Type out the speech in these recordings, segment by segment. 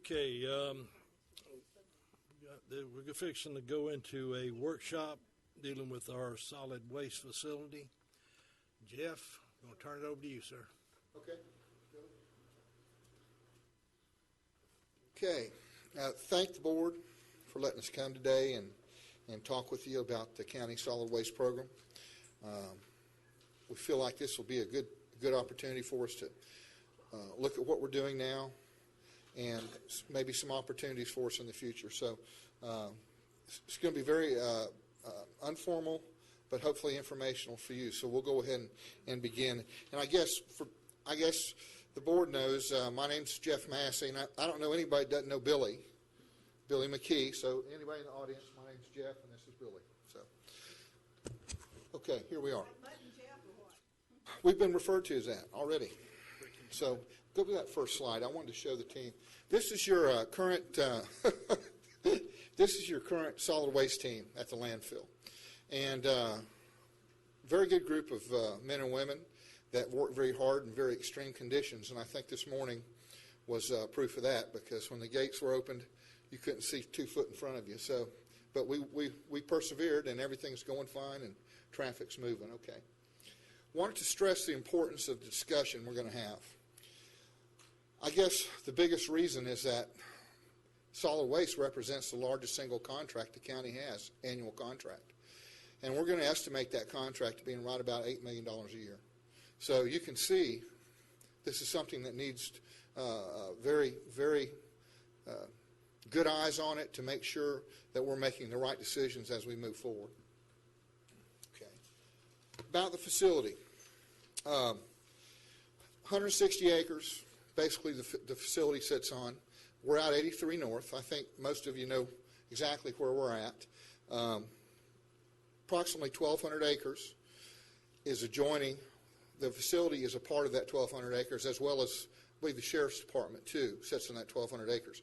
Okay, we're fixing to go into a workshop dealing with our solid waste facility. Jeff, I'm going to turn it over to you, sir. Okay. Okay. Thank the board for letting us come today and talk with you about the county solid waste program. We feel like this will be a good opportunity for us to look at what we're doing now and maybe some opportunities for us in the future. So it's going to be very informal, but hopefully informational for you. So we'll go ahead and begin. And I guess the board knows my name's Jeff Massey, and I don't know anybody that doesn't know Billy McKee. So anybody in the audience, my name's Jeff, and this is Billy. So okay, here we are. We've been referred to as that already. So go to that first slide. I wanted to show the team. This is your current this is your current solid waste team at the landfill, and very good group of men and women that work very hard in very extreme conditions. And I think this morning was proof of that, because when the gates were opened, you couldn't see 2 foot in front of you. So, but we persevered, and everything's going fine, and traffic's moving. Okay. Wanted to stress the importance of the discussion we're going to have. I guess the biggest reason is that solid waste represents the largest single contract the county has, annual contract. And we're going to estimate that contract to being right about $8 million a year. So you can see this is something that needs very, very good eyes on it to make sure that we're making the right decisions as we move forward. Okay. About the facility. 160 acres, basically the facility sits on. We're out 83 North. I think most of you know exactly where we're at. Approximately 1,200 acres is adjoining. The facility is a part of that 1,200 acres, as well as, I believe, the Sheriff's Department, too, sits in that 1,200 acres.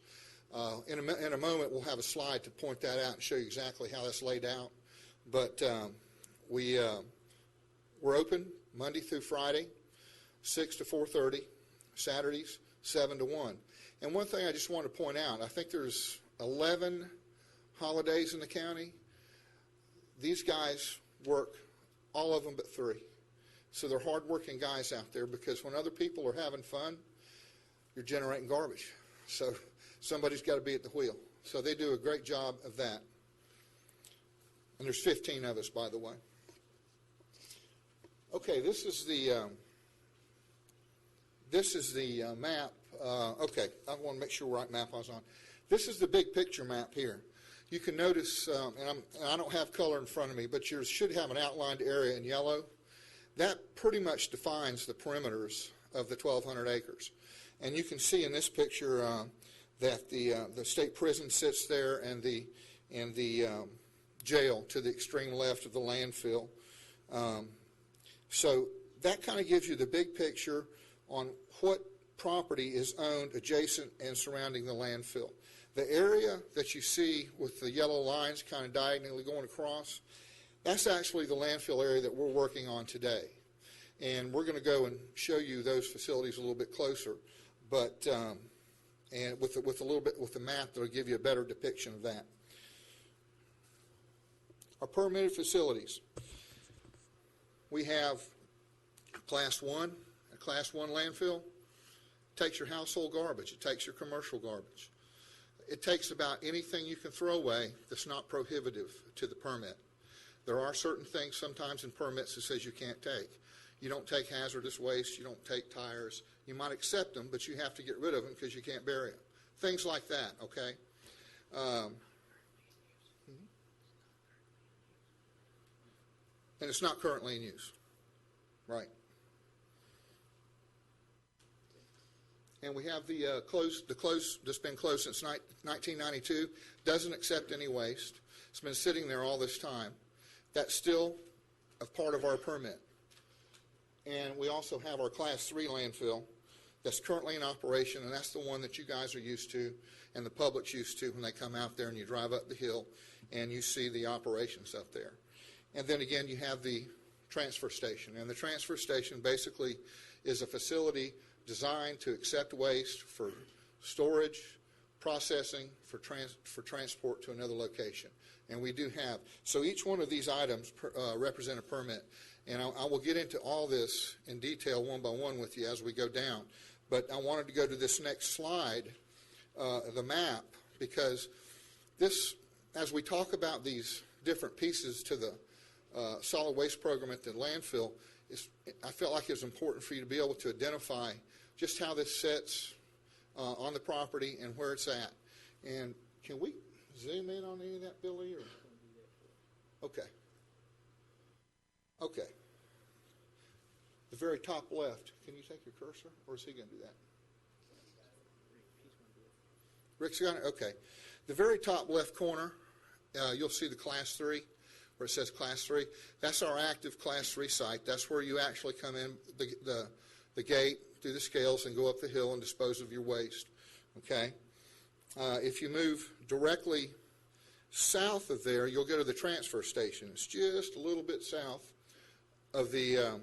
In a moment, we'll have a slide to point that out and show you exactly how that's laid out. But we're open Monday through Friday, 6 to 4:30, Saturdays, 7 to 1. And one thing I just want to point out, I think there's 11 holidays in the county. These guys work all of them but 3. So they're hardworking guys out there, because when other people are having fun, you're generating garbage. So somebody's got to be at the wheel. So they do a great job of that. And there's 15 of us, by the way. Okay, this is the map. Okay, I want to make sure what map I was on. This is the big picture map here. You can notice, and I don't have color in front of me, but yours should have an outlined area in yellow. That pretty much defines the perimeters of the 1,200 acres. And you can see in this picture that the state prison sits there, and the jail to the extreme left of the landfill. So that kind of gives you the big picture on what property is owned adjacent and surrounding the landfill. The area that you see with the yellow lines kind of diagonally going across, that's actually the landfill area that we're working on today. And we're going to go and show you those facilities a little bit closer, but and with the map that'll give you a better depiction of that. Our permitted facilities. We have Class 1, a Class 1 landfill. It takes your household garbage. It takes your commercial garbage. It takes about anything you can throw away that's not prohibitive to the permit. There are certain things sometimes in permits that says you can't take. You don't take hazardous waste. You don't take tires. You might accept them, but you have to get rid of them because you can't bury them. Things like that, okay? And it's not currently in use. Right. And we have the closed that's been closed since 1992, doesn't accept any waste. It's been sitting there all this time. That's still a part of our permit. And we also have our Class 3 landfill that's currently in operation, and that's the one that you guys are used to and the public's used to when they come out there and you drive up the hill and you see the operations up there. And then again, you have the transfer station. And the transfer station basically is a facility designed to accept waste for storage, processing, for transport to another location. And we do have. So each one of these items represent a permit. And I will get into all this in detail one by one with you as we go down. But I wanted to go to this next slide, the map, because this, as we talk about these different pieces to the solid waste program at the landfill, I felt like it was important for you to be able to identify just how this sits on the property and where it's at. And can we zoom in on any of that, Billy? Or? Okay. Okay. The very top left. Can you take your cursor, or is he going to do that? Rick's got it? Okay. The very top left corner, you'll see the Class 3, where it says Class 3. That's our active Class 3 site. That's where you actually come in the gate, do the scales, and go up the hill and dispose of your waste. Okay? If you move directly south of there, you'll go to the transfer station. It's just a little bit south of the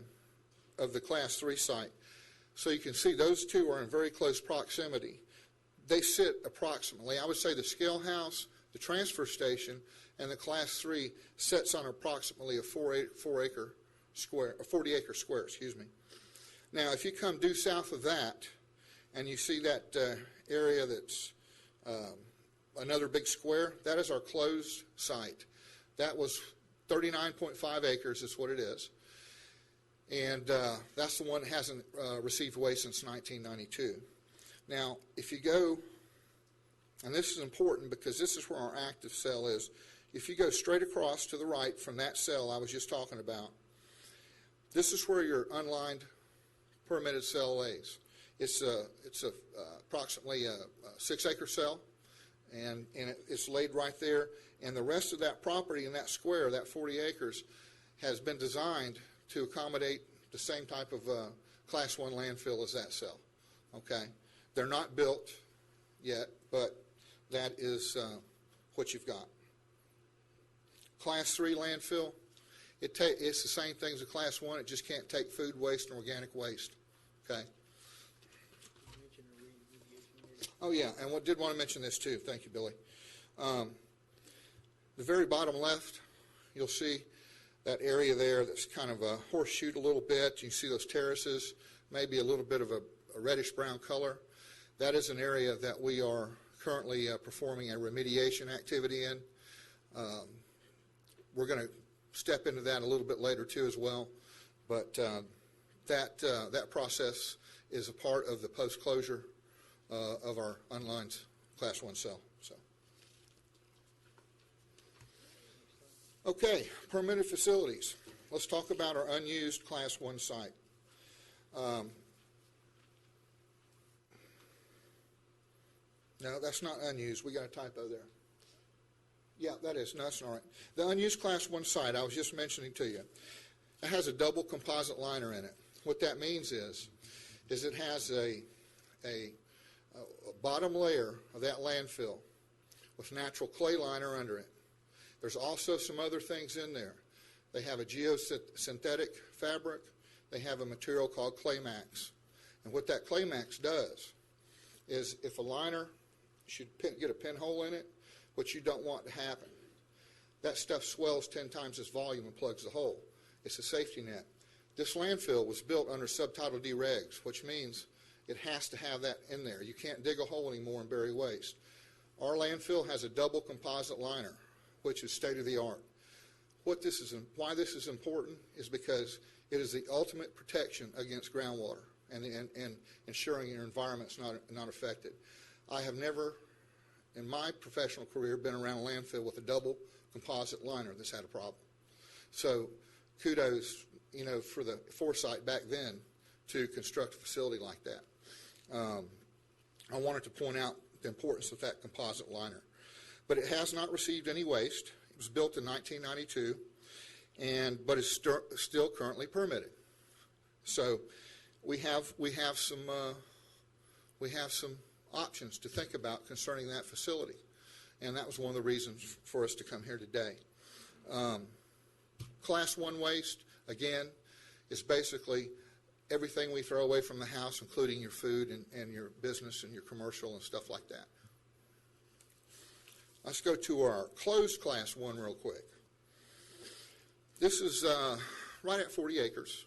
Class 3 site. So you can see those two are in very close proximity. They sit approximately, I would say the scale house, the transfer station, and the Class 3 sits on approximately a 40-acre square. Excuse me. Now, if you come due south of that, and you see that area that's another big square, that is our closed site. That was 39.5 acres is what it is. And that's the one that hasn't received waste since 1992. Now, if you go, and this is important because this is where our active cell is, if you go straight across to the right from that cell I was just talking about, this is where your unlined permitted cell lays. It's approximately a 6-acre cell, and it's laid right there. And the rest of that property in that square, that 40 acres, has been designed to accommodate the same type of Class 1 landfill as that cell. Okay? They're not built yet, but that is what you've got. Class 3 landfill, it's the same thing as a Class 1. It just can't take food waste and organic waste. Okay? Oh, yeah, and I did want to mention this, too. Thank you, Billy. The very bottom left, you'll see that area there that's kind of a horseshoe a little bit. You see those terraces, maybe a little bit of a reddish-brown color. That is an area that we are currently performing a remediation activity in. We're going to step into that a little bit later, too, as well. But that process is a part of the post-closure of our unlined Class 1 cell. So, okay, permitted facilities. Let's talk about our unused Class 1 site. No, that's not unused. We got a typo there. Yeah, that is. No, that's all right. The unused Class 1 site, I was just mentioning to you, it has a double composite liner in it. What that means is it has a bottom layer of that landfill with natural clay liner under it. There's also some other things in there. They have a geosynthetic fabric. They have a material called Claymax. And what that Claymax does is if a liner should get a pinhole in it, which you don't want to happen, that stuff swells 10 times its volume and plugs the hole. It's a safety net. This landfill was built under Subtitle D regs, which means it has to have that in there. You can't dig a hole anymore and bury waste. Our landfill has a double composite liner, which is state-of-the-art. Why this is important is because it is the ultimate protection against groundwater and ensuring your environment's not affected. I have never, in my professional career, been around a landfill with a double composite liner that's had a problem. So kudos, for the foresight back then to construct a facility like that. I wanted to point out the importance of that composite liner. But it has not received any waste. It was built in 1992, but is still currently permitted. So we have some options to think about concerning that facility, and that was one of the reasons for us to come here today. Class 1 waste, again, is basically everything we throw away from the house, including your food and your business and your commercial and stuff like that. Let's go to our closed Class 1 real quick. This is right at 40 acres,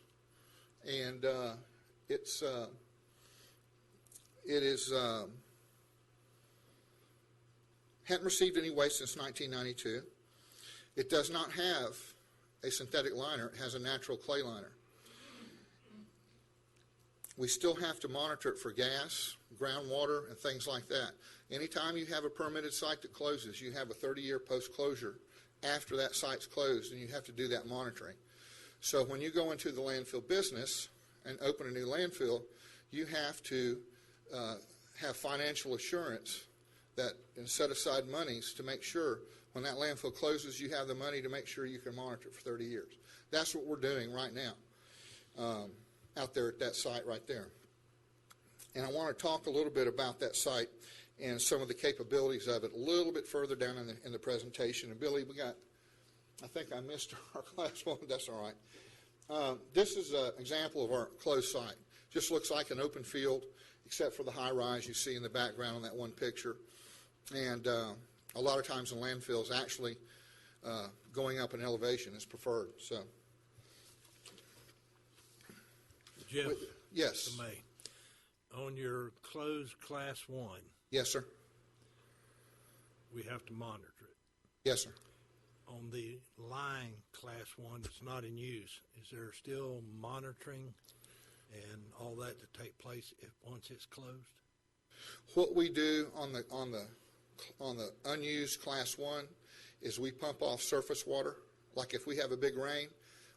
and it hadn't received any waste since 1992. It does not have a synthetic liner. It has a natural clay liner. We still have to monitor it for gas, groundwater, and things like that. Anytime you have a permitted site that closes, you have a 30-year post-closure after that site's closed, and you have to do that monitoring. So when you go into the landfill business and open a new landfill, you have to have financial assurance that and set aside monies to make sure when that landfill closes, you have the money to make sure you can monitor it for 30 years. That's what we're doing right now out there at that site right there. And I want to talk a little bit about that site and some of the capabilities of it a little bit further down in the presentation. And Billy, I think I missed our Class 1. That's all right. This is an example of our closed site. Just looks like an open field, except for the high rise you see in the background on that one picture. And a lot of times in landfills, actually going up in elevation is preferred. So, Jeff, yes. if I may, on your closed Class 1, Yes, sir. we have to monitor it. Yes, sir. On the line Class 1 that's not in use, is there still monitoring and all that to take place once it's closed? What we do on the unused Class 1 is we pump off surface water. Like if we have a big rain,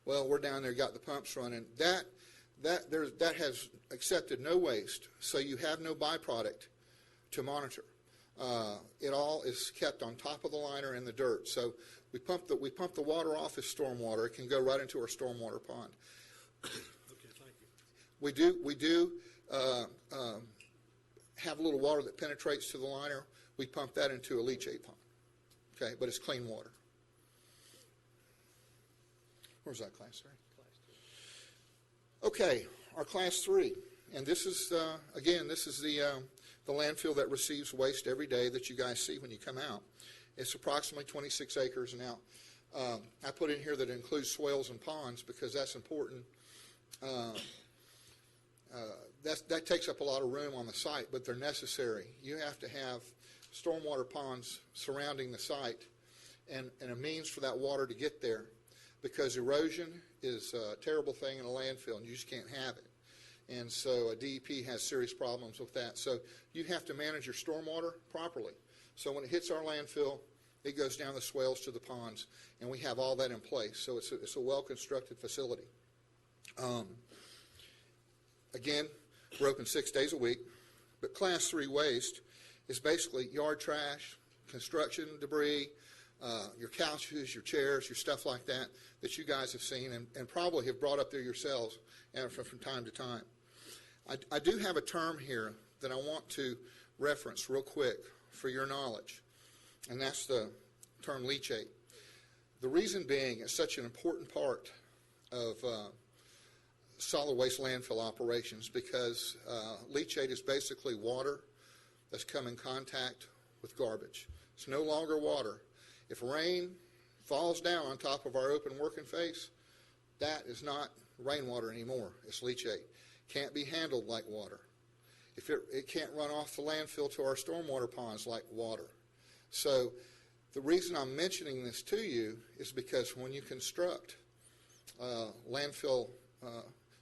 well, we're down there, got the pumps running. That has accepted no waste, so you have no byproduct to monitor. It all is kept on top of the liner in the dirt. So we pump the water off as stormwater. It can go right into our stormwater pond. Okay, thank you. We do have a little water that penetrates to the liner. We pump that into a leachate pond. Okay, but it's clean water. Where's that Class 3? Okay, our Class 3, and this is again, this is the landfill that receives waste every day that you guys see when you come out. It's approximately 26 acres now. I put in here that it includes swales and ponds because that's important. That takes up a lot of room on the site, but they're necessary. You have to have stormwater ponds surrounding the site and a means for that water to get there, because erosion is a terrible thing in a landfill and you just can't have it. And so a DEP has serious problems with that. So you have to manage your stormwater properly. So when it hits our landfill, it goes down the swales to the ponds, and we have all that in place. So it's a well-constructed facility. Again, we're open 6 days a week, but Class 3 waste is basically yard trash, construction debris, your couches, your chairs, your stuff like that you guys have seen and probably have brought up there yourselves from time to time. I do have a term here that I want to reference real quick for your knowledge, and that's the term leachate. The reason being it's such an important part of solid waste landfill operations because leachate is basically water that's come in contact with garbage. It's no longer water. If rain falls down on top of our open working face, that is not rainwater anymore. It's leachate. Can't be handled like water. If it can't run off the landfill to our stormwater ponds like water. So the reason I'm mentioning this to you is because when you construct landfill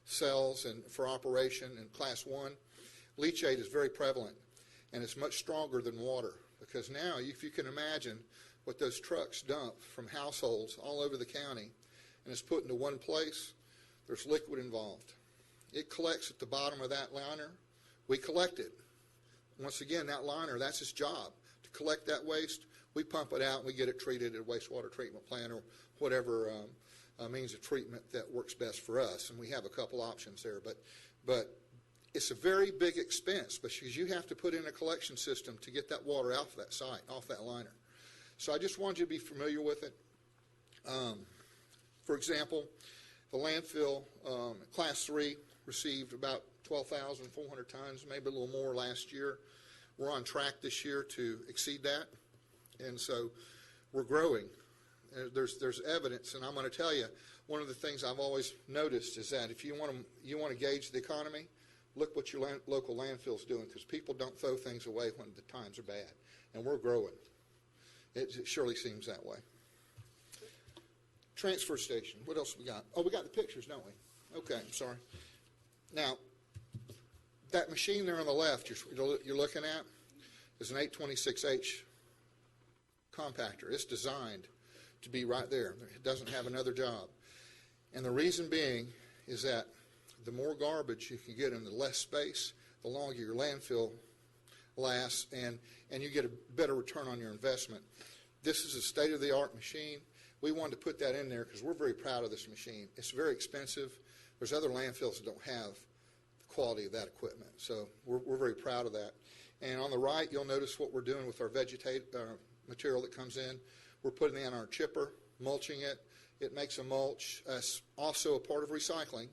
cells and for operation in Class 1, leachate is very prevalent, and it's much stronger than water, because now, if you can imagine what those trucks dump from households all over the county, and it's put into one place, there's liquid involved. It collects at the bottom of that liner. We collect it. Once again, that liner, that's its job, to collect that waste. We pump it out, and we get it treated at a wastewater treatment plant or whatever means of treatment that works best for us, and we have a couple options there. But it's a very big expense because you have to put in a collection system to get that water off that site, off that liner. So I just wanted you to be familiar with it. For example, the landfill, Class 3, received about 12,400 tons, maybe a little more last year. We're on track this year to exceed that. And so we're growing. There's evidence, and I'm going to tell you, one of the things I've always noticed is that if you want to gauge the economy, look what your local landfill's doing, because people don't throw things away when the times are bad, and we're growing. It surely seems that way. Transfer station. What else we got? Oh, we got the pictures, don't we? Okay, I'm sorry. Now, that machine there on the left you're looking at is an 826H compactor. It's designed to be right there. It doesn't have another job. And the reason being is that the more garbage you can get in the less space, the longer your landfill lasts, and you get a better return on your investment. This is a state-of-the-art machine. We wanted to put that in there because we're very proud of this machine. It's very expensive. There's other landfills that don't have the quality of that equipment. So we're very proud of that. And on the right, you'll notice what we're doing with our material that comes in. We're putting in our chipper, mulching it. It makes a mulch. It's also a part of recycling.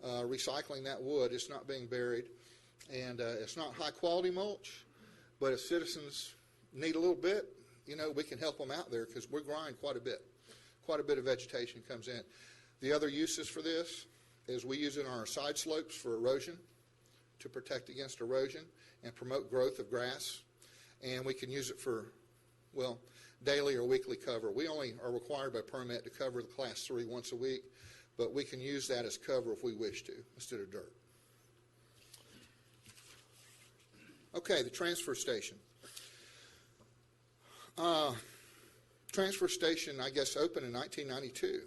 Recycling that wood. It's not being buried. And it's not high-quality mulch, but if citizens need a little bit, we can help them out there because we're growing quite a bit. Quite a bit of vegetation comes in. The other uses for this is we use it on our side slopes for erosion, to protect against erosion and promote growth of grass. And we can use it for, daily or weekly cover. We only are required by permit to cover the Class 3 once a week, but we can use that as cover if we wish to, instead of dirt. Okay, the transfer station. Transfer station, I guess, opened in 1992,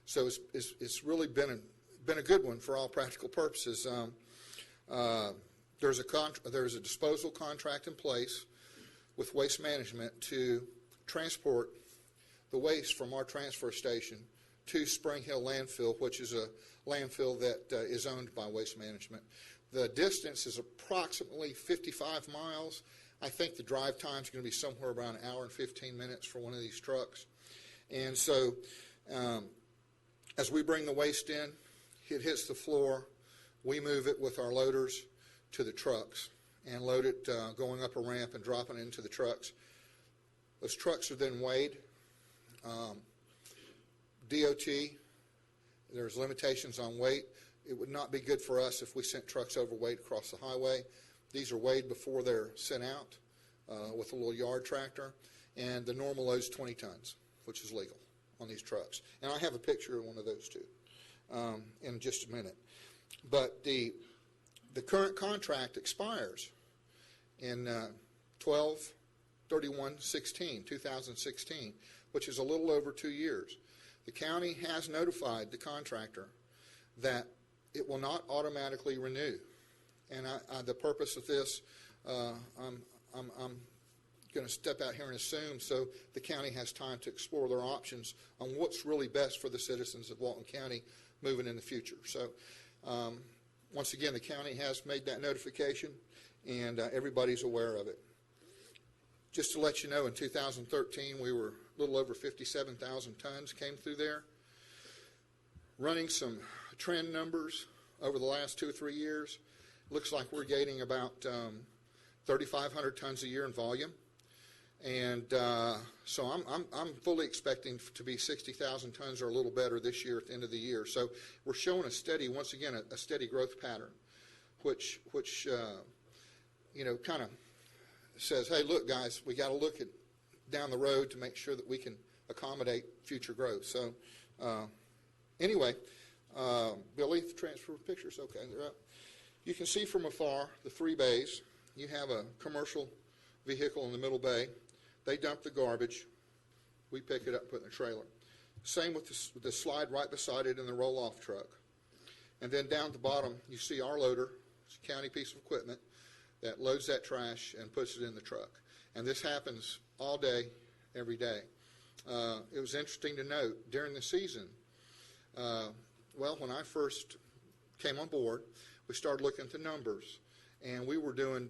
so it's really been a good one for all practical purposes. There's a disposal contract in place with Waste Management to transport the waste from our transfer station to Spring Hill Landfill, which is a landfill that is owned by Waste Management. The distance is approximately 55 miles. I think the drive time is going to be somewhere around an hour and 15 minutes for one of these trucks. And so as we bring the waste in, it hits the floor. We move it with our loaders to the trucks and load it going up a ramp and dropping it into the trucks. Those trucks are then weighed. DOT, there's limitations on weight. It would not be good for us if we sent trucks overweight across the highway. These are weighed before they're sent out with a little yard tractor, and the normal load's 20 tons, which is legal on these trucks. And I have a picture of one of those too in just a minute. But the current contract expires in 2016, which is a little over 2 years. The county has notified the contractor that it will not automatically renew. And the purpose of this, I'm going to step out here and assume so the county has time to explore their options on what's really best for the citizens of Walton County moving in the future. So once again, the county has made that notification, and everybody's aware of it. Just to let you know, in 2013, we were a little over 57,000 tons came through there. Running some trend numbers over the last 2 or 3 years, looks like we're gaining about 3,500 tons a year in volume. And so I'm fully expecting to be 60,000 tons or a little better this year at the end of the year. So we're showing a steady, once again, a steady growth pattern, which kind of says, hey, look, guys, we got to look at down the road to make sure that we can accommodate future growth. So anyway, Billy, the transfer pictures, okay, they're up. You can see from afar the 3 bays. You have a commercial vehicle in the middle bay. They dump the garbage. We pick it up and put it in the trailer. Same with the slide right beside it in the roll-off truck. And then down at the bottom, you see our loader. It's a county piece of equipment that loads that trash and puts it in the truck. And this happens all day, every day. It was interesting to note during the season, when I first came on board, we started looking at the numbers, and we were doing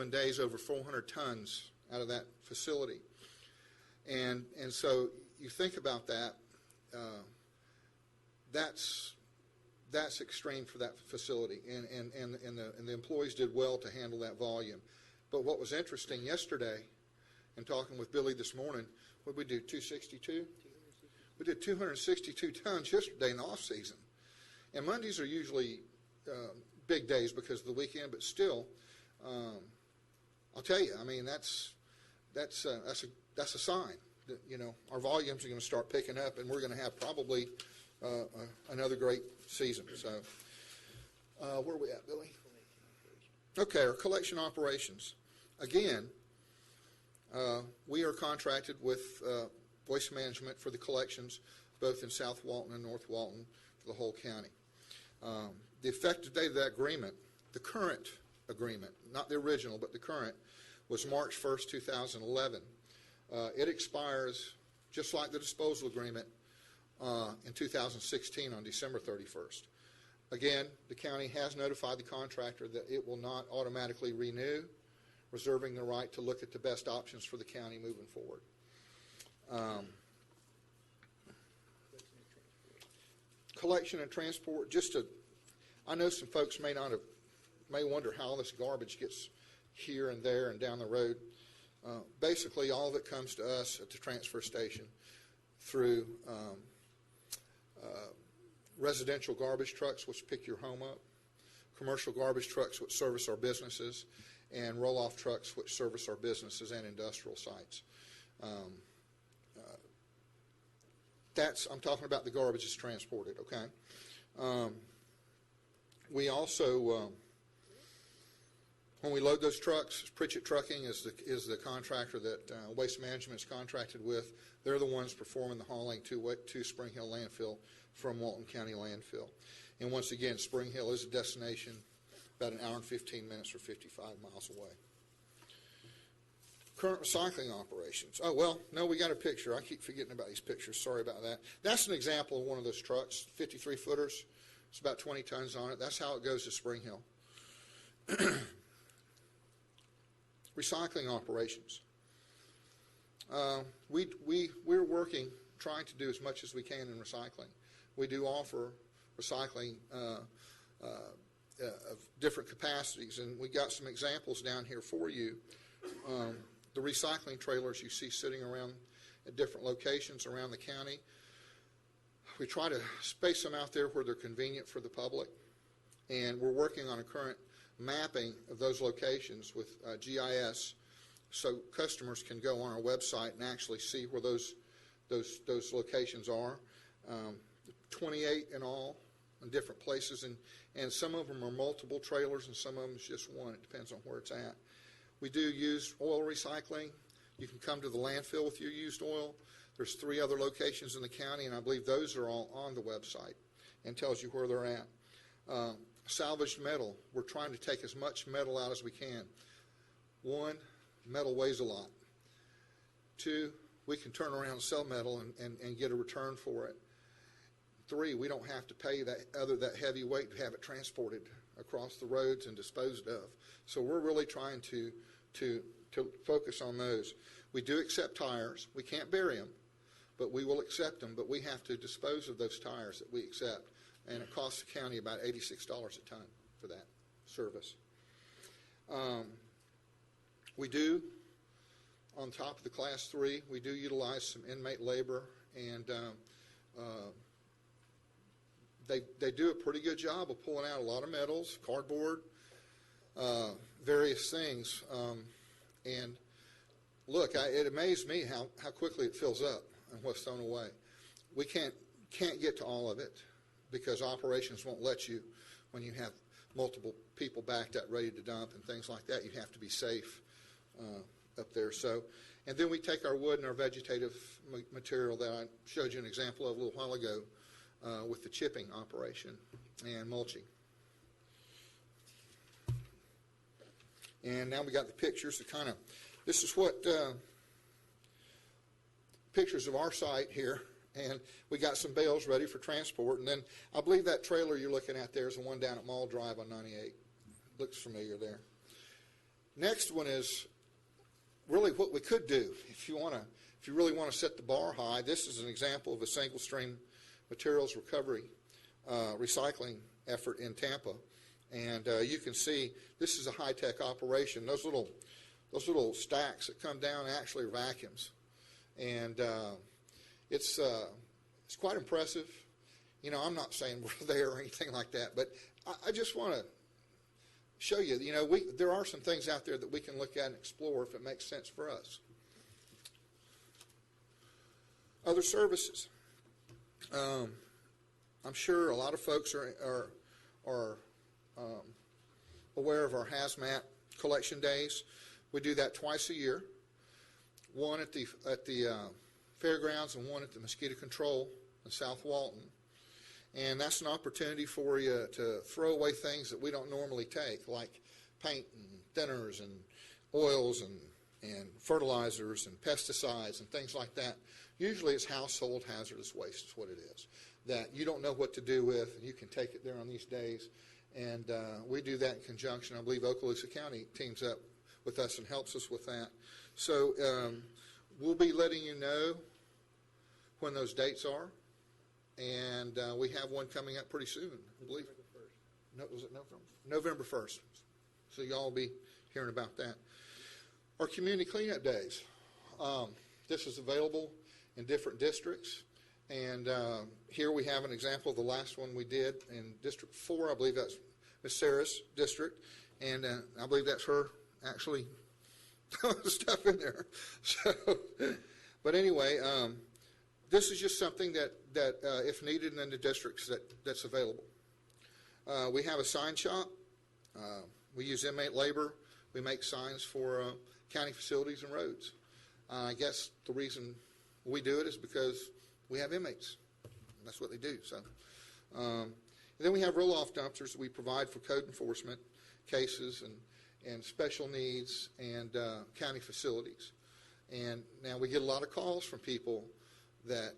days over 400 tons out of that facility. And so you think about that, that's extreme for that facility, and the employees did well to handle that volume. But what was interesting yesterday, and talking with Billy this morning, what did we do, 262? We did 262 tons yesterday in the off season. And Mondays are usually big days because of the weekend, but still, I'll tell you, I mean, that's a sign that, you know, our volumes are going to start picking up, and we're going to have probably another great season. So, where are we at, Billy? Okay, our collection operations. Again, we are contracted with Waste Management for the collections, both in South Walton and North Walton, for the whole county. The effective date of that agreement, the current agreement, not the original, but the current, was March 1st, 2011. It expires, just like the disposal agreement, in 2016 on December 31st. Again, the county has notified the contractor that it will not automatically renew, reserving the right to look at the best options for the county moving forward. Collection and transport, I know some folks may wonder how this garbage gets here and there and down the road. Basically, all of it comes to us at the transfer station through residential garbage trucks, which pick your home up, commercial garbage trucks, which service our businesses, and roll-off trucks, which service our businesses and industrial sites. I'm talking about the garbage that's transported, okay? We also, when we load those trucks, Pritchett Trucking is the contractor that Waste Management is contracted with. They're the ones performing the hauling to Spring Hill Landfill from Walton County Landfill. And once again, Spring Hill is a destination about an hour and 15 minutes or 55 miles away. Current recycling operations. Oh, well, no, we got a picture. I keep forgetting about these pictures. Sorry about that. That's an example of one of those trucks, 53-footers. It's about 20 tons on it. That's how it goes to Spring Hill. Recycling operations. We're working, trying to do as much as we can in recycling. We do offer recycling of different capacities, and we got some examples down here for you. The recycling trailers you see sitting around at different locations around the county, we try to space them out there where they're convenient for the public, and we're working on a current mapping of those locations with GIS, so customers can go on our website and actually see where those locations are. 28 in all in different places, and some of them are multiple trailers and some of them is just one. It depends on where it's at. We do use oil recycling. You can come to the landfill with your used oil. There's 3 other locations in the county, and I believe those are all on the website and tells you where they're at. Salvaged metal. We're trying to take as much metal out as we can. 1, metal weighs a lot. 2, we can turn around and sell metal and get a return for it. 3, we don't have to pay that heavy weight to have it transported across the roads and disposed of. So we're really trying to focus on those. We do accept tires. We can't bury them, but we will accept them. But we have to dispose of those tires that we accept, and it costs the county about $86 a ton for that service. We do, on top of the Class 3, we do utilize some inmate labor, and they do a pretty good job of pulling out a lot of metals, cardboard, various things. And look, it amazed me how quickly it fills up and what's thrown away. We can't get to all of it because operations won't let you when you have multiple people backed up ready to dump and things like that. You have to be safe up there. So, and then we take our wood and our vegetative material that I showed you an example of a little while ago with the chipping operation and mulching. And now we got the pictures to kind of, this is what pictures of our site here, and we got some bales ready for transport. And then I believe that trailer you're looking at there is the one down at Mall Drive on 98. Looks familiar there. Next one is really what we could do if you really want to set the bar high. This is an example of a single stream materials recovery recycling effort in Tampa. And you can see this is a high-tech operation. Those little those little stacks that come down actually are vacuums, and it's quite impressive. You know, I'm not saying we're there or anything like that, but I just want to show you, you know, there are some things out there that we can look at and explore if it makes sense for us. Other services. I'm sure a lot of folks are aware of our hazmat collection days. We do that twice a year, one at the fairgrounds and one at the mosquito control in South Walton. And that's an opportunity for you to throw away things that we don't normally take, like paint and thinners and oils and fertilizers and pesticides and things like that. Usually it's household hazardous waste is what it is, that you don't know what to do with, and you can take it there on these days. And we do that in conjunction. I believe Okaloosa County teams up with us and helps us with that. So we'll be letting you know when those dates are. And we have one coming up pretty soon, I believe. No, was it November? November 1st. So y'all will be hearing about that. Our community cleanup days. This is available in different districts. And here we have an example of the last one we did in District 4. I believe that's Miss Sarah's district. And I believe that's her actually throwing stuff in there. So, but anyway, this is just something that if needed in the districts, that's available. We have a sign shop. We use inmate labor. We make signs for county facilities and roads. I guess the reason we do it is because we have inmates. That's what they do. So, and then we have roll-off dumpsters that we provide for code enforcement cases and special needs and county facilities. And now we get a lot of calls from people that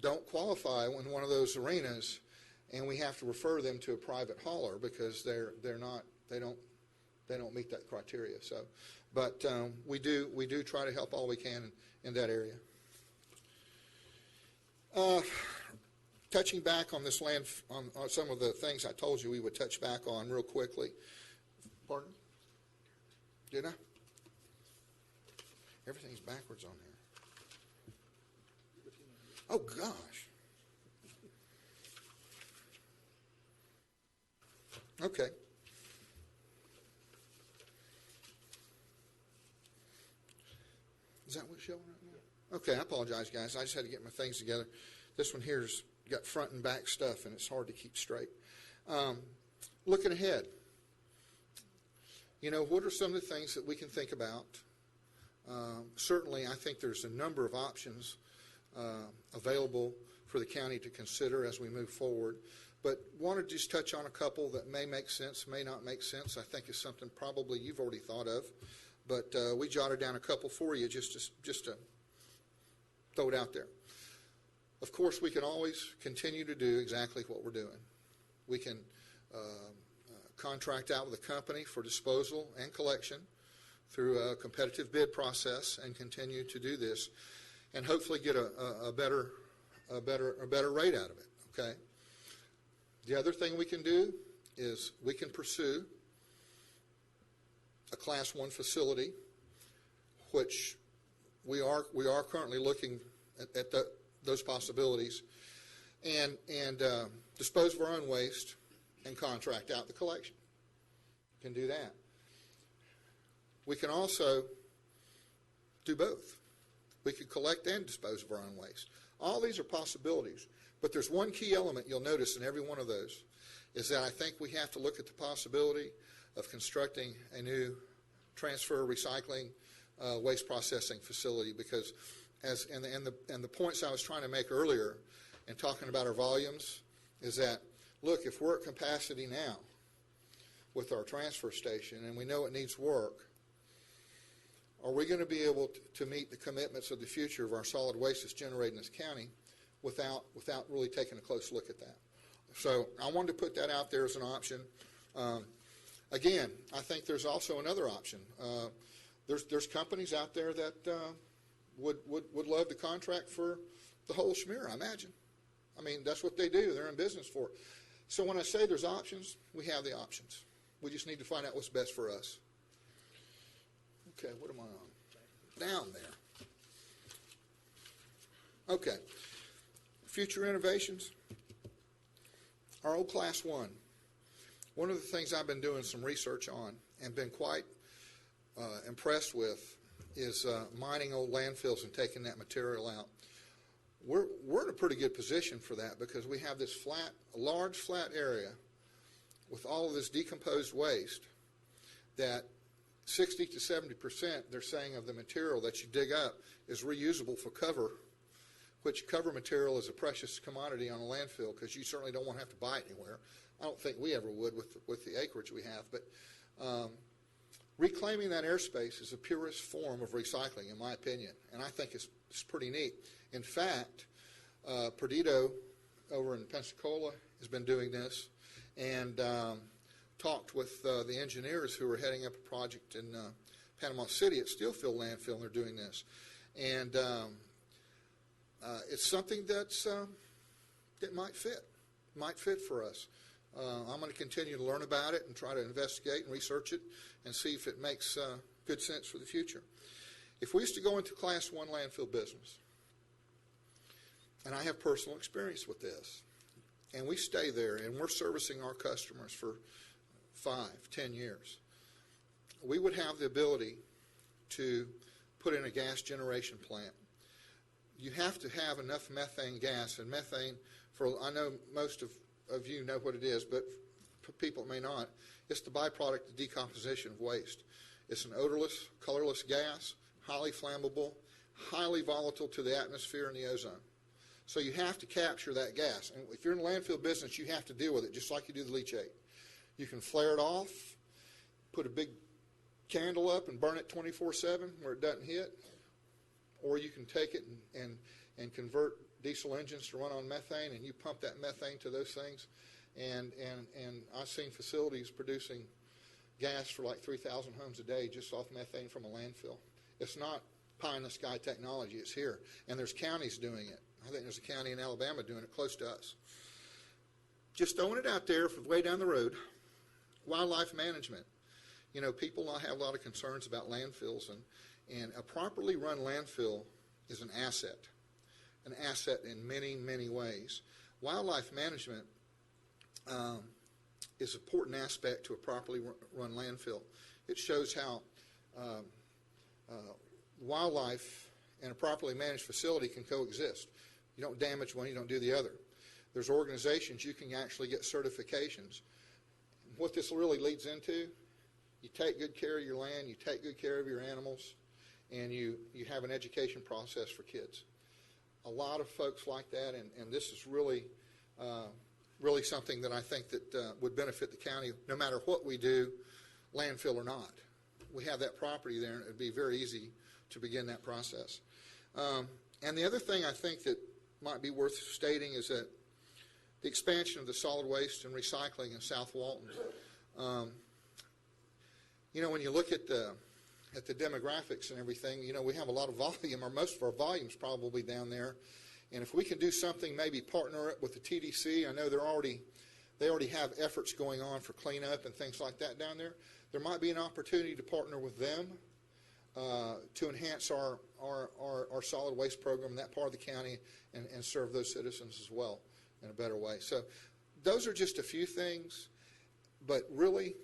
don't qualify in one of those arenas, and we have to refer them to a private hauler because they don't meet that criteria. So, but we do try to help all we can in that area. Touching back on this land, on some of the things I told you we would touch back on real quickly. Pardon? Did I? Everything's backwards on here. Oh, gosh. Okay. Is that what's showing right now? Okay, I apologize, guys. I just had to get my things together. This one here's got front and back stuff, and it's hard to keep straight. Looking ahead, you know, what are some of the things that we can think about? Certainly, I think there's a number of options available for the county to consider as we move forward. But want to just touch on a couple that may make sense, may not make sense. I think is something probably you've already thought of. But we jotted down a couple for you just to throw it out there. Of course, we can always continue to do exactly what we're doing. We can contract out with a company for disposal and collection through a competitive bid process and continue to do this and hopefully get a better rate out of it, okay? The other thing we can do is we can pursue a Class 1 facility, which we are currently looking at those possibilities, and dispose of our own waste and contract out the collection. Can do that. We can also do both. We could collect and dispose of our own waste. All these are possibilities, but there's one key element you'll notice in every one of those is that I think we have to look at the possibility of constructing a new transfer recycling waste processing facility, because and the points I was trying to make earlier in talking about our volumes is that, look, if we're at capacity now with our transfer station and we know it needs work, are we going to be able to meet the commitments of the future of our solid waste that's generated in this county without really taking a close look at that? So I wanted to put that out there as an option. Again, I think there's also another option. There's companies out there that would love to contract for the whole schmear, I imagine. I mean, that's what they do. They're in business for it. So when I say there's options, we have the options. We just need to find out what's best for us. Okay, what am I on? Down there. Okay. Future innovations. Our old Class 1. One of the things I've been doing some research on and been quite impressed with is mining old landfills and taking that material out. We're in a pretty good position for that because we have this large flat area with all of this decomposed waste that 60 to 70%, they're saying, of the material that you dig up is reusable for cover, which cover material is a precious commodity on a landfill because you certainly don't want to have to buy it anywhere. I don't think we ever would with the acreage we have, but reclaiming that airspace is the purest form of recycling, in my opinion, and I think it's pretty neat. In fact, Perdido over in Pensacola has been doing this and talked with the engineers who are heading up a project in Panama City at Steelfield Landfill, and they're doing this. And it's something that might fit for us. I'm going to continue to learn about it and try to investigate and research it and see if it makes good sense for the future. If we used to go into Class 1 landfill business, and I have personal experience with this, and we stay there and we're servicing our customers for 5, 10 years, we would have the ability to put in a gas generation plant. You have to have enough methane gas, and methane, I know most of you know what it is, but for people that may not, it's the byproduct of decomposition of waste. It's an odorless, colorless gas, highly flammable, highly volatile to the atmosphere and the ozone. So you have to capture that gas. And if you're in the landfill business, you have to deal with it just like you do the leachate. You can flare it off, put a big candle up and burn it 24/7 where it doesn't hit, or you can take it and convert diesel engines to run on methane, and you pump that methane to those things. And I've seen facilities producing gas for like 3,000 homes a day just off methane from a landfill. It's not pie-in-the-sky technology. It's here. And there's counties doing it. I think there's a county in Alabama doing it close to us. Just throwing it out there for way down the road. Wildlife management. You know, people have a lot of concerns about landfills, and a properly run landfill is an asset in many, many ways. Wildlife management is an important aspect to a properly run landfill. It shows how wildlife and a properly managed facility can coexist. You don't damage one, you don't do the other. There's organizations you can actually get certifications. What this really leads into, you take good care of your land, you take good care of your animals, and you have an education process for kids. A lot of folks like that, and this is really something that I think that would benefit the county no matter what we do, landfill or not. We have that property there, and it would be very easy to begin that process. And the other thing I think that might be worth stating is that the expansion of the solid waste and recycling in South Walton. You know, when you look at the demographics and everything, you know, we have a lot of volume, or most of our volume's probably down there. And if we can do something, maybe partner it with the TDC. I know they already have efforts going on for cleanup and things like that down there. There might be an opportunity to partner with them to enhance our solid waste program in that part of the county and serve those citizens as well in a better way. So those are just a few things, but really,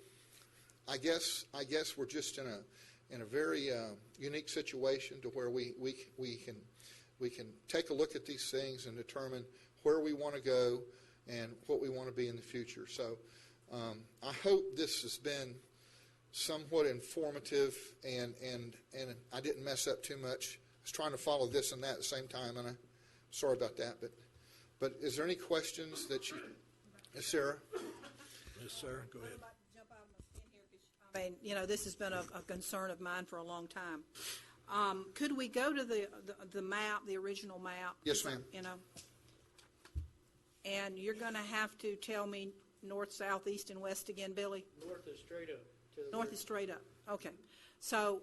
I guess we're just in a very unique situation to where we can take a look at these things and determine where we want to go and what we want to be in the future. So I hope this has been somewhat informative, and I didn't mess up too much. I was trying to follow this and that at the same time, and I'm sorry about that. But is there any questions that you, yes, Sarah? Yes, sir. Go ahead. I mean, you know, this has been a concern of mine for a long time. Could we go to the map, the original map? Yes, ma'am. You know, and you're going to have to tell me north, south, east, and west again, Billy? North is straight up. North is straight up. Okay. So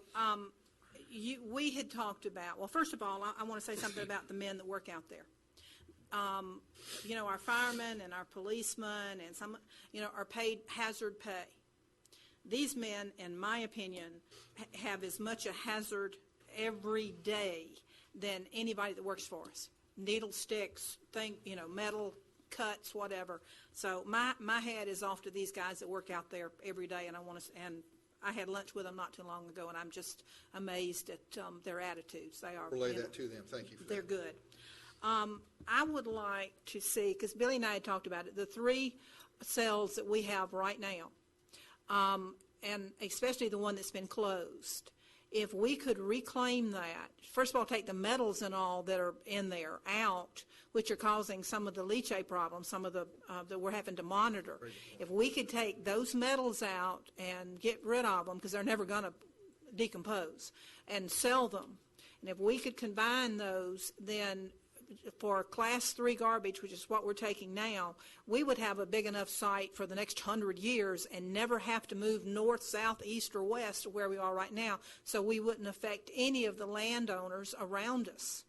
we had talked about, well, first of all, I want to say something about the men that work out there. You know, our firemen and our policemen and some, you know, are paid hazard pay. these men, in my opinion, have as much a hazard every day than anybody that works for us. Needle sticks, metal cuts, whatever. So my head is off to these guys that work out there every day, and I had lunch with them not too long ago, and I'm just amazed at their attitudes. They are. Relay that to them. Thank you for They're that. good. I would like to see, because Billy and I had talked about it, the 3 cells that we have right now, and especially the one that's been closed. If we could reclaim that, first of all, take the metals and all that are in there out, which are causing some of the leachate problems, some of the that we're having to monitor. If we could take those metals out and get rid of them, because they're never going to decompose, and sell them, and if we could combine those, then for class 3 garbage, which is what we're taking now, we would have a big enough site for the next 100 years and never have to move north, south, east, or west to where we are right now, so we wouldn't affect any of the landowners around us,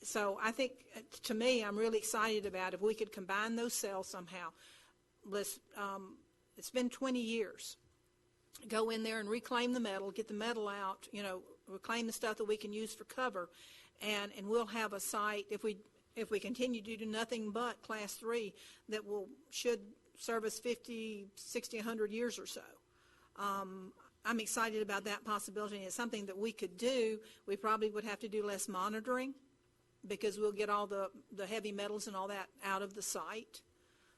So I think, to me, I'm really excited about if we could combine those cells somehow. It's been 20 years. Go in there and reclaim the metal, get the metal out, reclaim the stuff that we can use for cover, and we'll have a site, if we continue to do nothing but class 3, that should serve us 50, 60, 100 years or so. I'm excited about that possibility, and it's something that we could do. We probably would have to do less monitoring, because we'll get all the heavy metals and all that out of the site.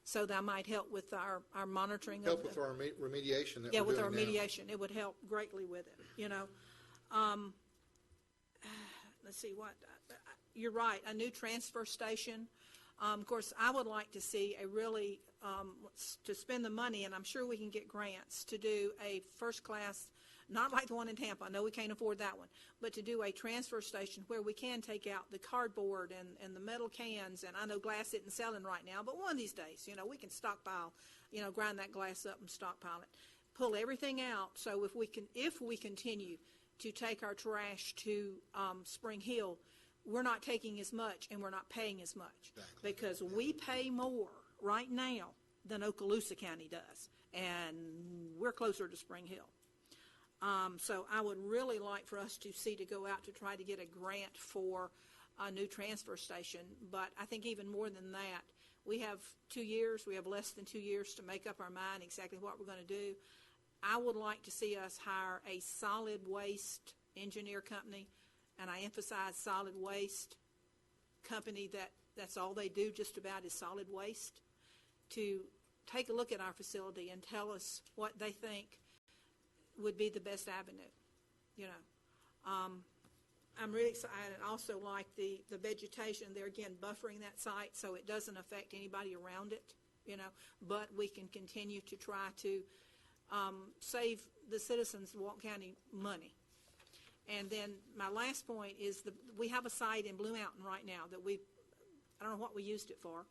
So that might help with our monitoring. Help with our remediation that yeah, we're with doing our now. remediation. It would help greatly with it, Let's see what, you're right, a new transfer station. Of course, I would like to see a really, to spend the money, and I'm sure we can get grants, to do a first class, not like the one in Tampa, I know we can't afford that one, but to do a transfer station where we can take out the cardboard and the metal cans, and I know glass isn't selling right now, but one of these days, we can stockpile, grind that glass up and stockpile it. Pull everything out, so if we continue to take our trash to Spring Hill, we're not taking as much and we're not paying as much. Exactly. Because we pay more right now than Okaloosa County does, and we're closer to Spring Hill. So I would really like for us to go out to try to get a grant for a new transfer station, but I think even more than that, we have 2 years, we have less than 2 years to make up our mind exactly what we're going to do. I would like to see us hire a solid waste engineer company, and I emphasize solid waste company that's all they do just about is solid waste, to take a look at our facility and tell us what they think would be the best avenue. I'm really excited. I also like the vegetation. They're, again, buffering that site so it doesn't affect anybody around it, but we can continue to try to save the citizens of Walton County money. And then my last point is we have a site in Blue Mountain right now that I don't know what we used it for.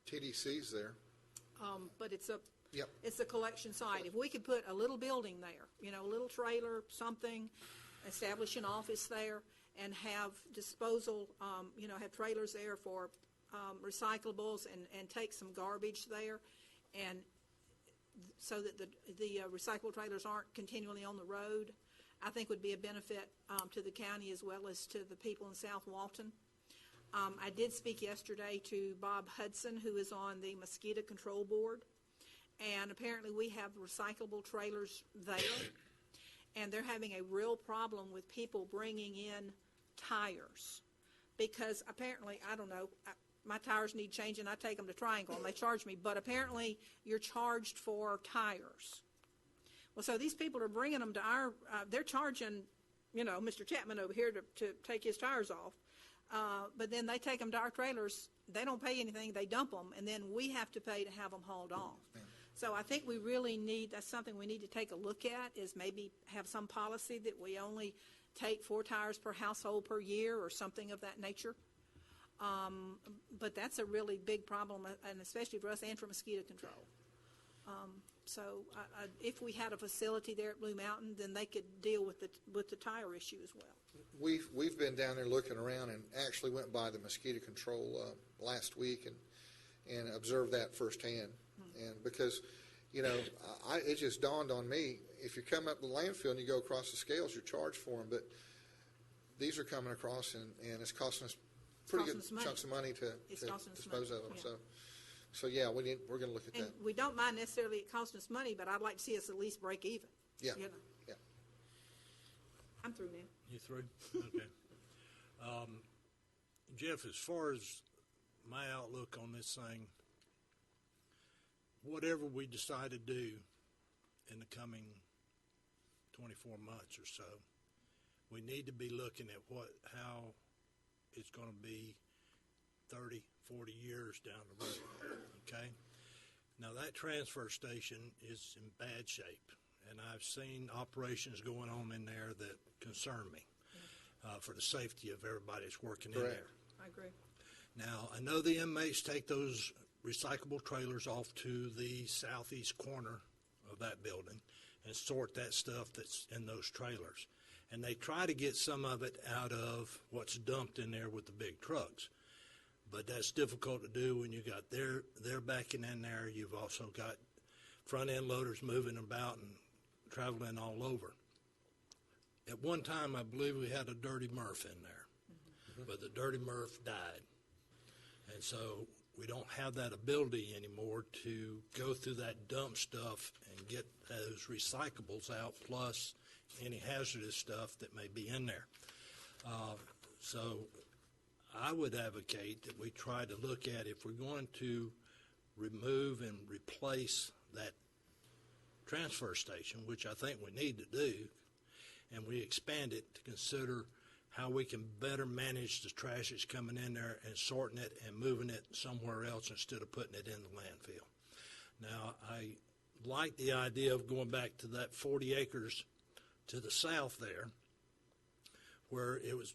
TDC's there. But it's a Yep. It's a collection site. If we could put a little building there, a little trailer, something, establish an office there, and have disposal, have trailers there for recyclables, and take some garbage there, and so that the recyclable trailers aren't continually on the road, I think would be a benefit to the county as well as to the people in South Walton. I did speak yesterday to Bob Hudson, who is on the Mosquito Control Board, and apparently we have recyclable trailers there, and they're having a real problem with people bringing in tires, because apparently, I don't know, my tires need changing, I take them to Triangle, and they charge me, but apparently you're charged for tires. Well, so these people are bringing them to they're charging, Mr. Chapman over here to take his tires off, but then they take them to our trailers, they don't pay anything, they dump them, and then we have to pay to have them hauled off. Yeah. So I think we really that's something we need to take a look at, is maybe have some policy that we only take 4 tires per household per year or something of that nature. But that's a really big problem, and especially for us and for mosquito control. So if we had a facility there at Blue Mountain, then they could deal with the tire issue as well. We've been down there looking around, and actually went by the mosquito control last week and observed that firsthand. And because it just dawned on me, if you come up to the landfill and you go across the scales, you're charged for them, but these are coming across and it's costing us pretty good costing us money. chunks of money to It's costing us dispose money, of them. yeah. So yeah, we're going to look at And that. we don't mind necessarily it costing us money, but I'd like to see us at least break even. Yeah, You know. yeah. I'm through now. You through? Okay. Jeff, as far as my outlook on this thing, whatever we decide to do in the coming 24 months or so, we need to be looking at how it's going to be 30, 40 years down the road, okay? Now, that transfer station is in bad shape, and I've seen operations going on in there that concern me for the safety of everybody that's working in Correct. there. I agree. Now, I know the inmates take those recyclable trailers off to the southeast corner of that building and sort that stuff that's in those trailers. And they try to get some of it out of what's dumped in there with the big trucks. But that's difficult to do when you got they're backing in there. You've also got front end loaders moving about and traveling all over. At one time, I believe we had a Dirty Murph in there, but the Dirty Murph died. And so we don't have that ability anymore to go through that dump stuff and get those recyclables out, plus any hazardous stuff that may be in there. So I would advocate that we try to look at, if we're going to remove and replace that transfer station, which I think we need to do, and we expand it, to consider how we can better manage the trash that's coming in there and sorting it and moving it somewhere else instead of putting it in the landfill. Now, I like the idea of going back to that 40 acres to the south there, where it was,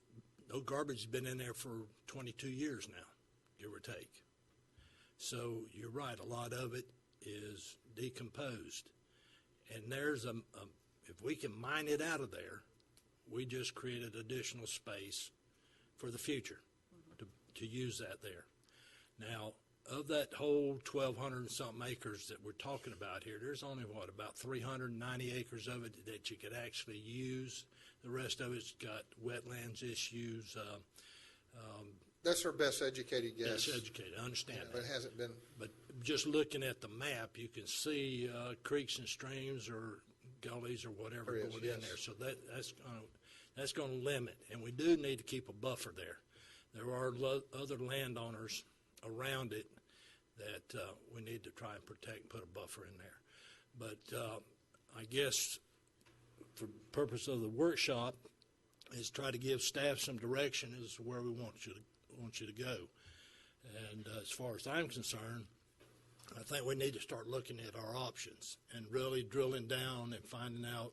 no garbage has been in there for 22 years now, give or take. So you're right, a lot of it is decomposed. And there's if we can mine it out of there, we just created additional space for the future to use that there. Now, of that whole 1,200 and something acres that we're talking about here, there's only, about 390 acres of it that you could actually use. The rest of it's got wetlands issues. That's our best educated guess. That's educated, I understand But that. it hasn't been. But just looking at the map, you can see creeks and streams or gullies or whatever There is, going yes. in there. So that's going to limit, and we do need to keep a buffer there. There are other landowners around it that we need to try and protect and put a buffer in there. But I guess for purpose of the workshop is try to give staff some direction as to where we want you to go. And as far as I'm concerned, I think we need to start looking at our options and really drilling down and finding out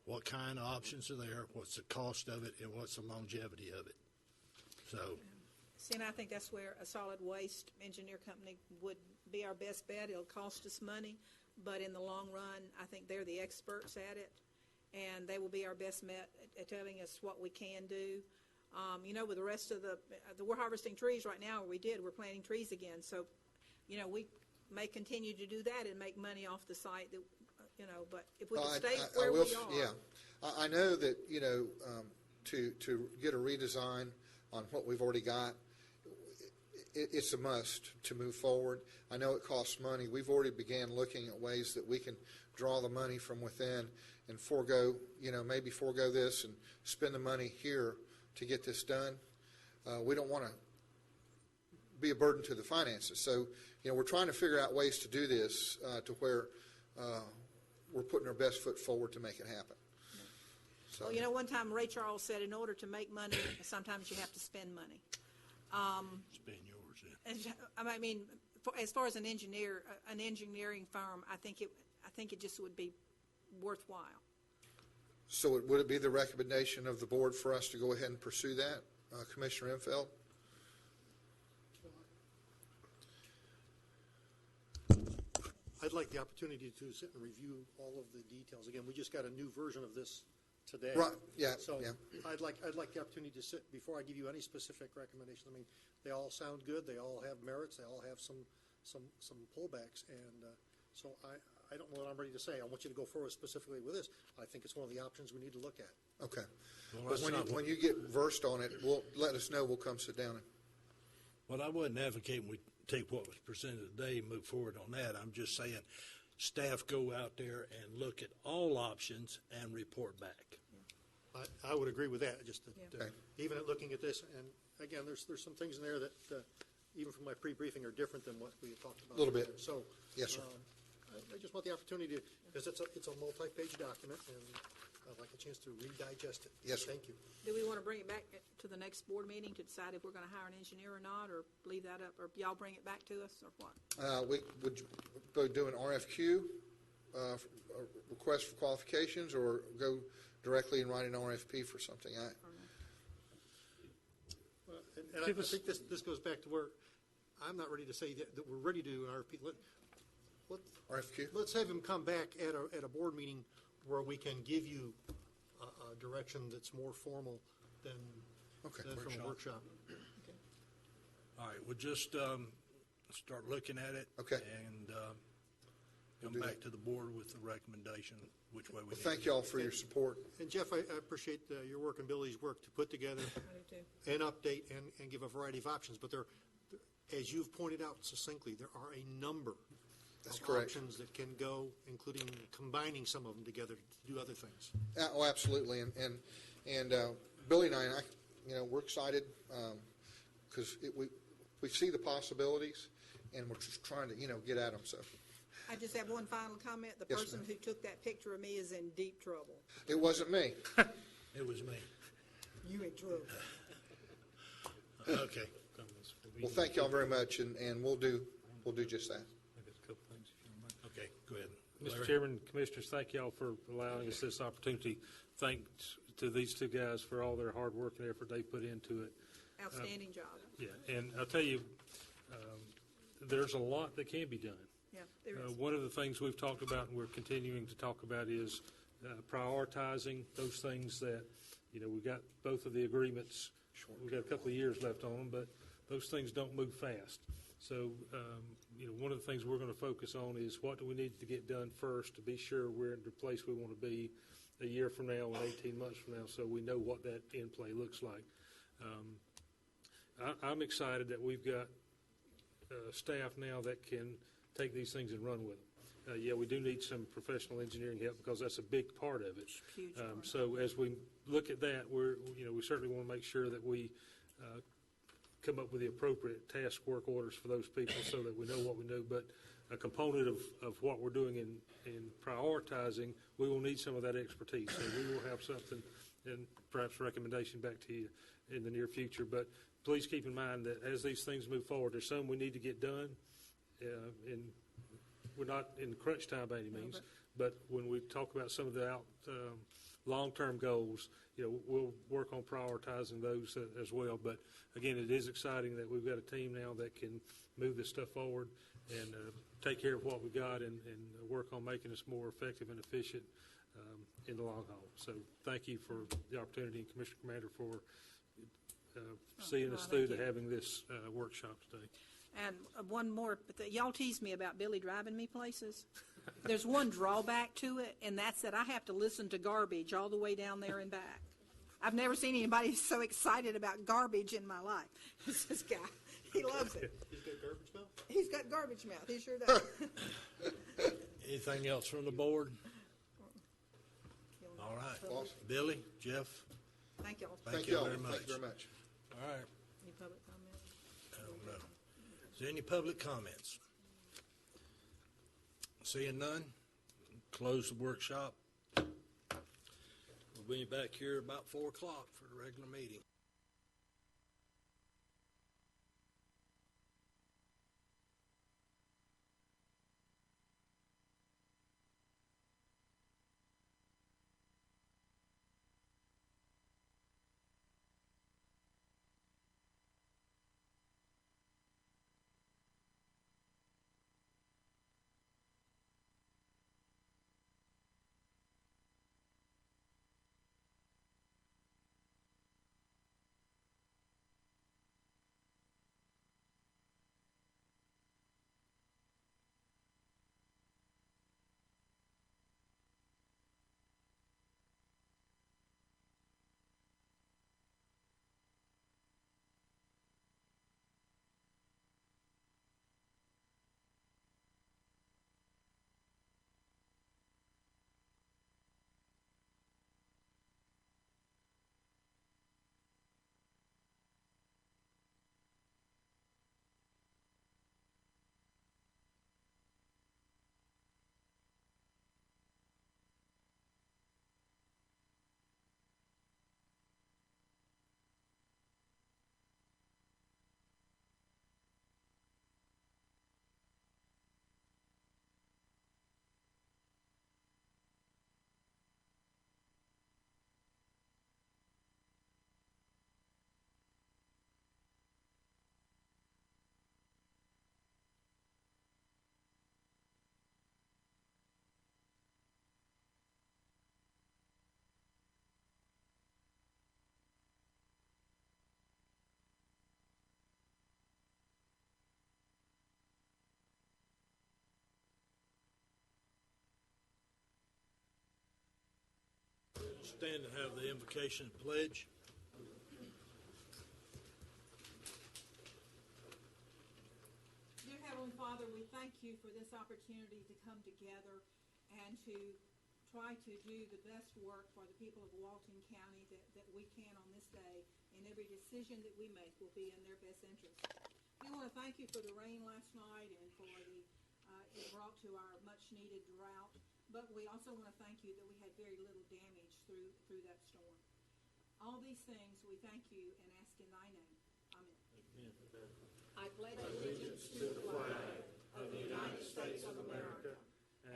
what kind of options are there, what's the cost of it, and what's the longevity of it. So, See, and I think that's where a solid waste engineer company would be our best bet. It'll cost us money, but in the long run, I think they're the experts at it, and they will be our best bet at telling us what we can do. With the rest of we're harvesting trees right now, we're planting trees again. So, we may continue to do that and make money off the site, but if we can stay where we are. Yeah, I know that, to get a redesign on what we've already got, it's a must to move forward. I know it costs money. We've already began looking at ways that we can draw the money from within and maybe forego this and spend the money here to get this done. We don't want to be a burden to the finances. So, we're trying to figure out ways to do this to where we're putting our best foot forward to make it happen. So, Well, one time Ray Charles said, in order to make money, sometimes you have to spend money. it's been yours then. And, as far as an engineering firm, I think it just would be worthwhile. So would it be the recommendation of the board for us to go ahead and pursue that, Commissioner Infeld? I'd like the opportunity to sit and review all of the details. Again, we just got a new version of this today. Right, yeah, So yeah. I'd like the opportunity to sit, before I give you any specific recommendations. They all sound good. They all have merits. They all have some pullbacks. And So I don't know what I'm ready to say. I want you to go forward specifically with this. I think it's one of the options we need to look at. Okay. Well, But that's when not when you get versed on it, let us know. We'll come sit down. Well, I wasn't advocating we take what was presented today and move forward on that. I'm just saying, staff go out there and look at all options and report back. I would agree with that, just that, Yeah. Okay. even at looking at this, and again, there's some things in there that, even from my pre-briefing, are different than what we had talked about. A little bit. earlier. So. Yes, sir. I just want the opportunity to, because it's a multi-page document, and I'd like a chance to redigest it. Yes, sir. Thank you. Do we want to bring it back to the next board meeting to decide if we're going to hire an engineer or not, or leave that up, or y'all bring it back to us, or what? We would go do an RFQ, request for qualifications, or go directly and write an RFP for something. And I think this goes back to where I'm not ready to say that we're ready to do an RFP. RFQ? Let's have him come back at a board meeting where we can give you a direction that's more formal than, Okay. than from a workshop. All right, we'll just start looking at it. Okay. And come do back that. to the board with the recommendation, which way we Well, need thank to you all for your support. And Jeff, I appreciate your work and Billy's work to put together I do too. an update and give a variety of options. But as you've pointed out succinctly, there are a number That's of correct. options that can go, including combining some of them together to do other things. Oh, absolutely. And Billy and I, we're excited because we see the possibilities, and we're just trying to, get at them. So I just have one final comment. The Yes, person ma'am. who took that picture of me is in deep trouble. it wasn't me. It was me. You in trouble. Okay. Well, thank y'all very much, and we'll do just that. Okay, go ahead. Mr. Larry? Chairman, Commissioners, thank y'all for allowing us this opportunity. Thanks to these two guys for all their hard work and effort they put into it. Outstanding job. Yeah, and I'll tell you, there's a lot that can be done. Yeah, there is. One of the things we've talked about and we're continuing to talk about is prioritizing those things that, we've got both of the agreements. We've got a couple of years left on them, but those things don't move fast. So, one of the things we're going to focus on is what do we need to get done first to be sure we're in the place we want to be a year from now and 18 months from now, so we know what that end play looks like. I'm excited that we've got staff now that can take these things and run with them. Yeah, we do need some professional engineering help because that's a big part of it. Huge part. So as we look at that, we certainly want to make sure that we come up with the appropriate task work orders for those people so that we know what we know. But a component of what we're doing in prioritizing, we will need some of that expertise. So we will have something and perhaps a recommendation back to you in the near future. But please keep in mind that as these things move forward, there's some we need to get done. And we're not in crunch time by any means. But when we talk about some of the long-term goals, we'll work on prioritizing those as well. But again, it is exciting that we've got a team now that can move this stuff forward and take care of what we got and work on making us more effective and efficient in the long haul. So thank you for the opportunity, and Commissioner Commander, for seeing us through to having this workshop today. And one more, but y'all tease me about Billy driving me places. There's one drawback to it, and that's that I have to listen to garbage all the way down there and back. I've never seen anybody so excited about garbage in my life. It's this guy. He loves it. He's got garbage mouth? He's got garbage mouth. He sure does. Anything else from the board? All right. Awesome. Billy, Jeff, Thank y'all. thank Thank you y'all. very much. Thank you very much. All right. Any public comment? I don't know. Is there any public comments? Seeing none, close the workshop. We'll be back here about 4 o'clock for the regular meeting. stand and have the invocation and pledge. Dear Heavenly Father, we thank you for this opportunity to come together and to try to do the best work for the people of Walton County that we can on this day, and every decision that we make will be in their best interest. We want to thank you for the rain last night and for it brought to our much-needed drought, but we also want to thank you that we had very little damage through that storm. All these things we thank you and ask in thy name. Amen. I pledge allegiance to the flag of the United States of America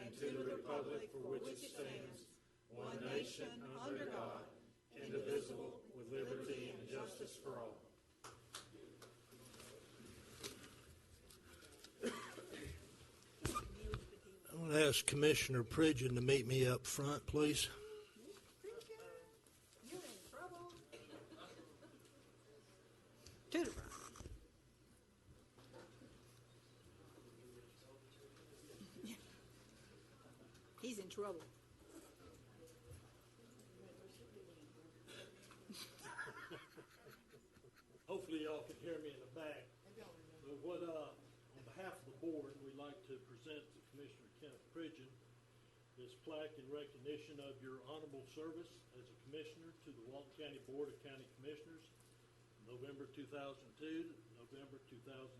and to the republic for which it stands, one nation, under God, indivisible, with liberty and justice for all. I'm going to ask Commissioner Pridgeon to meet me up front, please. You're in trouble. To the right. He's in trouble. Hopefully y'all can hear me in the back. But on behalf of the board, we'd like to present to Commissioner Kenneth Pridgeon this plaque in recognition of your honorable service as a commissioner to the Walton County Board of County Commissioners, November 2002 to November 2014,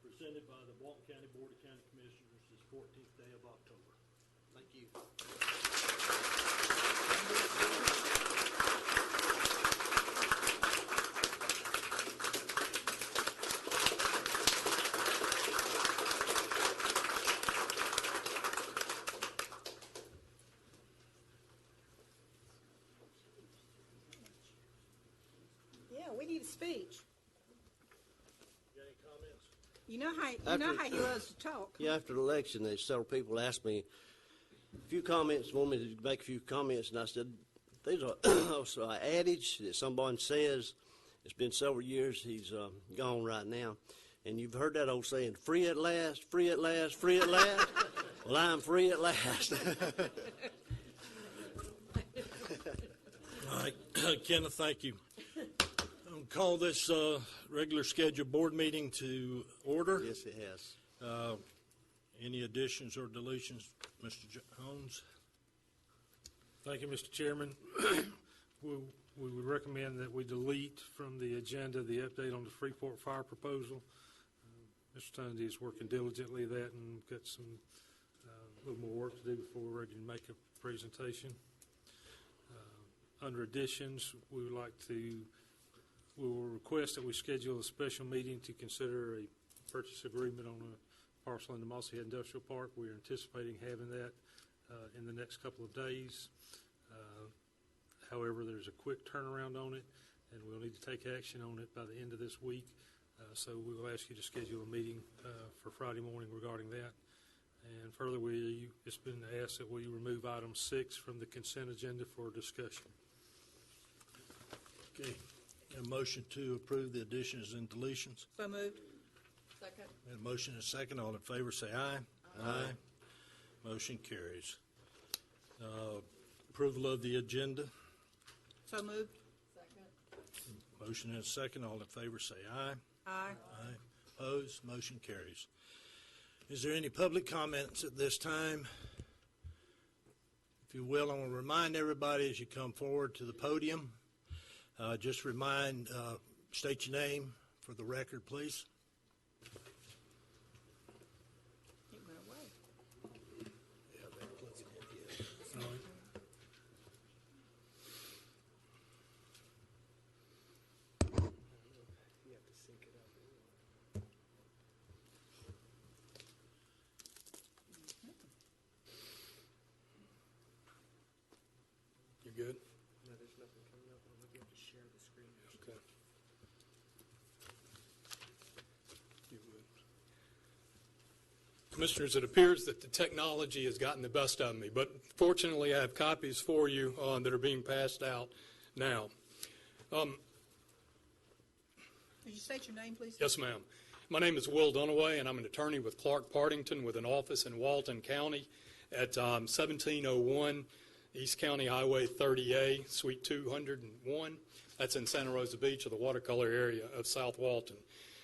presented by the Walton County Board of County Commissioners this 14th day of October. Thank you. Yeah, we need a speech. Got any comments? You know how he loves to talk. Yeah, after the election, there's several people asked me a few comments, want me to make a few comments, and I said, these are also an adage that someone says. It's been several years. He's gone right now. And you've heard that old saying, free at last, free at last, free at last. Well, I'm free at last. All right, Kenneth, thank you. I'll call this regular scheduled board meeting to order. Yes, it has. Any additions or deletions, Mr. Holmes? Thank you, Mr. Chairman. We would recommend that we delete from the agenda the update on the Freeport Fire proposal. Mr. Tundy is working diligently at that and got some a little more work to do before we're ready to make a presentation. Under additions, we will request that we schedule a special meeting to consider a purchase agreement on a parcel in the Mossy Head Industrial Park. We are anticipating having that in the next couple of days. However, there's a quick turnaround on it, and we'll need to take action on it by the end of this week. So we will ask you to schedule a meeting for Friday morning regarding that. And further, it's been asked that we remove item 6 from the consent agenda for discussion. Okay. A motion to approve the additions and deletions. So moved. Second. A motion and a second. All in favor say aye. Aye. Motion carries. Approval of the agenda. So moved. Second. Motion and a second. All in favor say aye. Aye. Aye. Opposed? Motion carries. Is there any public comments at this time? If you will, I want to remind everybody as you come forward to the podium, just state your name for the record, please. It went away. Yeah, they're plugging in here. You good? No, there's nothing coming up. I'm looking to share the screen. Okay. You would. Commissioners, it appears that the technology has gotten the best of me, but fortunately I have copies for you that are being passed out now. Could you state your name, please? Yes, ma'am. My name is Will Dunaway, and I'm an attorney with Clark Partington with an office in Walton County at 1701 East County Highway 30A, Suite 201. That's in Santa Rosa Beach, or the watercolor area of South Walton.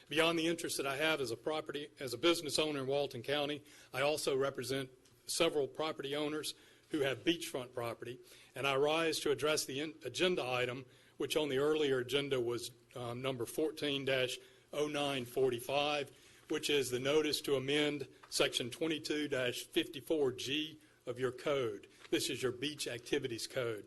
Beyond the interest that I have as a business owner in Walton County, I also represent several property owners who have beachfront property, and I rise to address the agenda item, which on the earlier agenda was number 14-0945, which is the notice to amend Section 22-54G of your code. This is your beach activities code.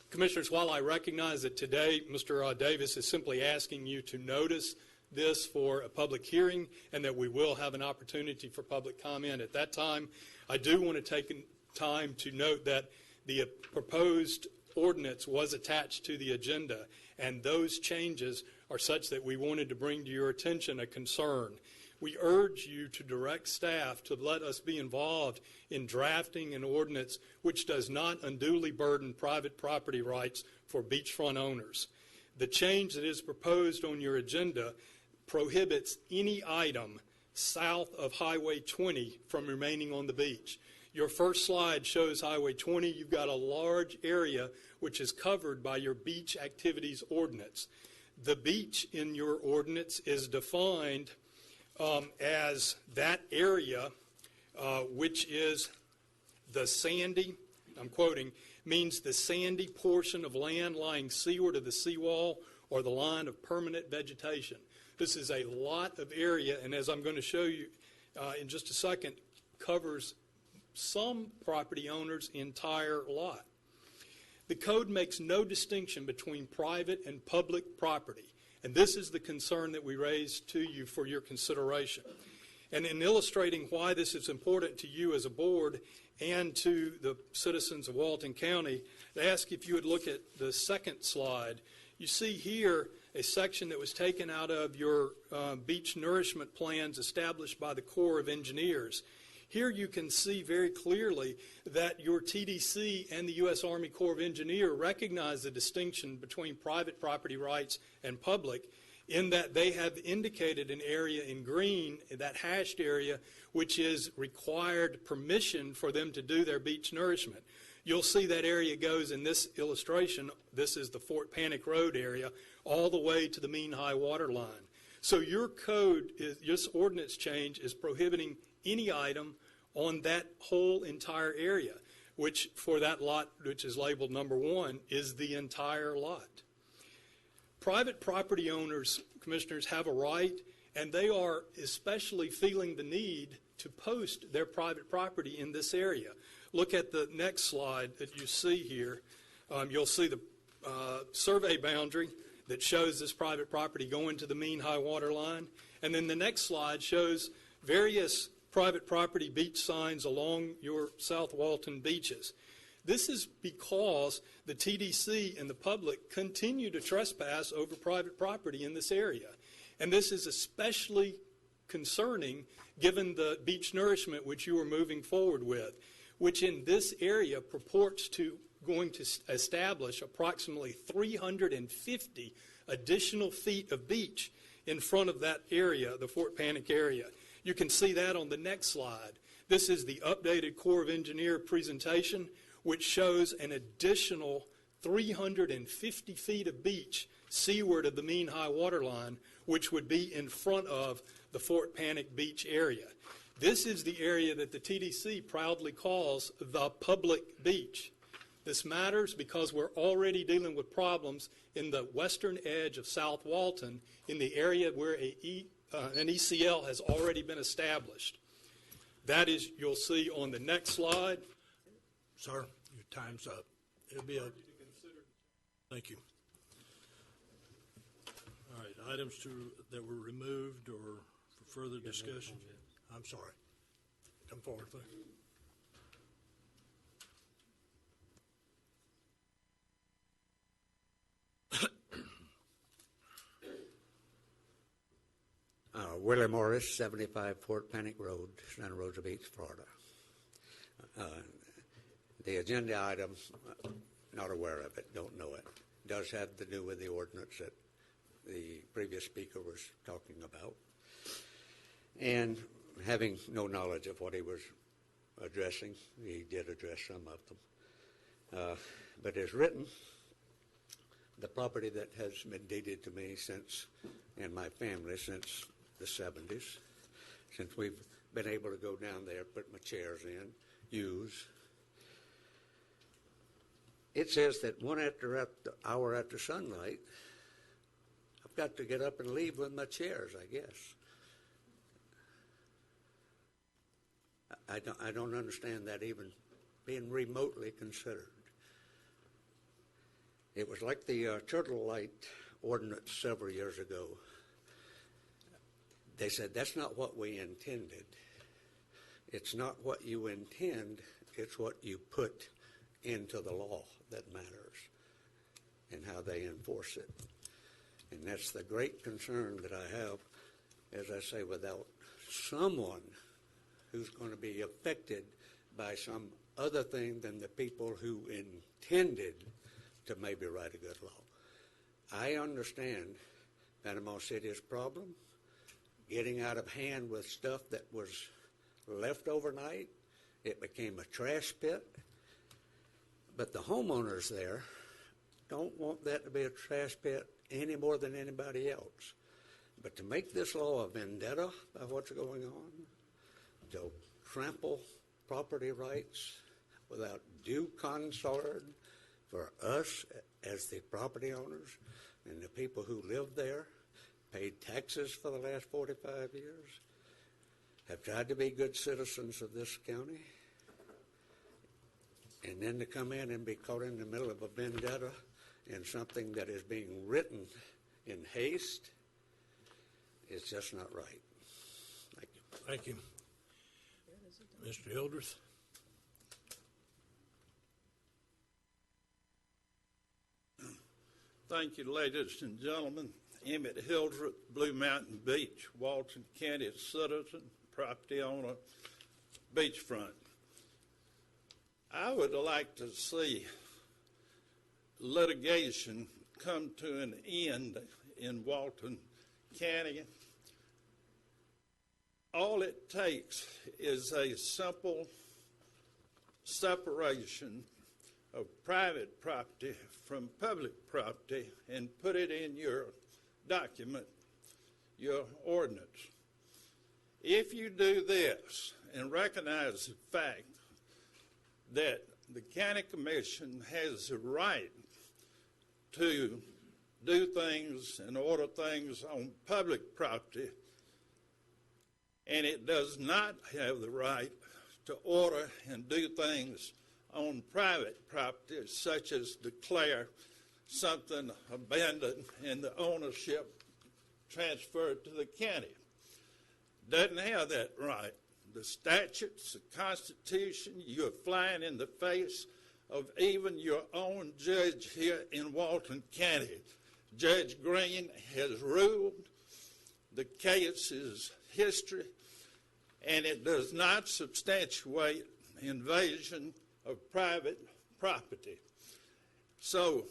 Commissioners, while I recognize that today Mr. Davis is simply asking you to notice this for a public hearing and that we will have an opportunity for public comment at that time, I do want to take time to note that the proposed ordinance was attached to the agenda, and those changes are such that we wanted to bring to your attention a concern. We urge you to direct staff to let us be involved in drafting an ordinance which does not unduly burden private property rights for beachfront owners. The change that is proposed on your agenda prohibits any item south of Highway 20 from remaining on the beach. Your first slide shows Highway 20. You've got a large area which is covered by your beach activities ordinance. The beach in your ordinance is defined as that area which is the sandy, I'm quoting, means the sandy portion of land lying seaward of the seawall or the line of permanent vegetation. This is a lot of area, and as I'm going to show you in just a second, covers some property owners' entire lot. The code makes no distinction between private and public property, and this is the concern that we raise to you for your consideration. And in illustrating why this is important to you as a board and to the citizens of Walton County, I ask if you would look at the second slide. You see here a section that was taken out of your beach nourishment plans established by the Corps of Engineers. Here you can see very clearly that your TDC and the U.S. Army Corps of Engineers recognize the distinction between private property rights and public, in that they have indicated an area in green, that hashed area, which is required permission for them to do their beach nourishment. You'll see that area goes in this illustration. This is the Fort Panic Road area, all the way to the mean high water line. So your code, this ordinance change is prohibiting any item on that whole entire area, which for that lot, which is labeled number 1, is the entire lot. Private property owners, commissioners, have a right, and they are especially feeling the need to post their private property in this area. Look at the next slide that you see here. You'll see the survey boundary that shows this private property going to the mean high water line. And then the next slide shows various private property beach signs along your South Walton beaches. This is because the TDC and the public continue to trespass over private property in this area. And this is especially concerning given the beach nourishment which you are moving forward with, which in this area purports to going to establish approximately 350 additional feet of beach in front of that area, the Fort Panic area. You can see that on the next slide. This is the updated Corps of Engineers presentation, which shows an additional 350 feet of beach seaward of the mean high water line, which would be in front of the Fort Panic Beach area. This is the area that the TDC proudly calls the public beach. This matters because we're already dealing with problems in the western edge of South Walton in the area where an ECL has already been established. That is, you'll see on the next slide. Sir, your time's up. It'll be a... Thank you. All right, items that were removed or for further discussion? I'm sorry. Come forward, please. Willie Morris, 75 Fort Panic Road, Santa Rosa Beach, Florida. The agenda item, not aware of it, don't know it. Does have to do with the ordinance that the previous speaker was talking about. And having no knowledge of what he was addressing, he did address some of them. But as written, the property that has been deeded to me since, and my family since the 70s, since we've been able to go down there, put my chairs in, use. It says that 1 hour after sunlight, I've got to get up and leave with my chairs, I guess. I don't understand that even being remotely considered. It was like the turtle light ordinance several years ago. They said, that's not what we intended. It's not what you intend, it's what you put into the law that matters and how they enforce it. And that's the great concern that I have, as I say, without someone who's going to be affected by some other thing than the people who intended to maybe write a good law. I understand Panama City's problem, getting out of hand with stuff that was left overnight. It became a trash pit. But the homeowners there don't want that to be a trash pit any more than anybody else. But to make this law a vendetta by what's going on, to trample property rights without due concern for us as the property owners and the people who live there, paid taxes for the last 45 years, have tried to be good citizens of this county, and then to come in and be caught in the middle of a vendetta in something that is being written in haste, it's just not right. Thank you. Thank you. Mr. Hildreth? Thank you, ladies and gentlemen. Emmett Hildreth, Blue Mountain Beach, Walton County citizen, property owner, beachfront. I would like to see litigation come to an end in Walton County. All it takes is a simple separation of private property from public property and put it in your document, your ordinance. If you do this and recognize the fact that the county commission has the right to do things and order things on public property, and it does not have the right to order and do things on private property, such as declare something abandoned and the ownership transferred to the county. Doesn't have that right. The statutes, the Constitution, you're flying in the face of even your own judge here in Walton County. Judge Green has ruled. The case is history, and it does not substantiate invasion of private property. So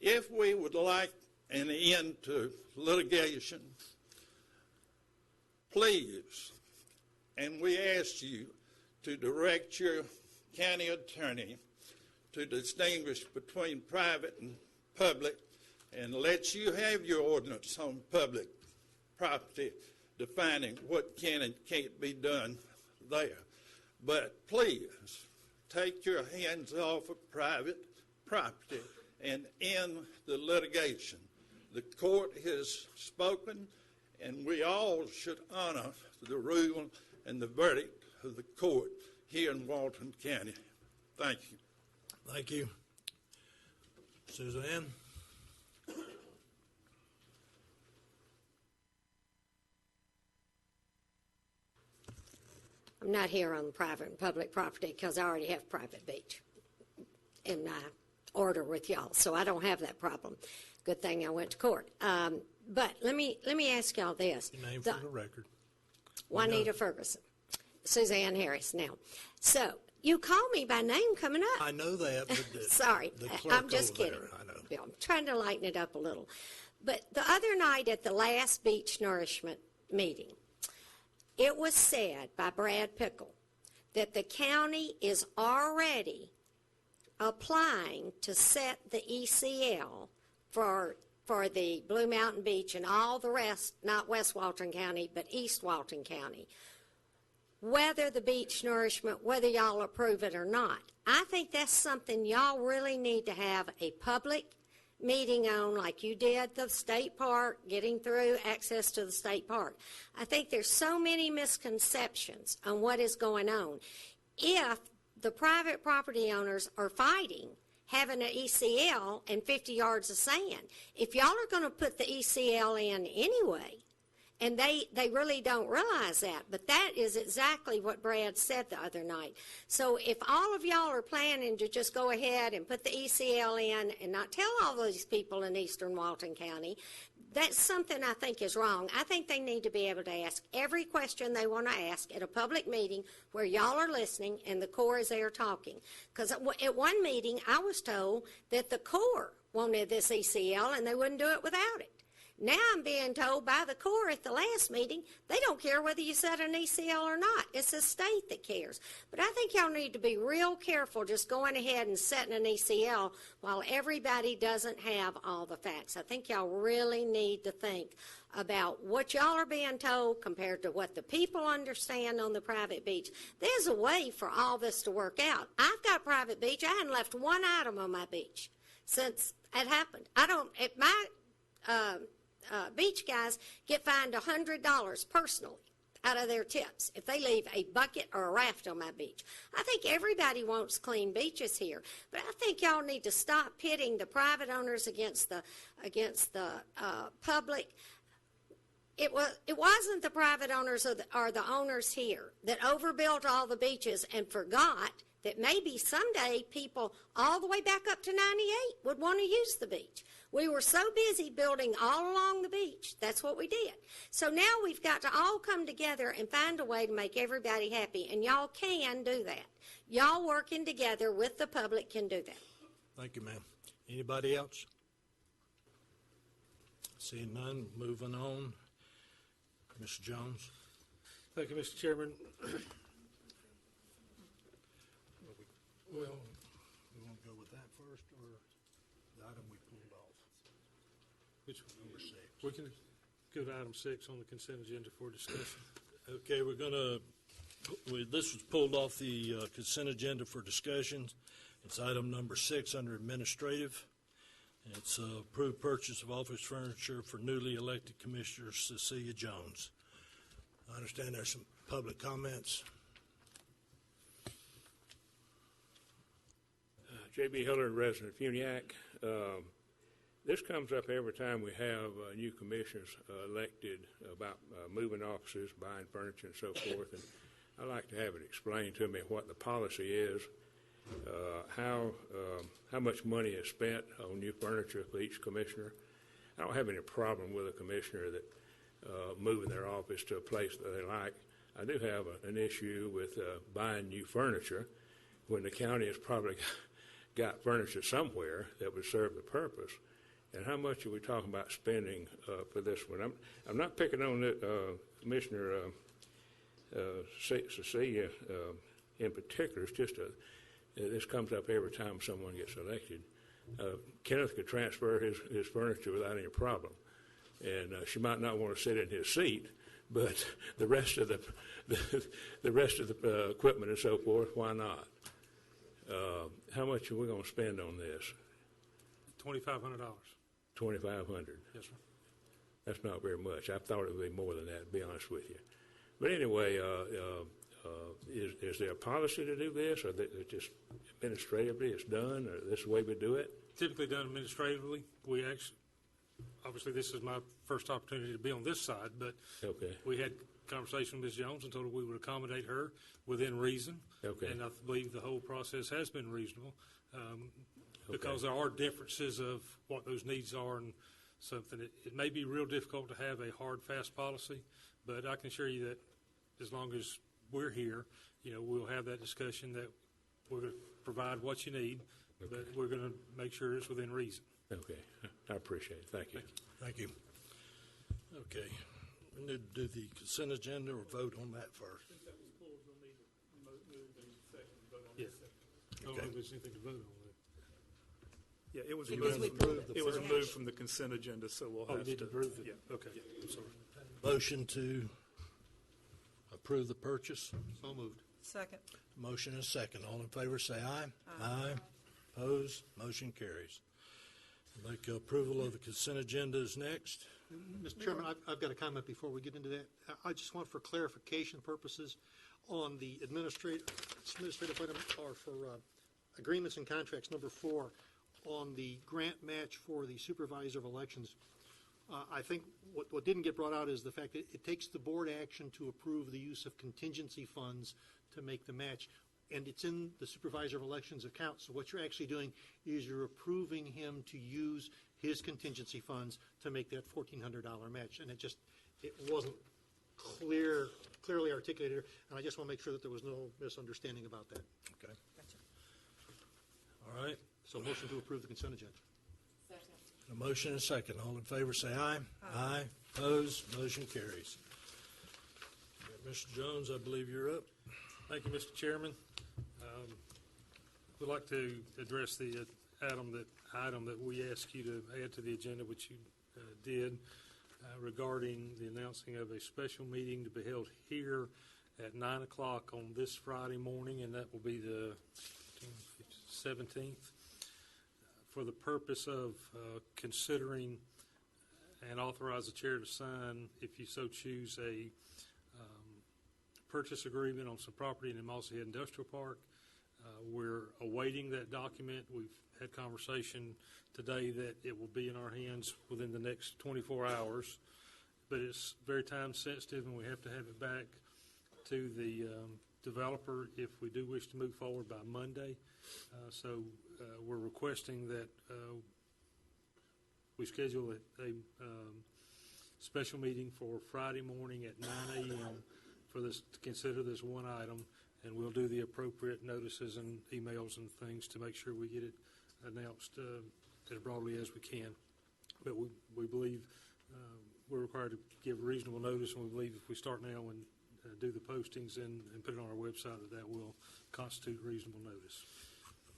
if we would like an end to litigation, please, and we ask you to direct your county attorney to distinguish between private and public, and let you have your ordinance on public property defining what can and can't be done there. But please, take your hands off of private property and end the litigation. The court has spoken, and we all should honor the rule and the verdict of the court here in Walton County. Thank you. Thank you. Suzanne? I'm not here on private and public property because I already have private beach in my order with y'all, so I don't have that problem. Good thing I went to court. But let me ask y'all this. Your name for the record. Juanita Ferguson. Suzanne Harris now. So you call me by name coming up. I know that, but Sorry, the clerk I'm just over kidding. there, I know. Yeah, I'm trying to lighten it up a little. But the other night at the last beach nourishment meeting, it was said by Brad Pickle that the county is already applying to set the ECL for the Blue Mountain Beach and all the rest, not West Walton County, but East Walton County, whether the beach nourishment, whether y'all approve it or not. I think that's something y'all really need to have a public meeting on, like you did the state park, getting through access to the state park. I think there's so many misconceptions on what is going on. If the private property owners are fighting having an ECL and 50 yards of sand, if y'all are going to put the ECL in anyway, and they really don't realize that, but that is exactly what Brad said the other night. So if all of y'all are planning to just go ahead and put the ECL in and not tell all those people in eastern Walton County, that's something I think is wrong. I think they need to be able to ask every question they want to ask at a public meeting where y'all are listening and the Corps is there talking. Because at one meeting, I was told that the Corps wanted this ECL and they wouldn't do it without it. Now I'm being told by the Corps at the last meeting, they don't care whether you set an ECL or not. It's the state that cares. But I think y'all need to be real careful just going ahead and setting an ECL while everybody doesn't have all the facts. I think y'all really need to think about what y'all are being told compared to what the people understand on the private beach. There's a way for all this to work out. I've got a private beach. I hadn't left one item on my beach since it happened. Beach guys get fined $100 personally out of their tips if they leave a bucket or a raft on my beach. I think everybody wants clean beaches here, but I think y'all need to stop pitting the private owners against the public. It wasn't the private owners or the owners here that overbuilt all the beaches and forgot that maybe someday people all the way back up to 98 would want to use the beach. We were so busy building all along the beach. That's what we did. So now we've got to all come together and find a way to make everybody happy, and y'all can do that. Y'all working together with the public can do that. Thank you, ma'am. Anybody else? Seeing none, moving on. Mr. Jones. Thank you, Mr. Chairman. Well, we want to go with that first, or the item we pulled off? Which one? Number 6. We can go to item 6 on the consent agenda for discussion. Okay, this was pulled off the consent agenda for discussion. It's item number 6 under administrative. It's approved purchase of office furniture for newly elected Commissioner Cecilia Jones. I understand there's some public comments. J.B. Hillard, resident of Funiac. This comes up every time we have new commissioners elected about moving offices, buying furniture, and so forth. And I'd like to have it explained to me what the policy is, how much money is spent on new furniture for each commissioner. I don't have any problem with a commissioner that moving their office to a place that they like. I do have an issue with buying new furniture when the county has probably got furniture somewhere that would serve the purpose. And how much are we talking about spending for this one? I'm not picking on Commissioner Cecilia in particular. It's just this comes up every time someone gets elected. Kenneth could transfer his furniture without any problem, and she might not want to sit in his seat, but the rest of the equipment and so forth, why not? How much are we going to spend on this? $2,500. $2,500. Yes, sir. That's not very much. I thought it would be more than that, to be honest with you. But anyway, is there a policy to do this, or just administratively it's done, or this is the way we do it? Typically done administratively. We actually, obviously, this is my first opportunity to be on this side, but Okay. we had conversation with Ms. Jones and told her we would accommodate her within reason. Okay. And I believe the whole process has been reasonable because there are differences of what those needs are and something. It may be real difficult to have a hard, fast policy, but I can assure you that as long as we're here, we'll have that discussion that we're going to provide what you need, but we're going to make sure it's within reason. Okay. I appreciate it. Thank you. Thank you. Okay. We need to do the consent agenda or vote on that first. Yeah. I don't know if there's anything to vote on. Yeah, it was Because we removed. approved It was the removed first. from the consent agenda, so we'll Oh, have you to. did approve it? Yeah. Okay, I'm sorry. Motion to approve the purchase. So moved. Second. Motion and second. All in favor, say aye. Aye. Opposed? Motion carries. I'd like approval of the consent agenda is next. Mr. Chairman, I've got a comment before we get into that. I just want, for clarification purposes, on the administrative item, or for agreements and contracts, number 4, on the grant match for the supervisor of elections. I think what didn't get brought out is the fact that it takes the board action to approve the use of contingency funds to make the match, and it's in the supervisor of elections account. So what you're actually doing is you're approving him to use his contingency funds to make that $1,400 match, and it wasn't clearly articulated here, and I just want to make sure that there was no misunderstanding about that. Okay. All right. So motion to approve the consent agenda. A motion and a second. All in favor, say aye. Aye. Opposed? Motion carries. Mr. Jones, I believe you're up. Thank you, Mr. Chairman. We'd like to address the item that we asked you to add to the agenda, which you did, regarding the announcing of a special meeting to be held here at 9 o'clock on this Friday morning, and that will be the 17th, for the purpose of considering and authorize the chair to sign, if you so choose, a purchase agreement on some property in the Mossy Head Industrial Park. We're awaiting that document. We've had conversation today that it will be in our hands within the next 24 hours, but it's very time sensitive, and we have to have it back to the developer if we do wish to move forward by Monday. So we're requesting that we schedule a special meeting for Friday morning at 9 a.m. for this, to consider this one item, and we'll do the appropriate notices and emails and things to make sure we get it announced as broadly as we can. But we believe we're required to give reasonable notice, and we believe if we start now and do the postings and put it on our website, that will constitute reasonable notice.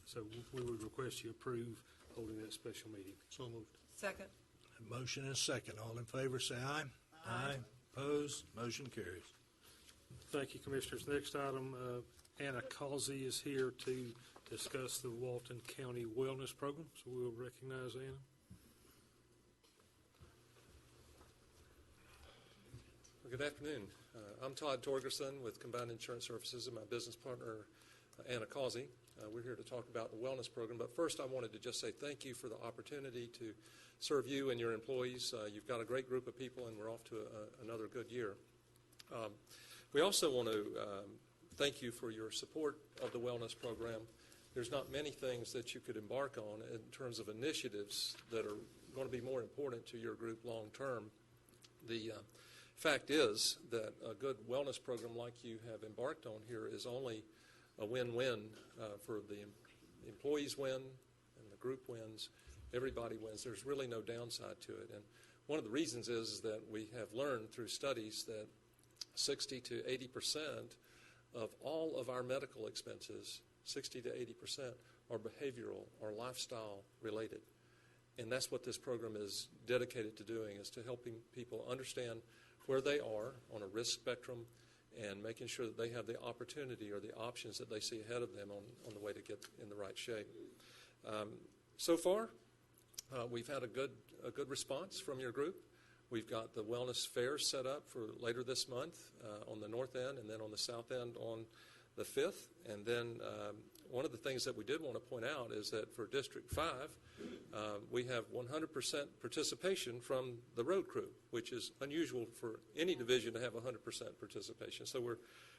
So we would request you approve holding that special meeting. So moved. Second. A motion and a second. All in favor, say aye. Aye. Opposed? Motion carries. Thank you, Commissioners. Next item, Anna Causey is here to discuss the Walton County Wellness Program, so we'll recognize Anna. Well, good afternoon. I'm Todd Torgerson with Combined Insurance Services and my business partner, Anna Causey. We're here to talk about the wellness program, but first I wanted to just say thank you for the opportunity to serve you and your employees. You've got a great group of people, and we're off to another good year. We also want to thank you for your support of the wellness program. There's not many things that you could embark on in terms of initiatives that are going to be more important to your group long term. The fact is that a good wellness program like you have embarked on here is only a win-win for the employees win and the group wins. Everybody wins. There's really no downside to it. And one of the reasons is that we have learned through studies that 60 to 80% of all of our medical expenses, 60 to 80%, are behavioral or lifestyle related. And that's what this program is dedicated to doing, is to helping people understand where they are on a risk spectrum and making sure that they have the opportunity or the options that they see ahead of them on the way to get in the right shape. So far, we've had a good response from your group. We've got the wellness fairs set up for later this month on the north end, and then on the south end on the 5th. And then one of the things that we did want to point out is that for District 5, we have 100% participation from the road crew, which is unusual for any division to have 100% participation. So we're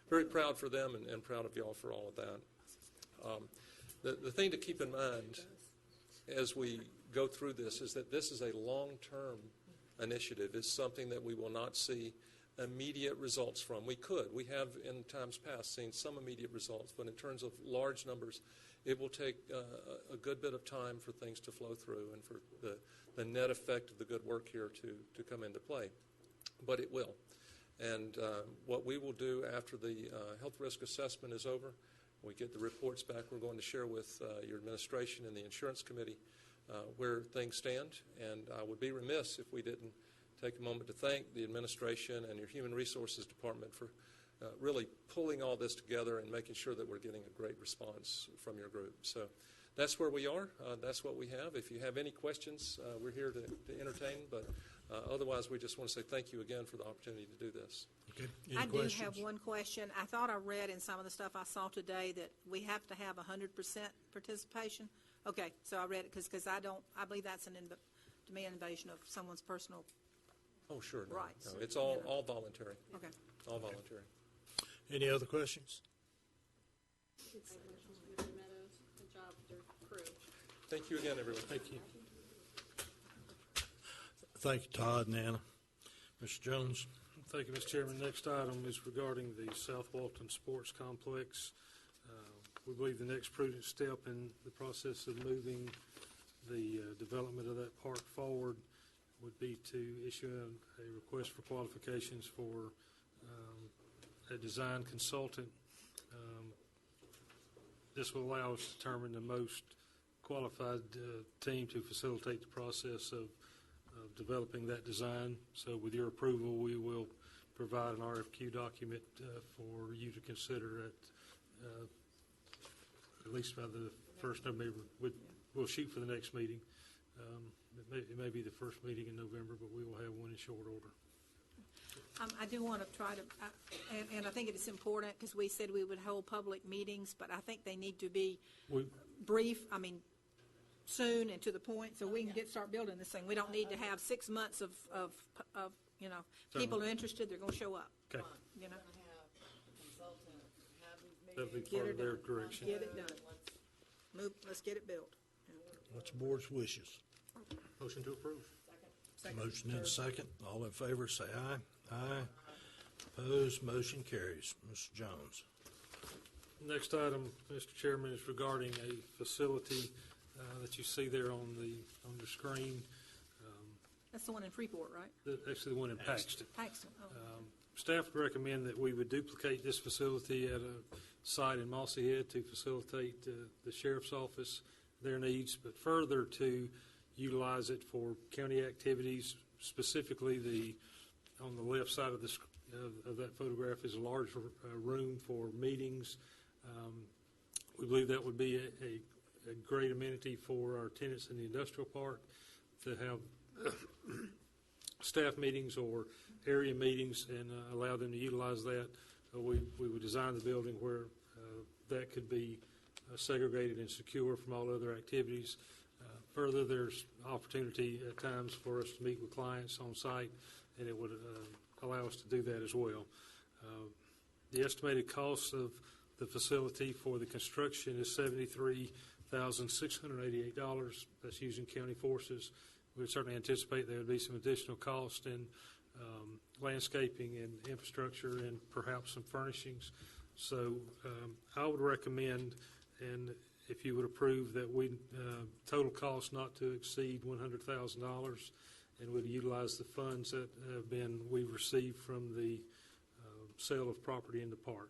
very proud for them and proud of y'all for all of that. The thing to keep in mind as we go through this is that this is a long-term initiative. It's something that we will not see immediate results from. We have in times past seen some immediate results, but in terms of large numbers, it will take a good bit of time for things to flow through and for the net effect of the good work here to come into play. But it will. And what we will do after the health risk assessment is over, we get the reports back we're going to share with your administration and the insurance committee. where things stand. And I would be remiss if we didn't take a moment to thank the administration and your Human Resources Department for really pulling all this together and making sure that we're getting a great response from your group. So that's where we are. That's what we have. If you have any questions, we're here to entertain. But otherwise, we just want to say thank you again for the opportunity to do this. Okay. Any I questions? do have one question. I thought I read in some of the stuff I saw today that we have to have 100% participation. Okay, so I read it because I believe that's to me, an invasion of someone's personal. Oh, sure. No, Rights. No, it's all voluntary. Okay. All voluntary. Any other questions? Good job, their crew. Thank you again, everyone. Thank you. Thank you, Todd and Anna. Mr. Jones? Thank you, Mr. Chairman. Next item is regarding the South Walton Sports Complex. We believe the next prudent step in the process of moving the development of that park forward would be to issue a request for qualifications for a design consultant. This will allow us to determine the most qualified team to facilitate the process of developing that design. So with your approval, we will provide an RFQ document for you to consider at least by the first November. We'll shoot for the next meeting. It may be the first meeting in November, but we will have one in short order. I do want to try to, and I think it is important because we said we would hold public meetings, but I think they need to be brief, soon and to the point so we can start building this thing. We don't need to have 6 months of people are interested, they're going to show up. Okay. You know? That'll be part of their direction. Get it done. Let's get it built. What's the board's wishes? Motion to approve. Motion and a second. All in favor, say aye. Aye. Opposed, motion carries. Mr. Jones. Next item, Mr. Chairman, is regarding a facility that you see there on the screen. That's the one in Freeport, right? Actually, the one in Paxton. Paxton. Oh. Staff would recommend that we would duplicate this facility at a site in Mossy Head to facilitate the sheriff's office, their needs, but further to utilize it for county activities. Specifically, on the left side of that photograph is a large room for meetings. We believe that would be a great amenity for our tenants in the industrial park to have staff meetings or area meetings and allow them to utilize that. We would design the building where that could be segregated and secure from all other activities. Further, there's opportunity at times for us to meet with clients on site, and it would allow us to do that as well. The estimated cost of the facility for the construction is $73,688. That's using county forces. We would certainly anticipate there would be some additional cost in landscaping and infrastructure and perhaps some furnishings. So I would recommend, and if you would approve, that we total cost not to exceed $100,000, and would utilize the funds that we've received from the sale of property in the park.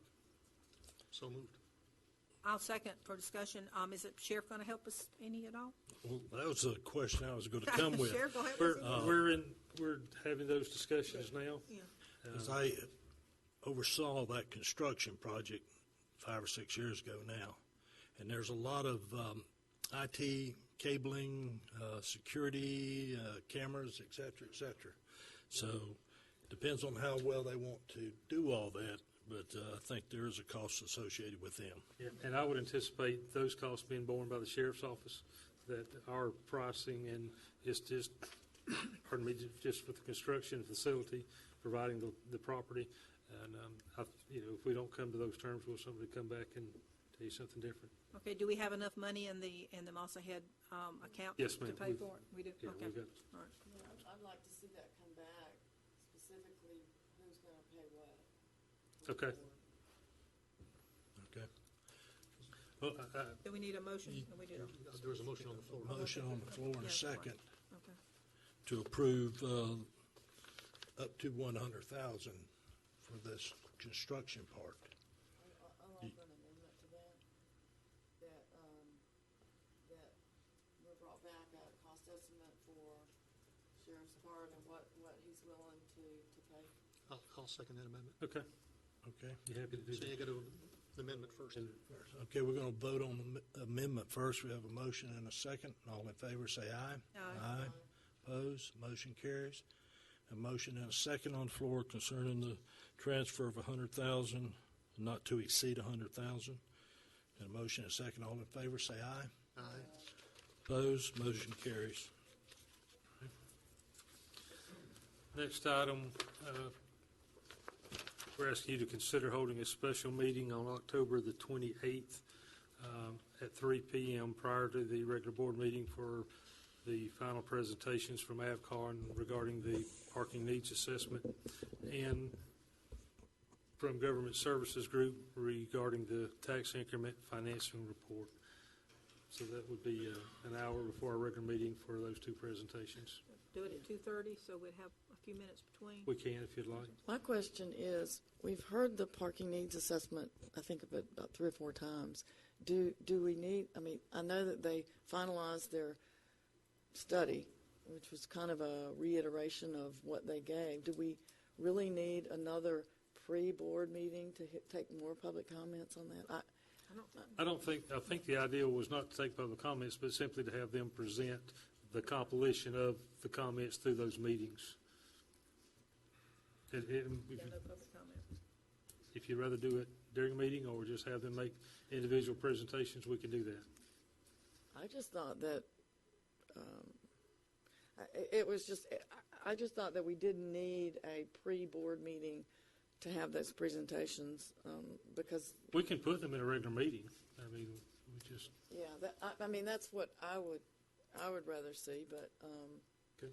So moved. I'll second for discussion. Is the sheriff going to help us any at all? Well, that was a question I was going to come with. Sheriff, go ahead. We're having those discussions now. Yeah. As I oversaw that construction project 5 or 6 years ago now, and there's a lot of IT, cabling, security, cameras, et cetera, et cetera. So it depends on how well they want to do all that, but I think there is a cost associated with them. Yeah, and I would anticipate those costs being borne by the sheriff's office, that our pricing and is just, pardon me, just for the construction facility, providing the property. And, if we don't come to those terms, will somebody come back and tell you something different? Okay, do we have enough money in the Mossy Head account Yes, to ma'am. pay for it? We do? Yeah, Okay. we've got, All right. I'd like to see that come back, specifically who's going to pay what. okay. Okay. Well, Do we need a motion? We do. There was a motion on the floor. Motion on the floor and a Yes. second Okay. to approve up to $100,000 for this construction part. I'll offer an amendment to that we're brought back at Sheriff's Department, what he's willing to pay. I'll second that amendment. Okay. Okay. You happy to do So you that? go to the amendment first. Okay, we're going to vote on the amendment first. We have a motion and a second. All in favor, say aye. Aye. Opposed? Motion carries. A motion and a second on the floor concerning the transfer of $100,000, not to exceed $100,000. And a motion and a second. All in favor, say aye. Aye. Opposed? Motion carries. Next item, we're asking you to consider holding a special meeting on October the 28th at 3 p.m. prior to the regular board meeting for the final presentations from AVCAR regarding the parking needs assessment and from Government Services Group regarding the tax increment financing report. So that would be an hour before our regular meeting for those two presentations. Do it at 2:30, so we'd have a few minutes between. We can if you'd like. My question is, we've heard the parking needs assessment, I think of it about 3 or 4 times. Do we need, I know that they finalized their study, which was kind of a reiteration of what they gave. Do we really need another pre-board meeting to take more public comments on that? I think the idea was not to take public comments, but simply to have them present the compilation of the comments through those meetings. Yeah, no public comment. If you'd rather do it during a meeting or just have them make individual presentations, we can do that. I just thought that, it was just, I just thought that we didn't need a pre-board meeting to have those presentations, because. We can put them in a regular meeting. I mean, we just. Yeah, that's what I would rather see, but, Okay.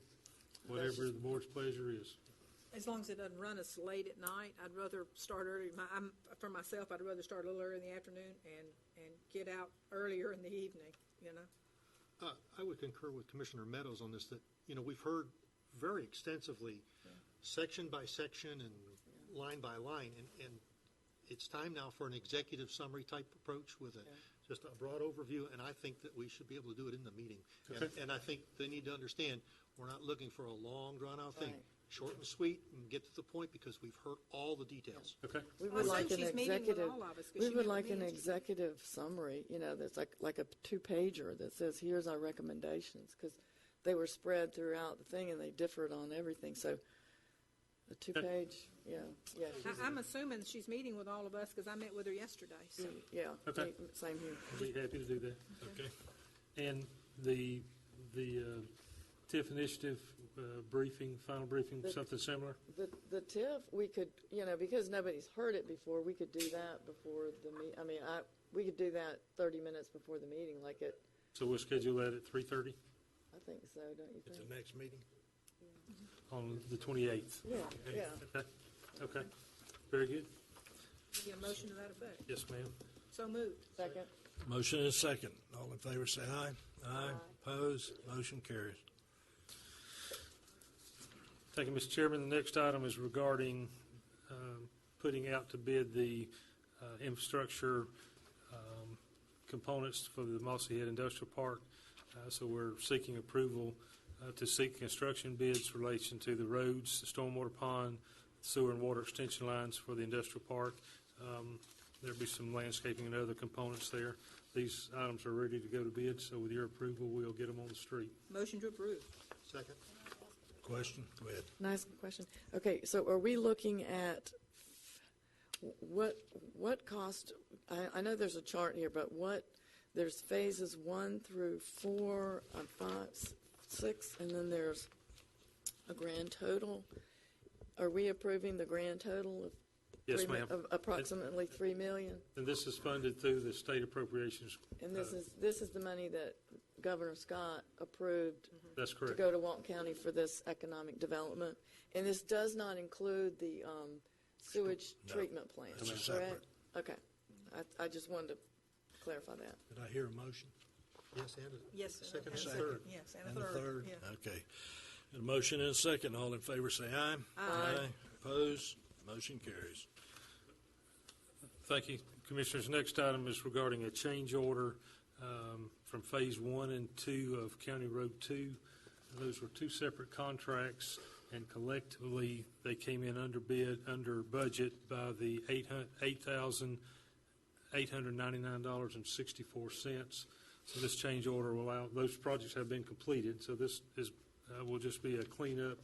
Whatever the board's pleasure is. As long as it doesn't run us late at night, I'd rather start early. For myself, I'd rather start a little early in the afternoon and get out earlier in the evening, you know? I would concur with Commissioner Meadows on this, that, we've heard very extensively, section by section and line by line, and it's time now for an executive summary type approach with just a broad overview, and I think that we should be able to do it in the meeting. Okay. And I think they need to understand, we're not looking for a long, drawn-out thing. Right. Short and sweet, and get to the point, because we've heard all the details. Okay. we Well, would like since an she's meeting with executive, all of us, 'cause we she would never like an meets. executive summary, that's like a 2-pager that says, here's our recommendations, because they were spread throughout the thing and they differed on everything, so a 2-page, yeah. I'm assuming she's meeting with all of us because I met with her yesterday, so. Yeah, Okay. same here. I'd be happy to do that. Okay. And the TIF initiative briefing, final briefing, something similar? The TIF, we could, because nobody's heard it before, we could do that before the we could do that 30 minutes before the meeting, like it, So we'll schedule that at 3:30 I think so, don't you At think? the next meeting? on the 28th. Yeah. Okay. Very good. Get a motion to that effect. Yes, ma'am. So moved. Second. Motion and a second. All in favor, say aye. Aye. Opposed? Motion carries. Thank you, Mr. Chairman. The next item is regarding putting out to bid the infrastructure components for the Mossy Head Industrial Park. So we're seeking approval to seek construction bids in relation to the roads, the stormwater pond, sewer and water extension lines for the industrial park. There'll be some landscaping and other components there. These items are ready to go to bid, so with your approval, we'll get them on the street. Motion to approve. Second. Question? Go ahead. Nice question. Okay, so are we looking at what cost, I know there's a chart here, but there's phases 1 through 4, 5, 6, and then there's a grand total. Are we approving the grand total of? Yes, ma'am. Of approximately $3 million? And this is funded through the state appropriations. And this is the money that Governor Scott approved That's to correct. go to Walton County for this economic development. And this does not include the sewage treatment plant, That's correct? separate. Okay. I just wanted to clarify that. Did I hear a motion? Yes, and Yes, second and and second. third. Yes, And a third? Yeah. Okay. A motion and a second. All in favor, say aye. Aye. Opposed? Motion carries. Thank you, Commissioners. Next item is regarding a change order from Phase 1 and 2 of County Road 2 Those were two separate contracts, and collectively, they came in under budget by the $899.64. So this change order will allow, those projects have been completed, so this will just be a cleanup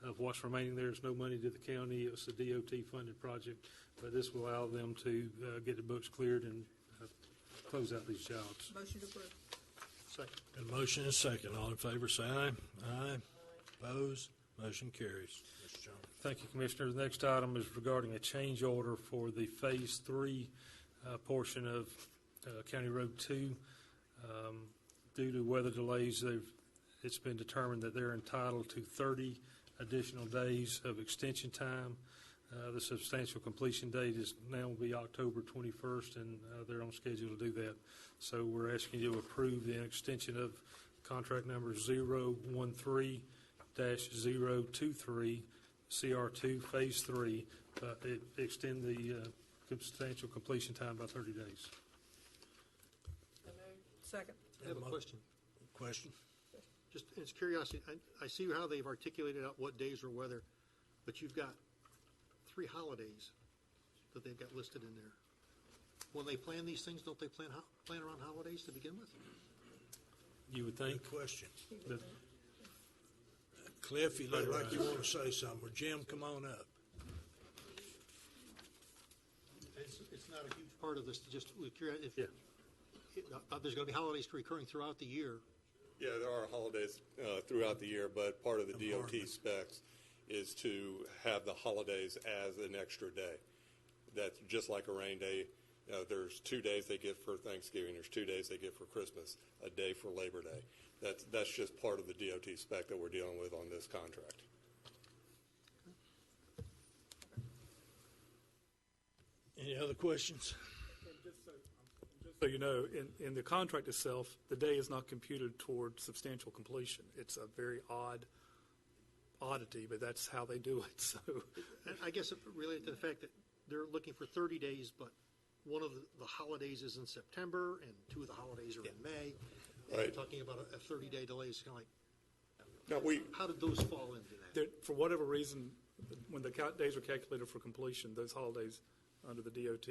of what's remaining there. There's no money to the county. It was a DOT-funded project, but this will allow them to get the books cleared and close out these jobs. Motion to approve. Second. Got a motion and a second. All in favor, say aye. Aye. Opposed? Motion carries. Mr. Jones. Thank you, Commissioner. The next item is regarding a change order for the Phase 3 portion of County Road 2. Due to weather delays, it's been determined that they're entitled to 30 additional days of extension time. The substantial completion date is now will be October 21st, and they're on schedule to do that. So we're asking you to approve the extension of contract number 013-023, CR2 Phase 3, extend the substantial completion time by 30 days. Second. I have a question. Question? Just as curiosity, I see how they've articulated out what days are weather, but you've got 3 holidays that they've got listed in there. When they plan these things, don't they plan around holidays to begin with? You would think. Good question. But Cliff, you look like you want to say something. Or Jim, come on up. It's not a huge part of this, just curious if Yeah. There's going to be holidays recurring throughout the year. Yeah, there are holidays throughout the year, but part of the DOT specs is to have the holidays as an extra day. That's just like a rain day. There's 2 days they get for Thanksgiving. There's 2 days they get for Christmas, a day for Labor Day. That's just part of the DOT spec that we're dealing with on this contract. Any other questions? So you know, in the contract itself, the day is not computed toward substantial completion. It's a very oddity, but that's how they do it. So I guess it related to the fact that they're looking for 30 days, but one of the holidays is in September, and 2 of the holidays are in May. And Right. talking about a 30-day delay is kind of Now, how did those fall into that? for whatever reason, when the days are calculated for completion, those holidays under the DOT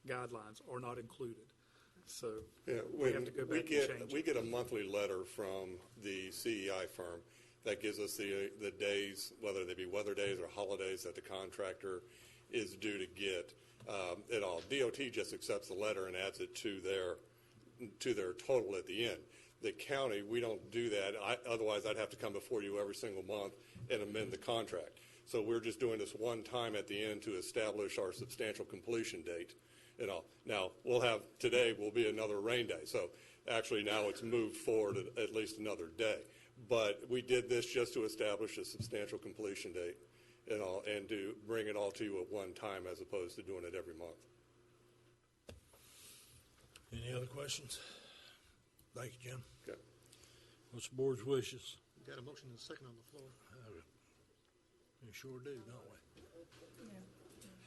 guidelines are not included. So Yeah, we have to go back and change we it. get a monthly letter from the CEI firm that gives us the days, whether they be weather days or holidays, that the contractor is due to get it all. DOT just accepts the letter and adds it to their total at the end. The county, we don't do that. Otherwise, I'd have to come before you every single month and amend the contract. So we're just doing this one time at the end to establish our substantial completion date. Now, today will be another rain day. So actually now it's moved forward at least another day. But we did this just to establish a substantial completion date and to bring it all to you at one time as opposed to doing it every month. Any other questions? Thank you, Jim. Okay. What's the board's wishes? We've got a motion and a second on the floor. We sure do, don't we?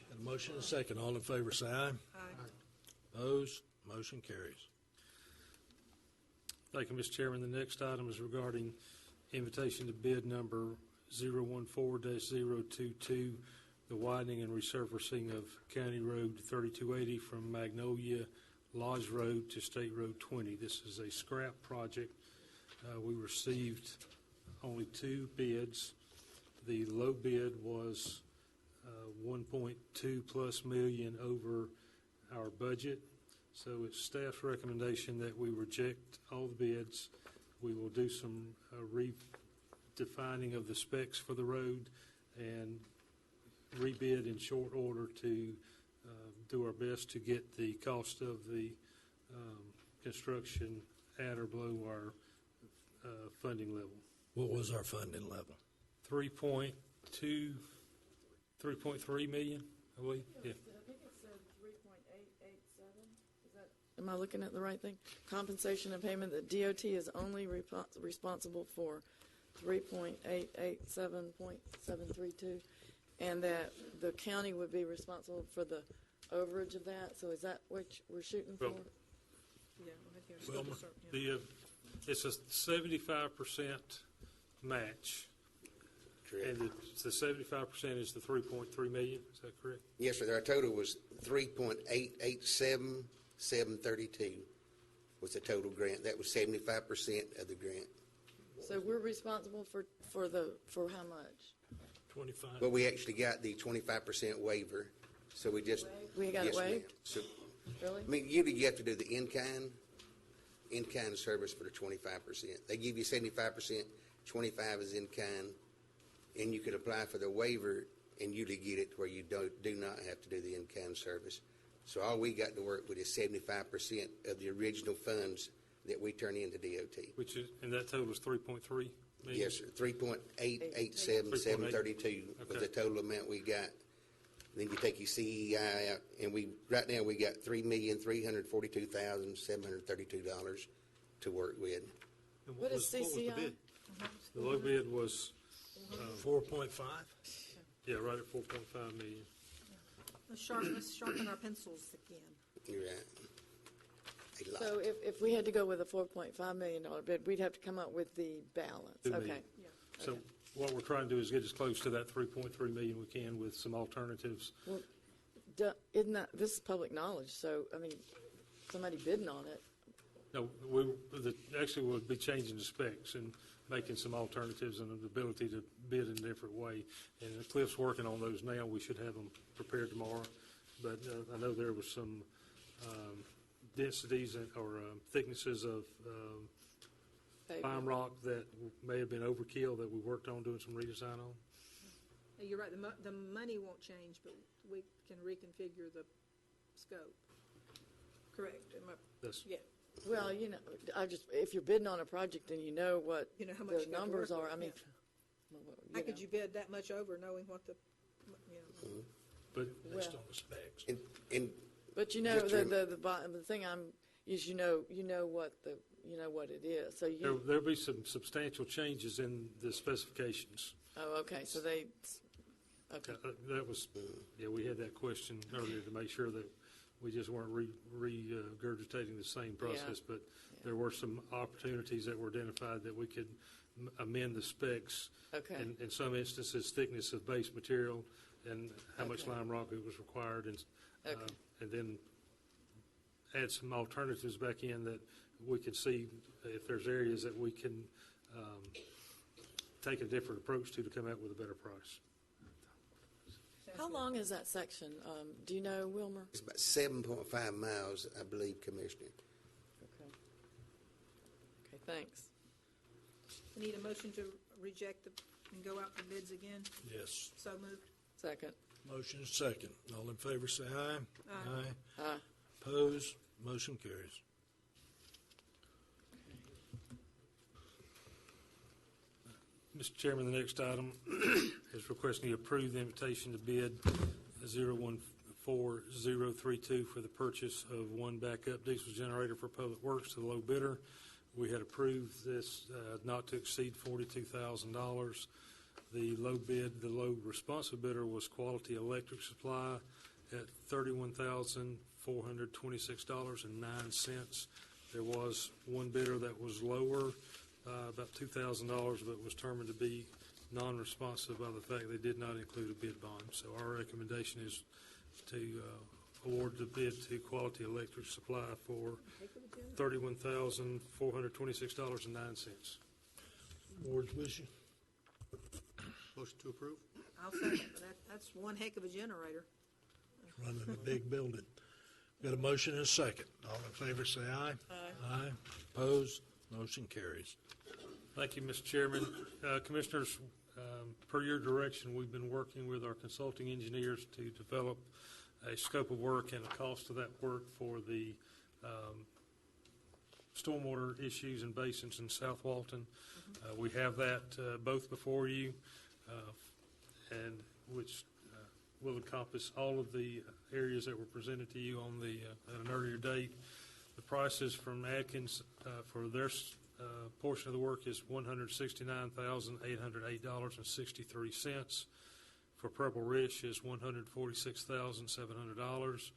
Got a motion and a second. All in favor, say aye. Aye. Opposed? Motion carries. Thank you, Mr. Chairman. The next item is regarding invitation to bid number 014-022, the widening and resurfacing of County Road 3280 from Magnolia Lodge Road to State Road 20. This is a scrap project. We received only 2 bids. The low bid was 1.2 plus million over our budget. So it's staff's recommendation that we reject all the bids. We will do some redefining of the specs for the road and rebid in short order to do our best to get the cost of the construction at or below our funding level. What was our funding level? 3.3 million, I believe. Yeah. I think it said 3.887. Am I looking at the right thing? Compensation and payment, that DOT is only responsible for 3.887.732, and that the county would be responsible for the overage of that. So is that what we're shooting for? Well, Yeah, Well, it's a 75% match. And the 75% is the 3.3 million, is that correct? Yes, sir. Our total was 3.887732 was the total grant. That was 75% of the grant. So we're responsible for how much? 25. But we actually got the 25% waiver, so we just. We got it yes, ma'am. waived? So, Really? I mean, usually you have to do the in-kind service for the 25%. They give you 75%, 25 is in-kind, and you can apply for the waiver and usually get it where you do not have to do the in-kind service. So all we got to work with is 75% of the original funds that we turn into DOT. And that total is 3.3 million? Yes, sir. 3.887732 was the total amount we got. Then you take your CEI out, and right now we got $3,342,732 to work with. And What is was the CCI? bid? The low bid was, 4.5? yeah, right at 4.5 million. Let's sharpen our pencils again. You're right. A lot. So if we had to go with a $4.5 million bid, we'd have to come up with the balance. 2 Okay. million. So what we're trying to do is get as close to that 3.3 million we can with some alternatives. Well, isn't that, this is public knowledge, so, I mean, somebody bidding on it. No, actually we'll be changing the specs and making some alternatives and the ability to bid in a different way. And Cliff's working on those now. We should have them prepared tomorrow. But I know there was some densities or thicknesses of lime rock that may have been overkill that we worked on doing some redesign on. You're right, the money won't change, but we can reconfigure the scope. Correct. That's, yeah. Well, you know, if you're bidding on a project, then you know what You know how much the you got to numbers work are. with, I mean, How could you bid that much over knowing what the, but Based on the specs. But you know, Just to the thing is you know what it is. So there'll be some substantial changes in the specifications. oh, okay. So they, okay. That was, yeah, we had that question earlier to make sure that we just weren't regurgitating the same process, but there were some opportunities that were identified that we could amend the specs. Okay. In some instances, thickness of base material and how much lime rock it was required, and then add some alternatives back in that we could see if there's areas that we can take a different approach to come out with a better price. How long is that section? Do you know, Wilmer? It's about 7.5 miles, I believe, Commissioner. Okay. Okay, thanks. we need a motion to reject and go out for bids again? Yes. So moved. Second. Motion is second. All in favor say aye. Aye. Aye. Opposed? Motion carries. Mr. Chairman, the next item is requesting you approve the invitation to bid 014032 for the purchase of one backup diesel generator for Public Works to the low bidder. We had approved this not to exceed $42,000. The low responsive bidder was Quality Electric Supply at $31,426.09. There was one bidder that was lower, about $2,000, but was determined to be non-responsive by the fact they did not include a bid bond. So our recommendation is to award the bid to Quality Electric Supply for $31,426.09. Board's wishes. Motion to approve? I'll second, but that's one heck of a generator. Running a big building. Got a motion and a second. All in favor say aye. Aye. Aye. Opposed? Motion carries. Thank you, Mr. Chairman. Commissioners, per your direction, we've been working with our consulting engineers to develop a scope of work and a cost of that work for the stormwater issues and basins in South Walton. We have that both before you, and which will encompass all of the areas that were presented to you on at an earlier date. The prices from Atkins for their portion of the work is $169,808.63. For Purple Ridge is $146,700,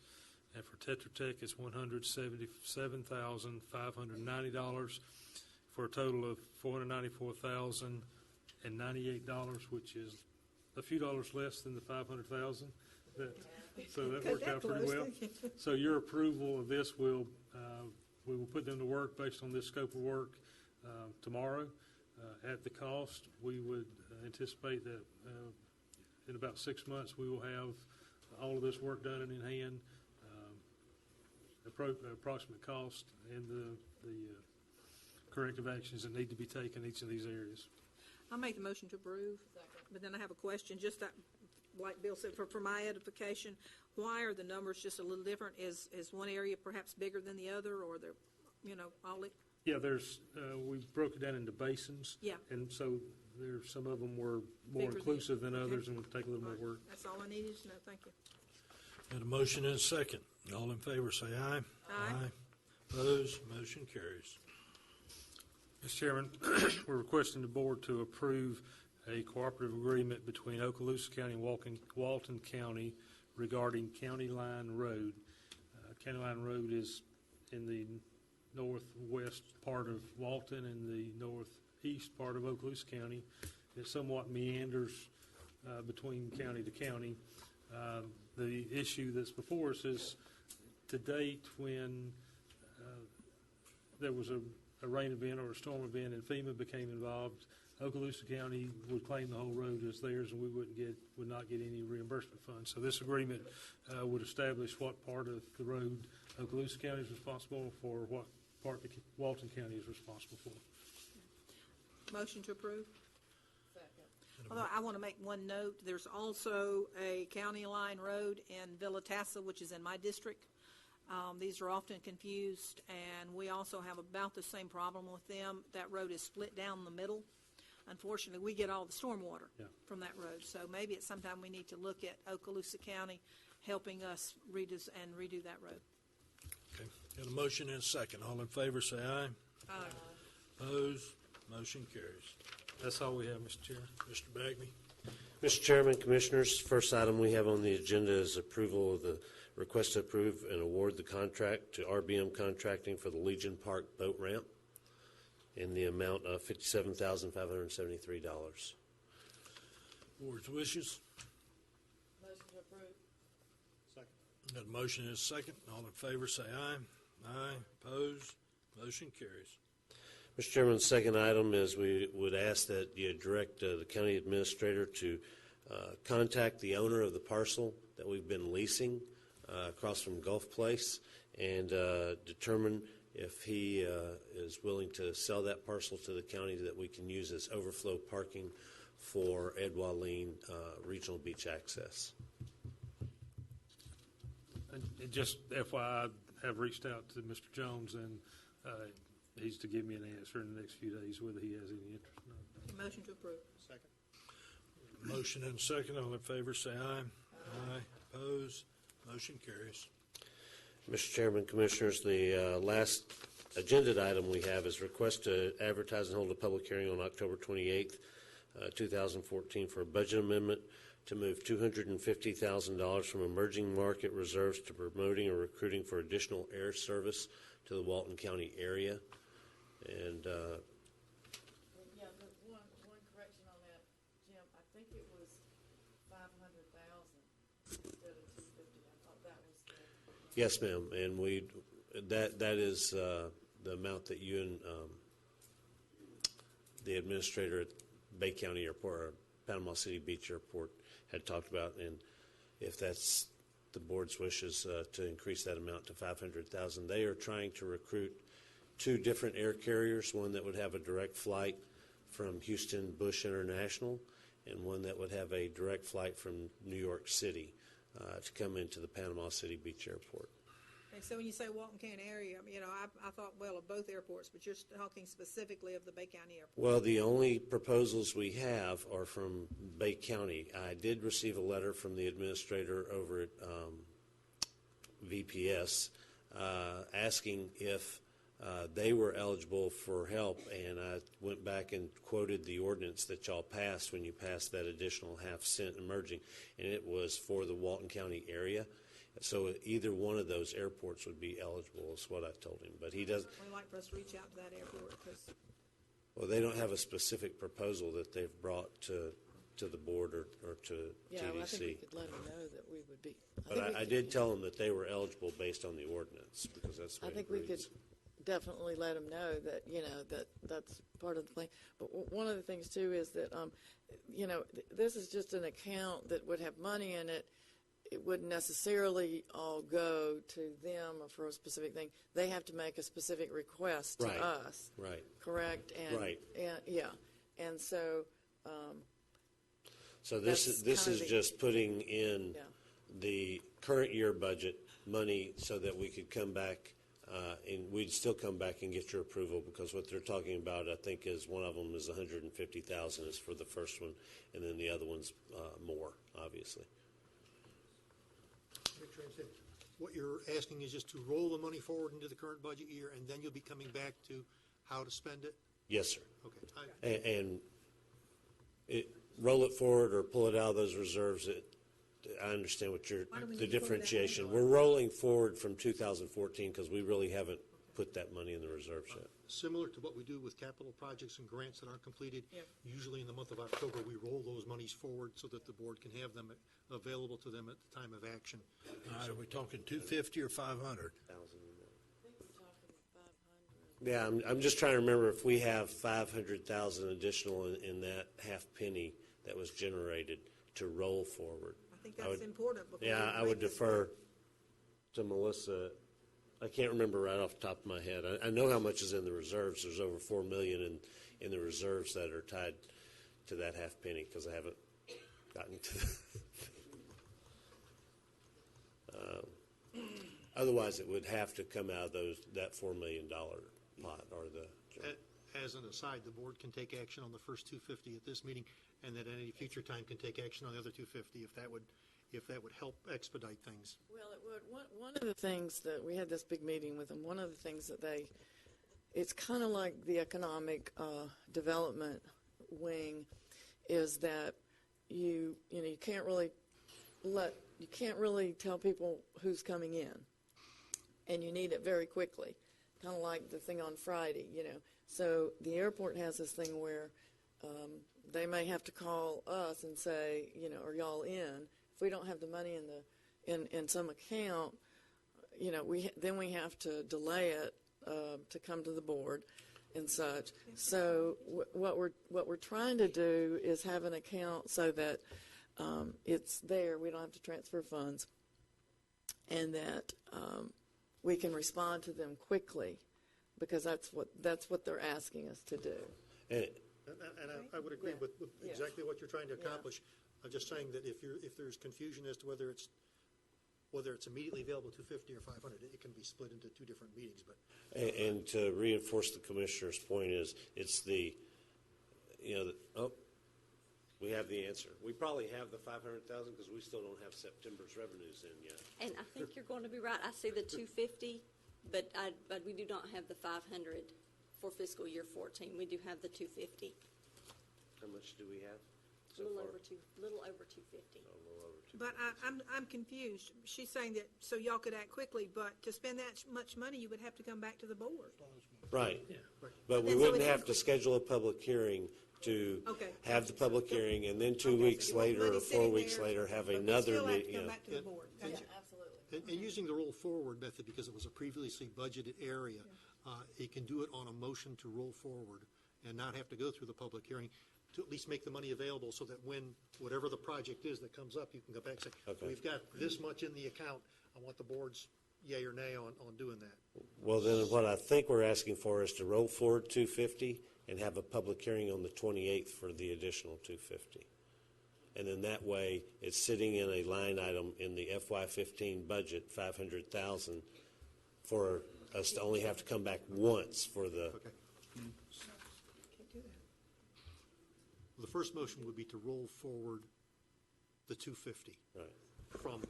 and for Tetra Tech it's $177,590, for a total of $494,000 $1,098, which is a few dollars less than the $500,000. So that worked out pretty well. So your approval of this will, we will put them to work based on this scope of work tomorrow. At the cost, we would anticipate that in about 6 months, we will have all of this work done and in hand, approximate cost, and the corrective actions that need to be taken in each of these areas. I'll make the motion to approve, but then I have a question, just that, like Bill said, for my edification, why are the numbers just a little different? Is one area perhaps bigger than the other, or they're, all Yeah, we broke it down into basins. Yeah. And so some of them were more Bigger inclusive than okay. others and would take a little more work. That's all I needed to know. Thank you. Got a motion and a second. All in favor, say aye. Aye. Opposed? Motion carries. Mr. Chairman, we're requesting the board to approve a cooperative agreement between Okaloosa County and Walton County regarding County Line Road. County Line Road is in the northwest part of Walton and the northeast part of Okaloosa County. It somewhat meanders between county to county. The issue that's before us is, to date, when there was a rain event or a storm event and FEMA became involved, Okaloosa County would claim the whole road as theirs, and we would not get any reimbursement funds. So this agreement would establish what part of the road Okaloosa County is responsible for, what part Walton County is responsible for. Motion to approve. Although I want to make one note, there's also a County Line Road in Villa Tassa, which is in my district. These are often confused, and we also have about the same problem with them. That road is split down the middle. Unfortunately, we get all the stormwater from that road. So maybe at some time we need to look at Okaloosa County helping us redo that road. Okay. Got a motion and a second. All in favor, say aye. Aye. Opposed? Motion carries. That's all we have, Mr. Chairman. Mr. Bagby. Mr. Chairman, Commissioners, first item we have on the agenda is approval of the request to approve and award the contract to RBM Contracting for the Legion Park boat ramp in the amount of $57,573. Board's wishes. Motion to approve. Second. Got a motion and a second. All in favor, say aye. Aye. Opposed? Motion carries. Mr. Chairman, the second item is we would ask that you direct the county administrator to contact the owner of the parcel that we've been leasing across from Gulf Place and determine if he is willing to sell that parcel to the county that we can use as overflow parking for Ed Walleen Regional Beach Access. And just FYI, I have reached out to Mr. Jones, and he's to give me an answer in the next few days whether he has any interest or not. Motion to approve. Second. Motion and a second. All in favor, say aye. Aye. Opposed? Motion carries. Mr. Chairman, Commissioners, the last agenda item we have is request to advertise and hold a public hearing on October 28th, 2014 for a budget amendment to move $250,000 from emerging market reserves to promoting or recruiting for additional air service to the Walton County area. And Yeah, one correction on that, Jim. I think it was 500,000 instead of 250. I thought that was the. yes, ma'am, and that is the amount that you and the administrator at Bay County Airport or Panama City Beach Airport had talked about, and if that's the board's wishes to increase that amount to $500,000. They are trying to recruit 2 different air carriers, one that would have a direct flight from Houston Bush International and one that would have a direct flight from New York City to come into the Panama City Beach Airport. And so when you say Walton County area, I thought, well, of both airports, but you're talking specifically of the Bay County Airport. Well, the only proposals we have are from Bay County. I did receive a letter from the administrator over at VPS asking if they were eligible for help, and I went back and quoted the ordinance that y'all passed when you passed that additional half-cent emerging, and it was for the Walton County area. So either one of those airports would be eligible, is what I told him. But he does. We'd like for us to reach out to that airport because Well, they don't have a specific proposal that they've brought to the board or to Yeah, well, I think we GDC. could let them know that we would be. But I did tell them that they were eligible based on the ordinance, because that's the I way think it we could reads. definitely let them know that, that's part of the plan. But one of the things too is that, this is just an account that would have money in it. It wouldn't necessarily all go to them or for a specific thing. They have to make a specific request to Right. us. Right. Correct? And, Right. And, yeah. And so, So this That's is kind of just putting in Yeah. the current year budget money so that we could come back, and we'd still come back and get your approval, because what they're talking about, I think, is one of them is 150,000 is for the first one, and then the other one's more, obviously. What you're asking is just to roll the money forward into the current budget year, and then you'll be coming back to how to spend it? Yes, sir. Okay. And roll it forward or pull it out of those reserves. I understand what Why do we the need to pull it out? differentiation. We're rolling forward from 2014 because we really haven't put that money in the reserves yet. Similar to what we do with capital projects and grants that aren't completed, usually in the month of October, we roll those monies forward so that the board can have them available to them at the time of action. All right, are we talking 250 or 500? Yeah, I'm just trying to remember if we have 500,000 additional in that half penny that was generated to roll forward. I think that's important. before Yeah, we I would make this defer to Melissa. I can't remember right off the top of my head. I know how much is in the reserves. There's over $4 million in the reserves that are tied to that half penny, because I haven't gotten to otherwise it would have to come out of that $4 million pot or the. As an aside, the board can take action on the first 250 at this meeting, and then at any future time can take action on the other 250 if that would help expedite things. well, it would. One of the things that we had this big meeting with them, one of the things that it's kind of like the economic development wing, is that you can't really tell people who's coming in, and you need it very quickly, kind of like the thing on Friday, So the airport has this thing where they may have to call us and say, are y'all in? If we don't have the money in some account, then we have to delay it to come to the board and such. So what we're trying to do is have an account so that it's there. We don't have to transfer funds, and that we can respond to them quickly, because that's what they're asking us to do. And I would agree with exactly what you're trying to accomplish. I'm just saying that if there's confusion as to whether it's immediately available 250 or 500, it can be split into two different meetings. But And to reinforce the commissioner's point is, it's we have the answer. We probably have the 500,000 because we still don't have September's revenues in yet. And I think you're going to be right. I see the 250, but we do not have the 500 for fiscal year 14. We do have the 250. How much do we have A so little far? over 250. A little over 250. But I'm confused. She's saying that so y'all could act quickly, but to spend that much money, you would have to come back to the board. Right. But we And so wouldn't it's- have to schedule a public hearing to Okay. have the public hearing, and then 2 Okay, weeks so you want later or money 4 sitting weeks there, later have but we another still have to meeting. come back to the board. Gotcha. Absolutely. And using the roll forward method, because it was a previously budgeted area, it can do it on a motion to roll forward and not have to go through the public hearing, to at least make the money available so that when whatever the project is that comes up, you can go back and say, Okay. we've got this much in the account. I want the board's yay or nay on doing that. Well, then what I think we're asking for is to roll forward 250 and have a public hearing on the 28th for the additional 250. And then that way, it's sitting in a line item in the FY15 budget, 500,000, for us to only have to come back once for the. The first motion would be to roll forward the 250 from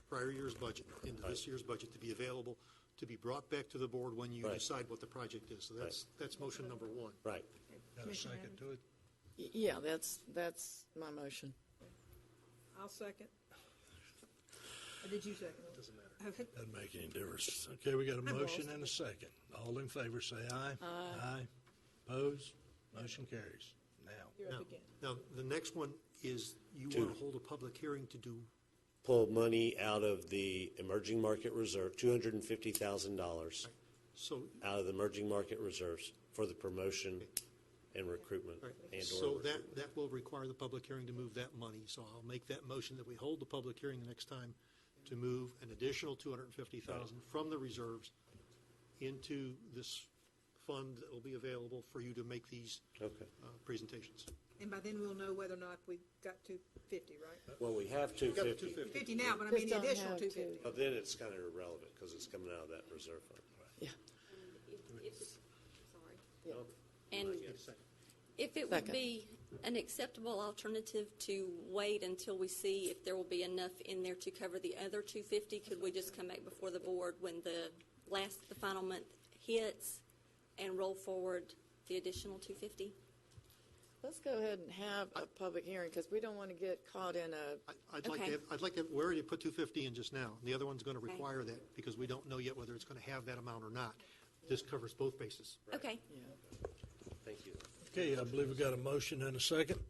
prior year's budget into this year's budget to be available, to be brought back to the board when you decide what the project is. So that's motion number one. Right. Got a second to it? Yeah, that's my motion. I'll second. Or did you second? Doesn't matter. Okay. Doesn't make any difference. Okay, we got a I've motion lost and a second. All in favor say aye. Aye. Opposed? Motion carries. Now, You're Now, up again. now, the next one is you Two. want to hold a public hearing to do, Pull money out of the emerging market reserve, $250,000 so, out of the emerging market reserves for the promotion and recruitment all right, and/or so recruitment. that will require the public hearing to move that money. So I'll make that motion that we hold the public hearing the next time to move an additional $250,000 from the reserves into this fund that will be available for you to make these Okay. presentations. And by then we'll know whether or not we got 250, right? Well, we have We got the 250. 250 now, but I mean Just the don't additional have 250. But then it's kind of irrelevant because it's coming out of that reserve fund. Sorry. And if it would Second. be an acceptable alternative to wait until we see if there will be enough in there to cover the other 250, could we just come back before the board when the final month hits and roll forward the additional 250? Let's go ahead and have a public hearing, because we don't want to get caught in a, I'd like to Okay. have, we already put 250 in just now. And the other one's going to Okay. require that because we don't know yet whether it's going to have that amount or not. This covers both bases. Okay. Thank you. okay, I believe we got a motion and a second.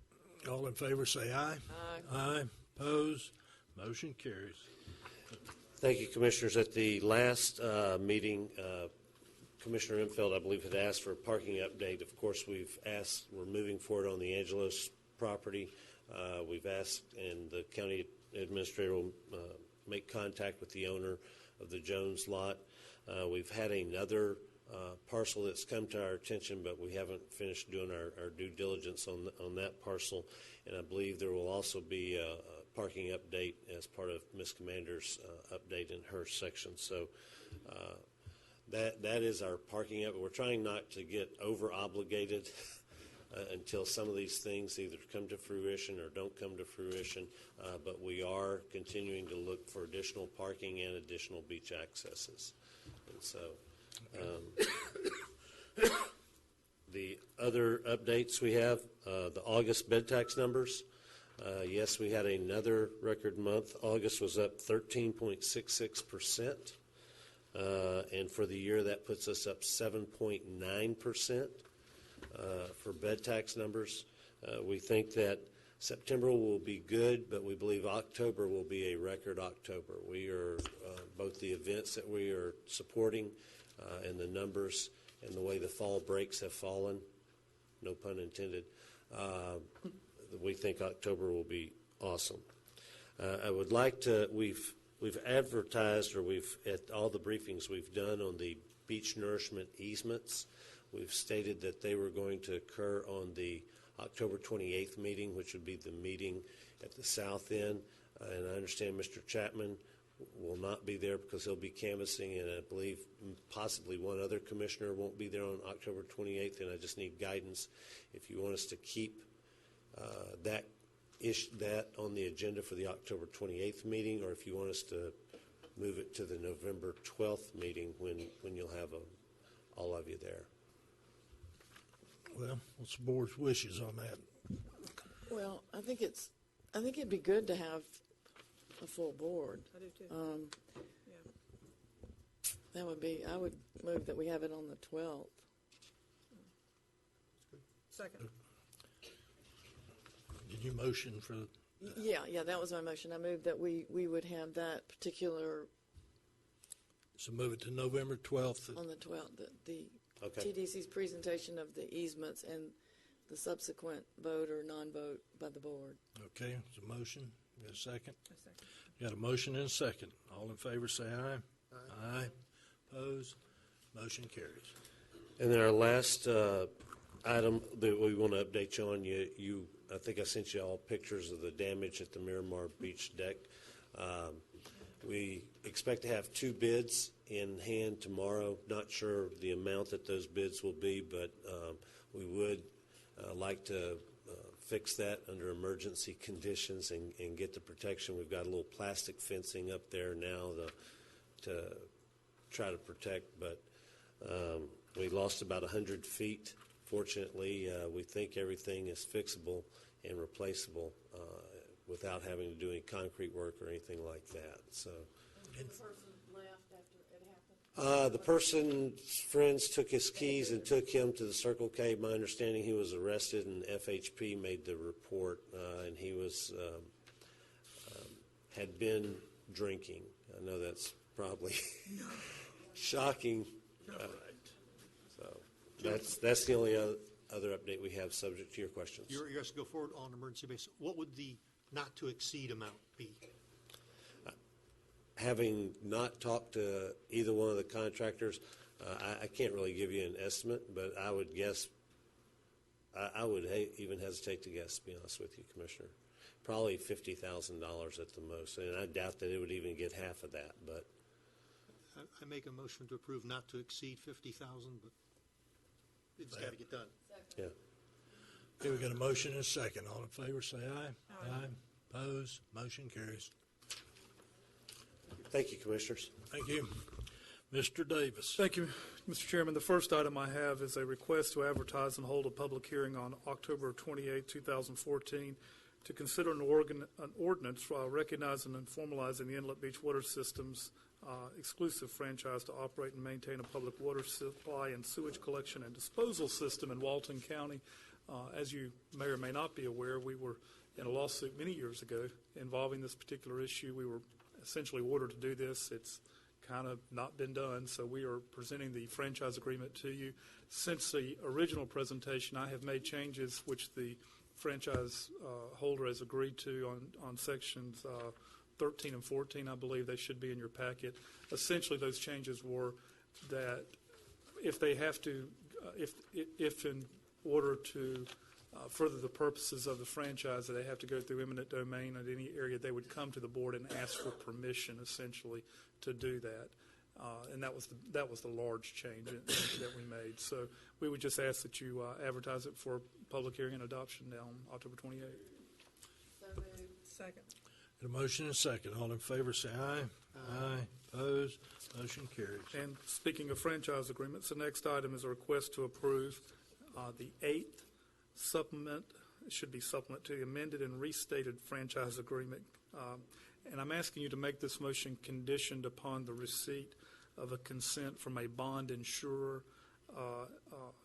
All in favor, say aye. Aye. Opposed? Motion carries. Thank you, Commissioners. At the last meeting, Commissioner Infeld, I believe, had asked for a parking update. Of course, we're moving forward on the Angelos property. We've asked, and the county administrator will make contact with the owner of the Jones lot. We've had another parcel that's come to our attention, but we haven't finished doing our due diligence on that parcel. And I believe there will also be a parking update as part of Ms. Commander's update in her section. So that is our parking up. We're trying not to get over obligated until some of these things either come to fruition or don't come to fruition. But we are continuing to look for additional parking and additional beach accesses. And so the other updates we have, the August bed tax numbers. Yes, we had another record month. August was up 13.66%. And for the year, that puts us up 7.9% for bed tax numbers. We think that September will be good, but we believe October will be a record October. We are, both the events that we are supporting and the numbers and the way the fall breaks have fallen, no pun intended, we think October will be awesome. I would like to, we've advertised, or at all the briefings we've done on the beach nourishment easements, we've stated that they were going to occur on the October 28th meeting, which would be the meeting at the south end. And I understand Mr. Chapman will not be there because he'll be canvassing, and I believe possibly one other commissioner won't be there on October 28th, and I just need guidance if you want us to keep that on the agenda for the October 28th meeting, or if you want us to move it to the November 12th meeting when you'll have all of you there. Well, what's the board's wishes on that? well, I think it'd be good to have a full board. I do too. Yeah. I would move that we have it on the 12th. Second. Did you motion for? Yeah, that was my motion. I moved that we would have that particular So move it to November 12th. on the 12th, the Okay. TDC's presentation of the easements and the subsequent vote or non-vote by the board. Okay, it's a motion. Got a second? Got a motion and a second. All in favor, say aye. Aye. Opposed? Motion carries. And then our last item that we want to update you on, I think I sent you all pictures of the damage at the Miramar Beach deck. We expect to have 2 bids in hand tomorrow. Not sure the amount that those bids will be, but we would like to fix that under emergency conditions and get the protection. We've got a little plastic fencing up there now to try to protect, but we lost about 100 feet. Fortunately, we think everything is fixable and replaceable without having to do any concrete work or anything like that. So, The person left after it happened? The person's friends took his keys and took him to the Circle K. My understanding, he was arrested, and FHP made the report, and he was had been drinking. I know that's probably shocking. So that's the only other update we have, subject to your questions. You're asked to go forward on an emergency basis. What would the not to exceed amount be? Having not talked to either one of the contractors, I can't really give you an estimate, but I would guess, I would even hesitate to guess, to be honest with you, Commissioner. Probably $50,000 at the most, and I doubt that it would even get half of that, but. I make a motion to approve not to exceed 50,000, but it's got to get done. Yeah. Okay, we got a motion and a second. All in favor, say aye. Aye. Opposed? Motion carries. Thank you, Commissioners. Thank you. Mr. Davis. Thank you, Mr. Chairman. The first item I have is a request to advertise and hold a public hearing on October 28, 2014, to consider an ordinance recognizing and formalizing the Inlet Beach Water Systems exclusive franchise to operate and maintain a public water supply and sewage collection and disposal system in Walton County. As you may or may not be aware, we were in a lawsuit many years ago involving this particular issue. We were essentially ordered to do this. It's kind of not been done, so we are presenting the franchise agreement to you. Since the original presentation, I have made changes which the franchise holder has agreed to on sections 13 and 14. I believe they should be in your packet. Essentially, those changes were that if they have to, if in order to further the purposes of the franchise, that they have to go through eminent domain in any area, they would come to the board and ask for permission, essentially, to do that. And that was the large change that we made. So we would just ask that you advertise it for public hearing and adoption on October 28th. So moved. Second. Got a motion and a second. All in favor, say aye. Aye. Opposed? Motion carries. And speaking of franchise agreements, the next item is a request to approve the 8th supplement, it should be supplement to the amended and restated franchise agreement. And I'm asking you to make this motion conditioned upon the receipt of a consent from a bond insurer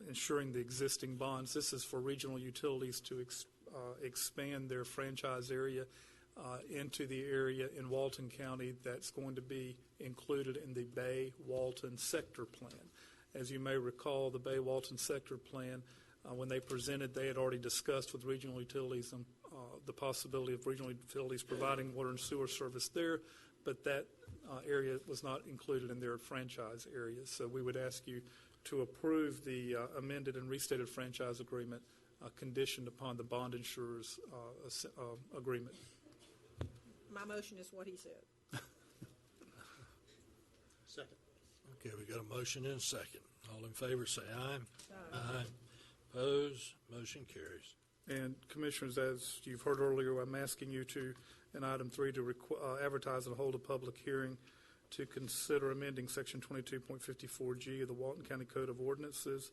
insuring the existing bonds. This is for regional utilities to expand their franchise area into the area in Walton County that's going to be included in the Bay-Walton Sector Plan. As you may recall, the Bay-Walton Sector Plan, when they presented, they had already discussed with regional utilities the possibility of regional utilities providing water and sewer service there, but that area was not included in their franchise area. So we would ask you to approve the amended and restated franchise agreement conditioned upon the bond insurer's agreement. My motion is what he said. Second. Okay, we got a motion and a second. All in favor, say aye. Aye. Opposed? Motion carries. And Commissioners, as you've heard earlier, I'm asking you to, in item 3, to advertise and hold a public hearing to consider amending Section 22.54G of the Walton County Code of Ordinances,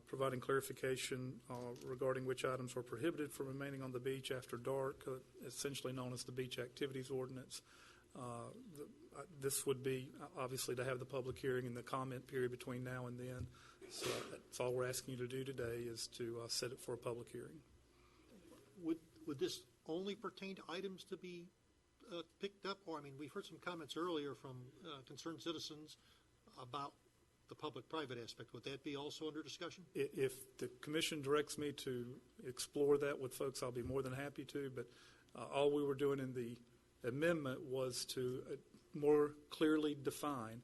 providing clarification regarding which items are prohibited from remaining on the beach after dark, essentially known as the Beach Activities Ordinance. This would be, obviously, to have the public hearing and the comment period between now and then. So that's all we're asking you to do today is to set it for a public hearing. Would this only pertain to items to be picked up? Or, I mean, we've heard some comments earlier from concerned citizens about the public-private aspect. Would that be also under discussion? If the commission directs me to explore that with folks, I'll be more than happy to. But all we were doing in the amendment was to more clearly define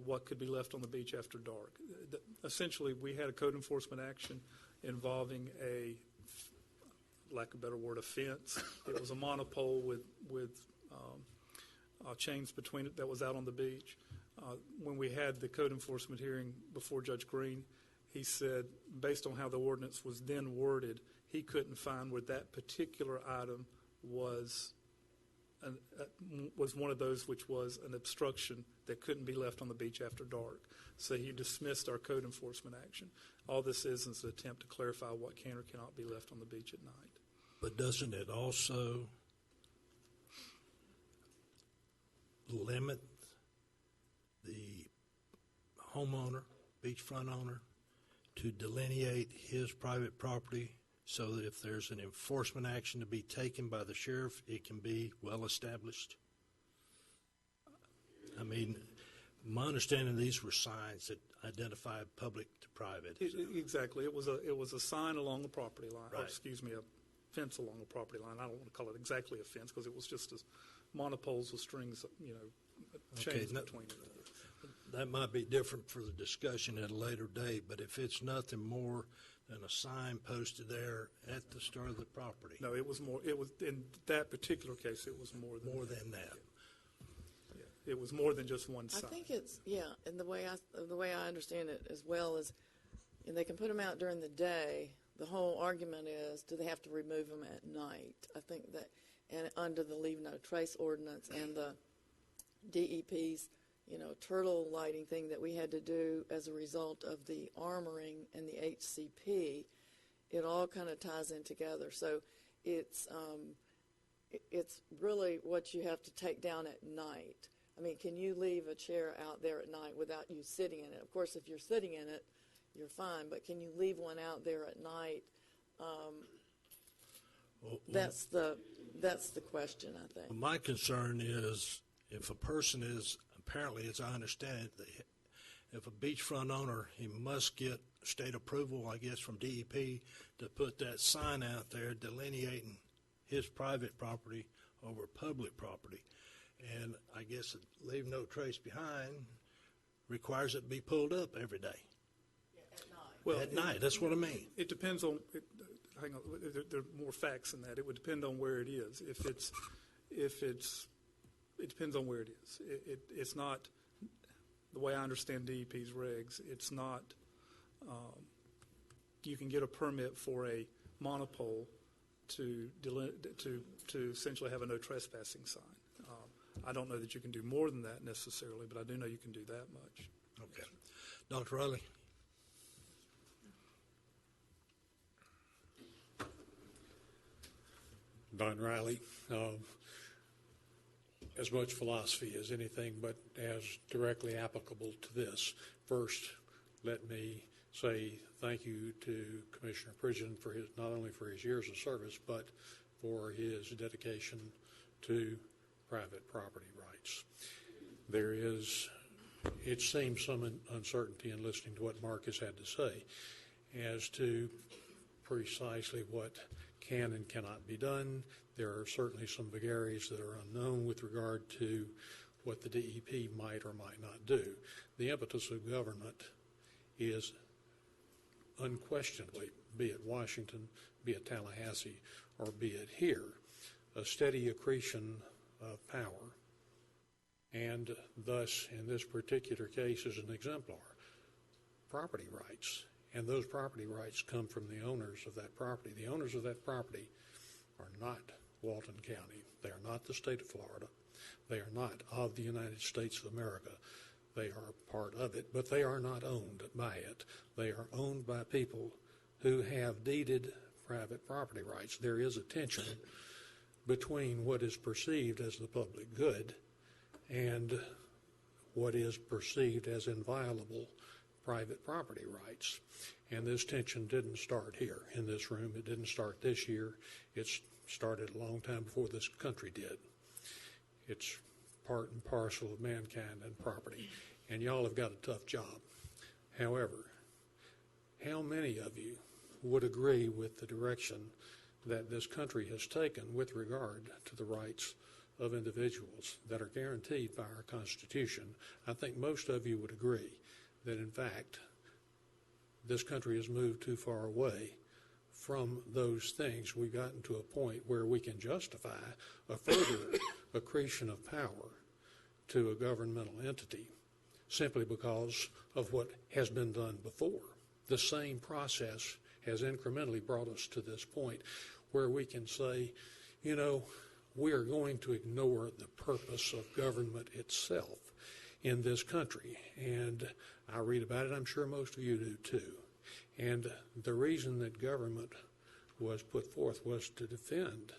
what could be left on the beach after dark. Essentially, we had a code enforcement action involving a, lack of a better word, a fence. It was a monopole with chains between it that was out on the beach. When we had the code enforcement hearing before Judge Green, he said, based on how the ordinance was then worded, he couldn't find where that particular item was one of those which was an obstruction that couldn't be left on the beach after dark. So he dismissed our code enforcement action. All this is an attempt to clarify what can or cannot be left on the beach at night. But doesn't it also limit the homeowner, beachfront owner, to delineate his private property so that if there's an enforcement action to be taken by the sheriff, it can be well established? I mean, my understanding, these were signs that identified public to private. Exactly. It was a sign along the property line, or Right. excuse me, a fence along the property line. I don't want to call it exactly a fence because it was just monopoles with strings, chains between it. That might be different for the discussion at a later date, but if it's nothing more than a sign posted there at the start of the property. No, it was more. It was in that particular case. It was more than that. Yeah, it was more than just one I sign. think it's, and the way I understand it as well is, and they can put them out during the day. The whole argument is, do they have to remove them at night? I think that, and under the leave no trace ordinance and the DEP's, turtle lighting thing that we had to do as a result of the armoring and the HCP, it all kind of ties in together. So it's really what you have to take down at night. I mean, can you leave a chair out there at night without you sitting in it? Of course, if you're sitting in it, you're fine, but can you leave one out there at night? That's the question, I think. My concern is if a person is, apparently, as I understand it, if a beachfront owner, he must get state approval, I guess, from DEP to put that sign out there delineating his private property over public property. And I guess leave no trace behind requires it be pulled up every day. Well, at night, that's what I mean. It depends on. Hang on, there are more facts than that. It would depend on where it is. It depends on where it is. It's not the way I understand DEP's regs. It's not. You can get a permit for a monopole to essentially have a no trespassing sign. I don't know that you can do more than that necessarily, but I do know you can do that much. Okay, Dr. Riley. Don Riley, as much philosophy as anything, but as directly applicable to this. First, let me say thank you to Commissioner Pridgeon for his, not only for his years of service, but for his dedication to private property rights. There is, it seems, some uncertainty in listening to what Mark has had to say as to precisely what can and cannot be done. There are certainly some vagaries that are unknown with regard to what the DEP might or might not do. The impetus of government is unquestionably, be it Washington, be it Tallahassee, or be it here, a steady accretion of power. And thus, in this particular case, is an exemplar, property rights. And those property rights come from the owners of that property. The owners of that property are not Walton County. They are not the state of Florida. They are not of the United States of America. They are part of it, but they are not owned by it. They are owned by people who have deeded private property rights. There is a tension between what is perceived as the public good and what is perceived as inviolable private property rights. And this tension didn't start here in this room. It didn't start this year. It started a long time before this country did. It's part and parcel of mankind and property. And y'all have got a tough job. However, how many of you would agree with the direction that this country has taken with regard to the rights of individuals that are guaranteed by our Constitution? I think most of you would agree that, in fact, this country has moved too far away from those things. We've gotten to a point where we can justify a further accretion of power to a governmental entity simply because of what has been done before. The same process has incrementally brought us to this point where we can say, you know, we are going to ignore the purpose of government itself in this country. And I read about it, I'm sure most of you do too. And the reason that government was put forth was to defend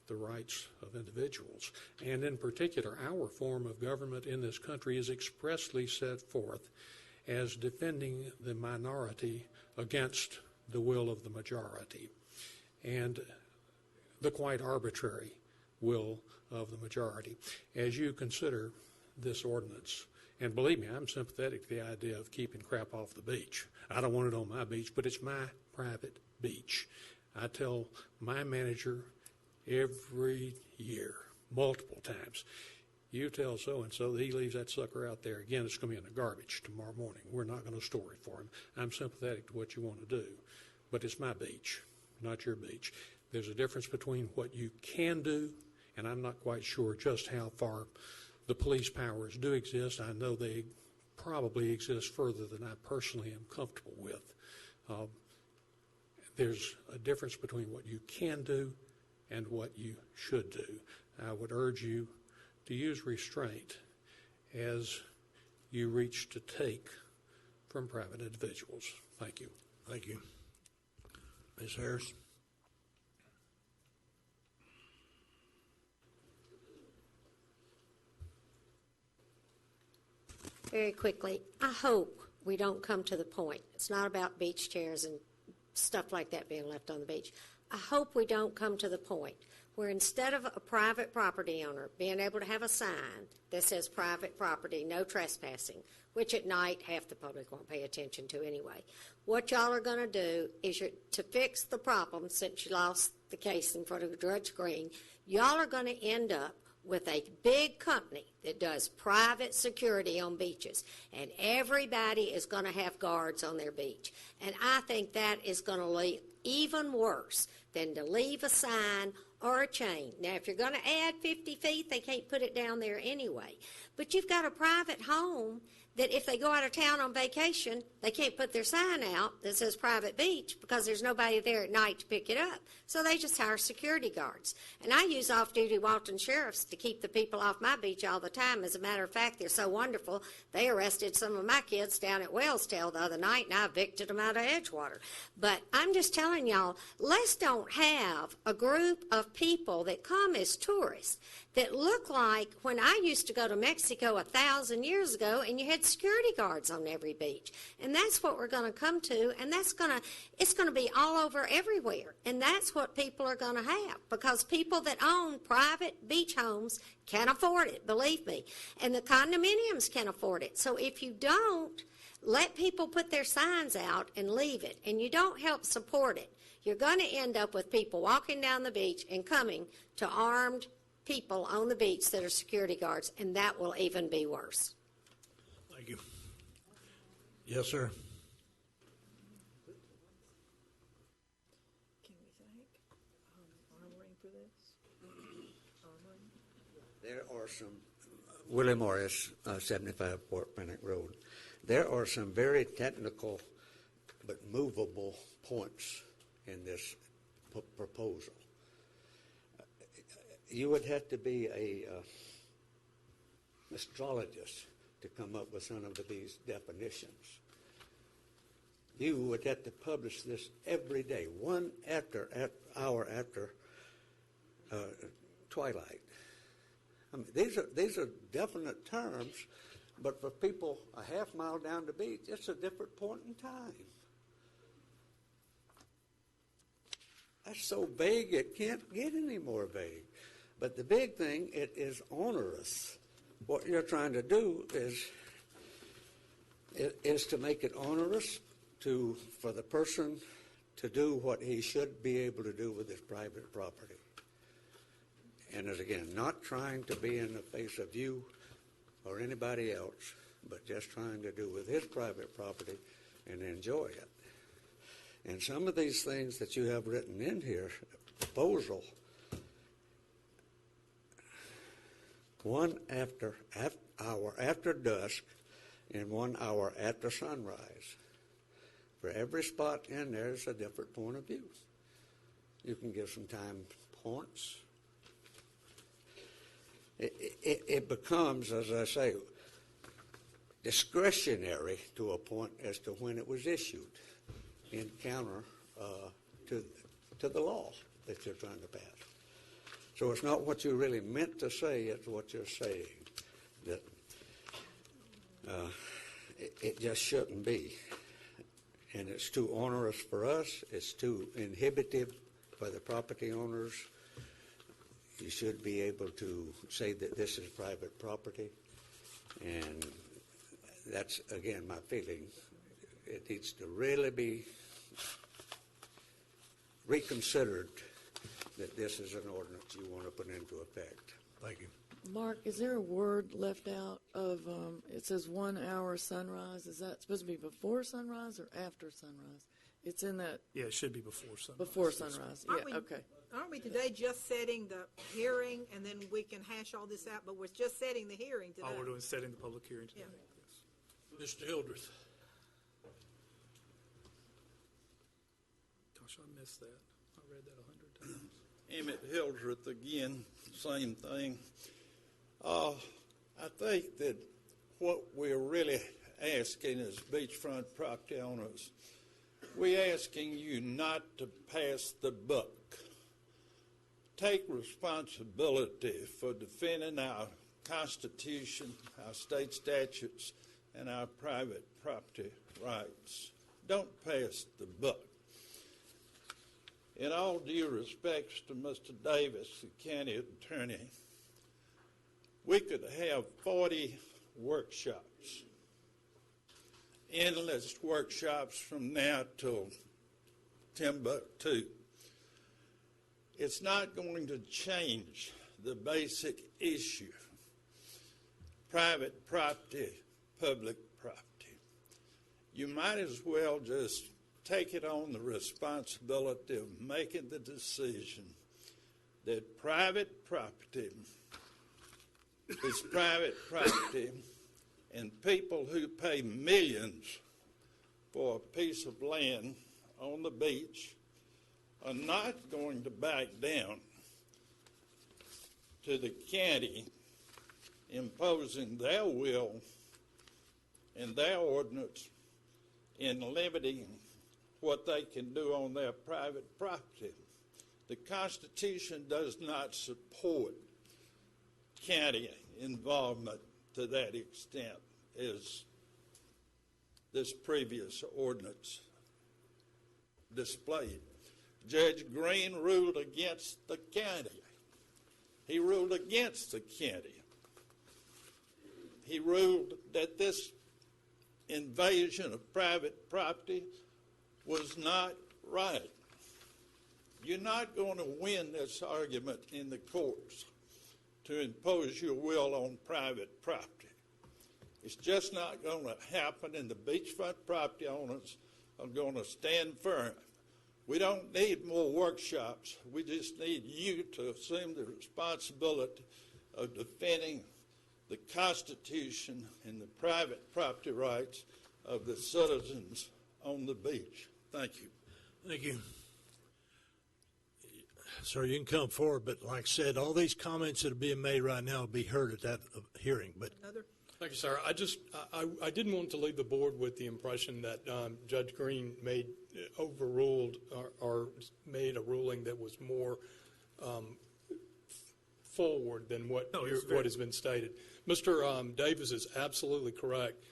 the rights of individuals. And in particular, our form of government in this country is expressly set forth as defending the minority against the will of the majority and the quite arbitrary will of the majority. As you consider this ordinance, and believe me, I'm sympathetic to the idea of keeping crap off the beach. I don't want it on my beach, but it's my private beach. I tell my manager every year, multiple times, you tell so-and-so that he leaves that sucker out there again, it's going to be in the garbage tomorrow morning. We're not going to store it for him. I'm sympathetic to what you want to do, but it's my beach, not your beach. There's a difference between what you can do, and I'm not quite sure just how far the police powers do exist. I know they probably exist further than I personally am comfortable with. There's a difference between what you can do and what you should do. I would urge you to use restraint as you reach to take from private individuals. Thank you. Thank you. Ms. Harris? Very quickly, I hope we don't come to the point. It's not about beach chairs and stuff like that being left on the beach. I hope we don't come to the point where instead of a private property owner being able to have a sign that says private property, no trespassing, which at night half the public won't pay attention to anyway, what y'all are going to do is to fix the problem, since you lost the case in front of Judge Green, y'all are going to end up with a big company that does private security on beaches, and everybody is going to have guards on their beach. And I think that is going to leave even worse than to leave a sign or a chain. Now, if you're going to add 50 feet, they can't put it down there anyway. But you've got a private home that if they go out of town on vacation, they can't put their sign out that says private beach because there's nobody there at night to pick it up. So they just hire security guards. And I use off-duty Walton sheriffs to keep the people off my beach all the time. As a matter of fact, they're so wonderful, they arrested some of my kids down at Wellstail the other night, and I evicted them out of Edgewater. But I'm just telling y'all, let's don't have a group of people that come as tourists that look like when I used to go to Mexico 1,000 years ago, and you had security guards on every beach. And that's what we're going to come to, and it's going to be all over everywhere. And that's what people are going to have, because people that own private beach homes can't afford it, believe me. And the condominiums can't afford it. So if you don't let people put their signs out and leave it, and you don't help support it, you're going to end up with people walking down the beach and coming to armed people on the beach that are security guards, and that will even be worse. Thank you. Yes, sir. Can we thank Armoring for this? Armoring? There are some, Willie Morris, 75 Fort Pennock Road. There are some very technical but movable points in this proposal. You would have to be a astrologist to come up with some of these definitions. You would have to publish this every day, 1 hour after twilight. I mean, these are definite terms, but for people a half mile down the beach, it's a different point in time. That's so vague, it can't get any more vague. But the big thing, it is onerous. What you're trying to do is to make it onerous for the person to do what he should be able to do with his private property. And as again, not trying to be in the face of you or anybody else, but just trying to do with his private property and enjoy it. And some of these things that you have written in here, proposal, 1 hour after dusk and 1 hour after sunrise. For every spot in there is a different point of view. You can give some time points. It becomes, as I say, discretionary to a point as to when it was issued in counter to the law that you're trying to pass. So it's not what you really meant to say, it's what you're saying. That It just shouldn't be. And it's too onerous for us. It's too inhibitive for the property owners. You should be able to say that this is private property. And that's, again, my feeling. It needs to really be reconsidered that this is an ordinance you want to put into effect. Thank you. Mark, is there a word left out of, it says 1 hour sunrise? Is that supposed to be before sunrise or after sunrise? It's in that. Yeah, it should be before sunrise. Before sunrise, yeah, okay. Aren't we today just setting the hearing, and then we can hash all this out, but we're just setting the hearing today? All we're doing is setting the public hearing today. Yeah. Mr. Hildreth. Gosh, I missed that. I read that 100 times. Emmett Hildreth again, same thing. I think that what we're really asking as beachfront property owners, we're asking you not to pass the buck. Take responsibility for defending our Constitution, our state statutes, and our private property rights. Don't pass the buck. In all due respects to Mr. Davis, the county attorney, we could have 40 workshops, endless workshops from now till Timbuktu. It's not going to change the basic issue, private property, public property. You might as well just take it on the responsibility of making the decision that private property is private property, and people who pay millions for a piece of land on the beach are not going to back down to the county imposing their will and their ordinance in limiting what they can do on their private property. The Constitution does not support county involvement to that extent as this previous ordinance displayed. Judge Green ruled against the county. He ruled against the county. He ruled that this invasion of private property was not right. You're not going to win this argument in the courts to impose your will on private property. It's just not going to happen, and the beachfront property owners are going to stand firm. We don't need more workshops. We just need you to assume the responsibility of defending the Constitution and the private property rights of the citizens on the beach. Thank you. Thank you. Sir, you can come forward, but like I said, all these comments that are being made right now will be heard at that hearing. But Thank you, sir. I didn't want to leave the board with the impression that Judge Green overruled or made a ruling that was more forward than what has been stated. Mr. Davis is absolutely correct.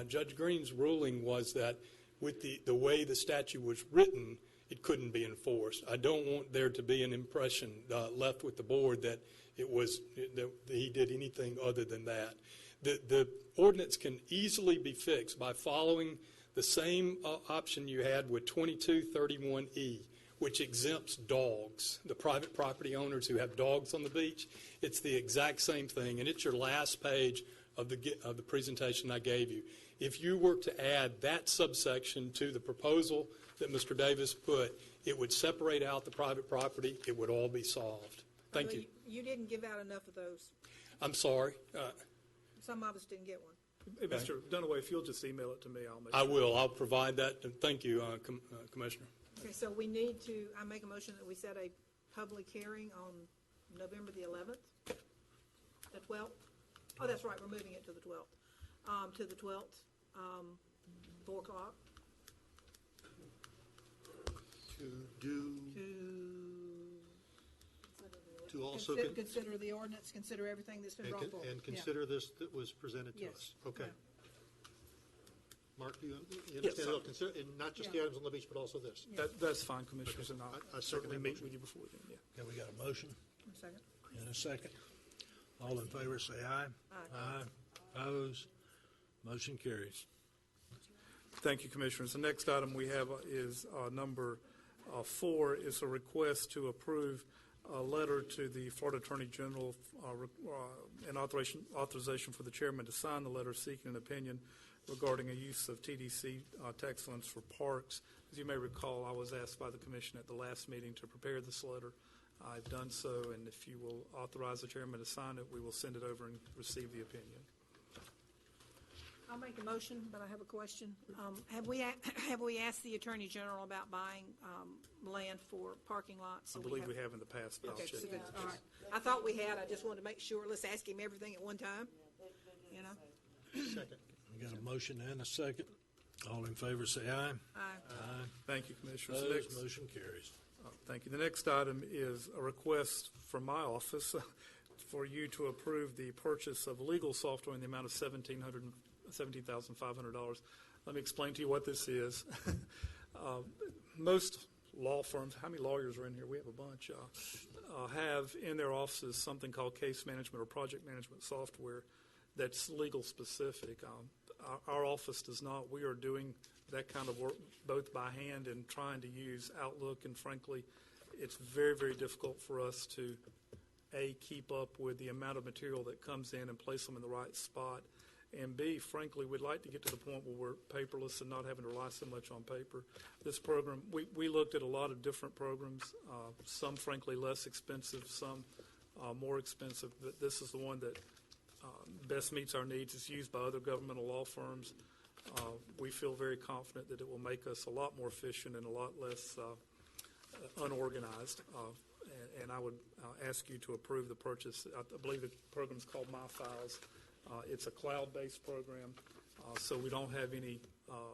Judge Green's ruling was that with the way the statute was written, it couldn't be enforced. I don't want there to be an impression left with the board that that he did anything other than that. The ordinance can easily be fixed by following the same option you had with 2231E, which exempts dogs, the private property owners who have dogs on the beach. It's the exact same thing, and it's your last page of the presentation I gave you. If you were to add that subsection to the proposal that Mr. Davis put, it would separate out the private property. It would all be solved. Thank you. You didn't give out enough of those. I'm sorry. Some of us didn't get one. Hey, Mr. Dunaway, if you'll just email it to me, I'll make I will. I'll provide that. Thank you, Commissioner. Okay, so we need to, I make a motion that we set a public hearing on November the 11th, the 12th. Oh, that's right, we're moving it to the 12th. To the 12th, 4 o'clock. To also consider the ordinance, consider everything that's been brought forward. and consider this that was presented to Yes. us. Okay. Mark, do you understand? And not just the Yeah. items on the beach, but also this? That's fine, Commissioners, and I I'll certainly second that meet motion. with you before then, yeah. Okay, we got a motion Second. and a second. All in favor, say aye. Aye. Opposed? Motion carries. Thank you, Commissioners. The next item we have is number 4 is a request to approve a letter to the Florida Attorney General and authorization for the chairman to sign the letter seeking an opinion regarding a use of TDC tax funds for parks. As you may recall, I was asked by the commission at the last meeting to prepare this letter. I've done so, and if you will authorize the chairman to sign it, we will send it over and receive the opinion. I'll make a motion, but I have a question. Have we asked the Attorney General about buying land for parking lots? I believe we have in the past, but I'll Okay, check. so that's, all right. I thought we had. I just wanted to make sure. Let's ask him everything at one time, you know? Second. We got a motion and a second. All in favor, say aye. Aye. Aye. Thank you, Commissioners. The Opposed? next- Motion carries. Thank you. The next item is a request from my office for you to approve the purchase of legal software in the amount of $17,500. Let me explain to you what this is. Most law firms, how many lawyers are in here? We have a bunch. Have in their offices something called case management or project management software that's legal specific. Our office does not. We are doing that kind of work both by hand and trying to use Outlook, and frankly, it's very, very difficult for us to, A, keep up with the amount of material that comes in and place them in the right spot, and B, frankly, we'd like to get to the point where we're paperless and not having to rely so much on paper. This program, we looked at a lot of different programs, some frankly less expensive, some more expensive, but this is the one that best meets our needs. It's used by other governmental law firms. We feel very confident that it will make us a lot more efficient and a lot less unorganized. And I would ask you to approve the purchase. I believe the program is called MyFiles. It's a cloud-based program, so we don't have any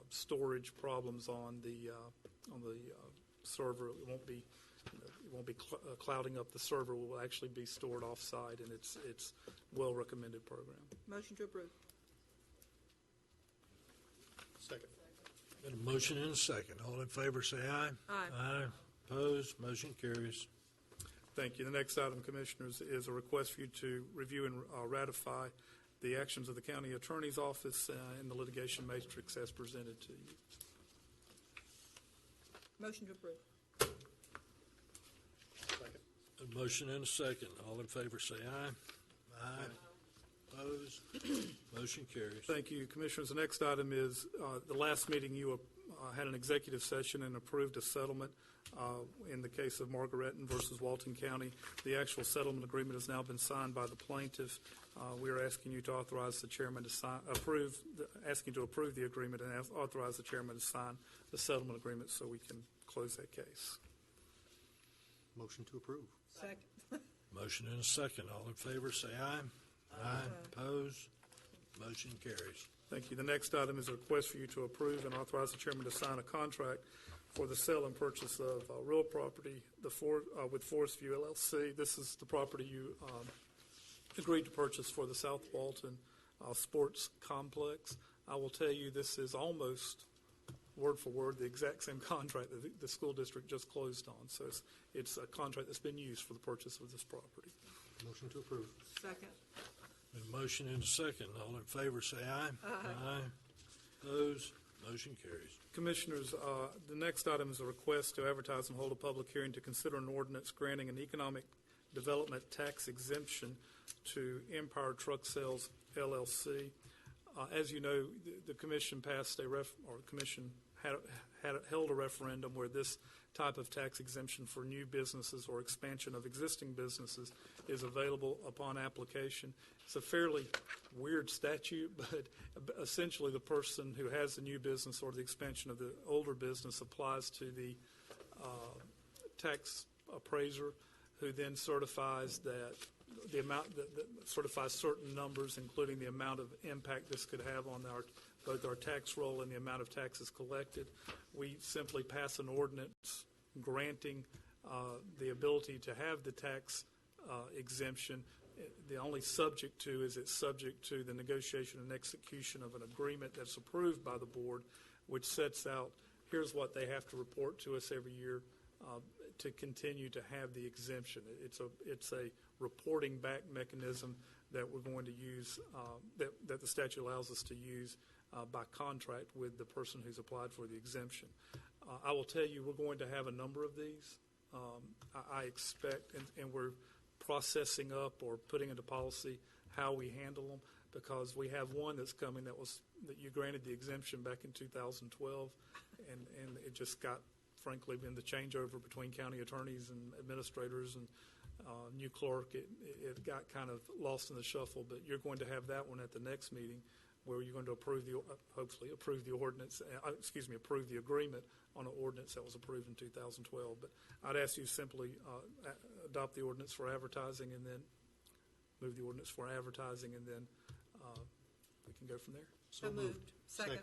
storage problems on the server. It won't be clouding up the server. It will actually be stored off-site, and it's well-recommended program. Motion to approve. Second. Got a motion and a second. All in favor, say aye. Aye. Aye. Opposed? Motion carries. Thank you. The next item, Commissioners, is a request for you to review and ratify the actions of the County Attorney's Office in the litigation matrix as presented to you. Motion to approve. Second. A motion and a second. All in favor, say aye. Aye. Opposed? Motion carries. Thank you, Commissioners. The next item is, the last meeting you had an executive session and approved a settlement in the case of Margareton versus Walton County. The actual settlement agreement has now been signed by the plaintiff. We are asking you to authorize the chairman to asking to approve the agreement and authorize the chairman to sign the settlement agreement so we can close that case. Motion to approve. Second. Motion and a second. All in favor, say aye. Aye. Opposed? Motion carries. Thank you. The next item is a request for you to approve and authorize the chairman to sign a contract for the sale and purchase of real property with Forest View LLC. This is the property you agreed to purchase for the South Walton Sports Complex. I will tell you this is almost word for word the exact same contract that the school district just closed on. So it's a contract that's been used for the purchase of this property. Motion to approve. Second. A motion and a second. All in favor, say aye. Aye. Opposed? Motion carries. Commissioners, the next item is a request to advertise and hold a public hearing to consider an ordinance granting an economic development tax exemption to Empire Truck Sales LLC. As you know, the commission passed commission held a referendum where this type of tax exemption for new businesses or expansion of existing businesses is available upon application. It's a fairly weird statute, but essentially the person who has the new business or the expansion of the older business applies to the tax appraiser, who then certifies that the amount that certifies certain numbers, including the amount of impact this could have on both our tax roll and the amount of taxes collected. We simply pass an ordinance granting the ability to have the tax exemption The only subject to is it's subject to the negotiation and execution of an agreement that's approved by the board, which sets out, here's what they have to report to us every year to continue to have the exemption. It's a reporting back mechanism that we're going to use, that the statute allows us to use by contract with the person who's applied for the exemption. I will tell you, we're going to have a number of these. I expect, and we're processing up or putting into policy how we handle them, because we have one that's coming that you granted the exemption back in 2012, and it just got, frankly, in the changeover between county attorneys and administrators and new clerk, it got kind of lost in the shuffle. But you're going to have that one at the next meeting, where you're going to hopefully approve the ordinance, approve the agreement on an ordinance that was approved in 2012. But I'd ask you simply adopt the ordinance for advertising, and then move the ordinance for advertising, and then we can go from there. So moved. Second.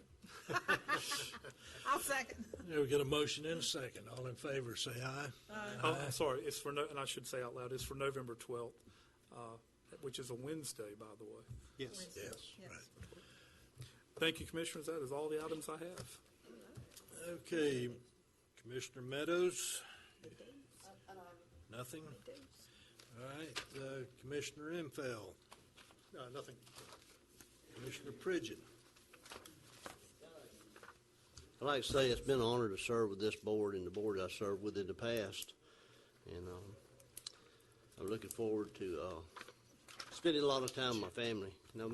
I'll second. Yeah, we got a motion and a second. All in favor, say aye. Aye. Oh, I'm sorry, it's for, and I should say out loud, it's for November 12th, which is a Wednesday, by the way. Yes. Yes, right. Thank you, Commissioners. That is all the items I have. Okay, Commissioner Meadows? Nothing? All right, Commissioner Infeld? Nothing. Commissioner Pridgen? I'd like to say it's been an honor to serve with this board and the board I served with in the past. And I'm looking forward to spending a lot of time with my family. And I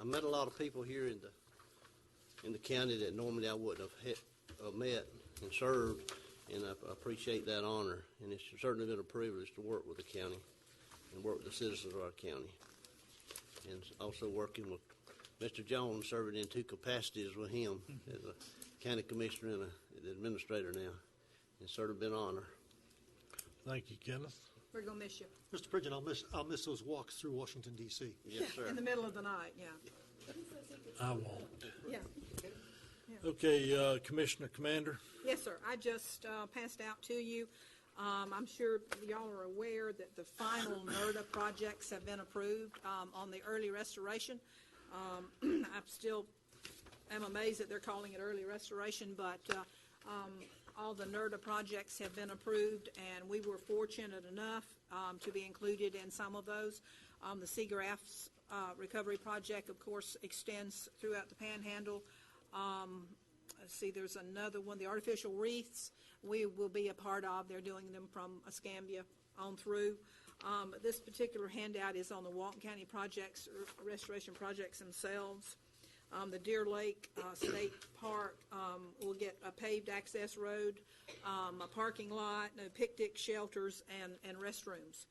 met a lot of people here in the county that normally I wouldn't have met and served, and I appreciate that honor. And it's certainly been a privilege to work with the county and work with the citizens of our county. And also working with Mr. Jones, serving in two capacities with him as a county commissioner and an administrator now. It's certainly been an honor. Thank you, Kenneth. We're going to miss you. Mr. Pridgen, I'll miss those walks through Washington, D.C. Yes, sir. In the middle of the night, yeah. I won't. Yeah. Okay, Commissioner Commander? Yes, sir. I just passed out to you. I'm sure y'all are aware that the final NERDA projects have been approved on the early restoration. I'm amazed that they're calling it early restoration, but all the NERDA projects have been approved, and we were fortunate enough to be included in some of those. The Seagrass recovery project, of course, extends throughout the Panhandle. Let's see, there's another one, the artificial reefs, we will be a part of. They're doing them from Escambia on through. This particular handout is on the Walton County projects, restoration projects themselves. The Deer Lake State Park will get a paved access road, a parking lot, no picnic shelters, and restrooms.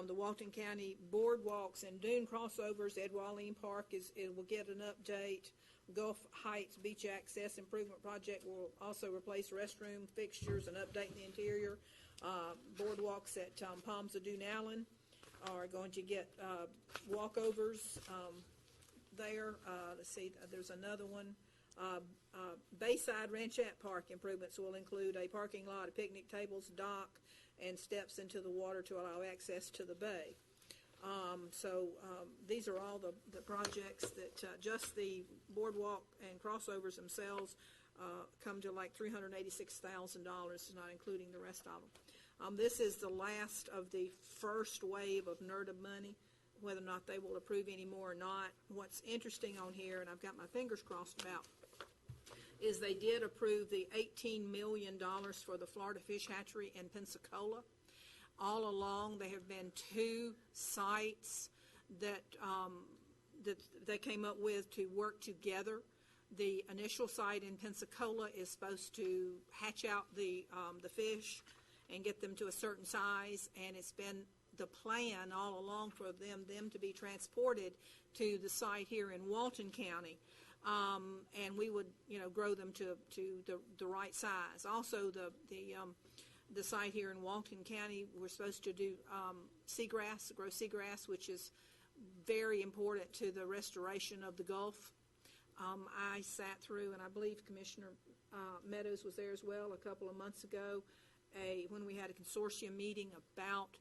The Walton County boardwalks and dune crossovers, Ed Walleen Park will get an update. Gulf Heights Beach Access Improvement Project will also replace restroom fixtures and update the interior. Boardwalks at Palms of Dunallen are going to get walkovers there. Let's see, there's another one. Bayside Ranchette Park improvements will include a parking lot, a picnic tables, dock, and steps into the water to allow access to the bay. These are all the projects that just the boardwalk and crossovers themselves come to like $386,000, not including the rest of them. This is the last of the first wave of NERDA money. Whether or not they will approve any more or not. What's interesting on here, and I've got my fingers crossed about, is they did approve the $18 million for the Florida Fish Hatchery in Pensacola. All along, there have been two sites that they came up with to work together. The initial site in Pensacola is supposed to hatch out the fish and get them to a certain size, and it's been the plan all along for them to be transported to the site here in Walton County, and we would grow them to the right size. Also, the site here in Walton County, we're supposed to do grow seagrass, which is very important to the restoration of the Gulf. I sat through, and I believe Commissioner Meadows was there as well a couple of months ago, when we had a consortium meeting about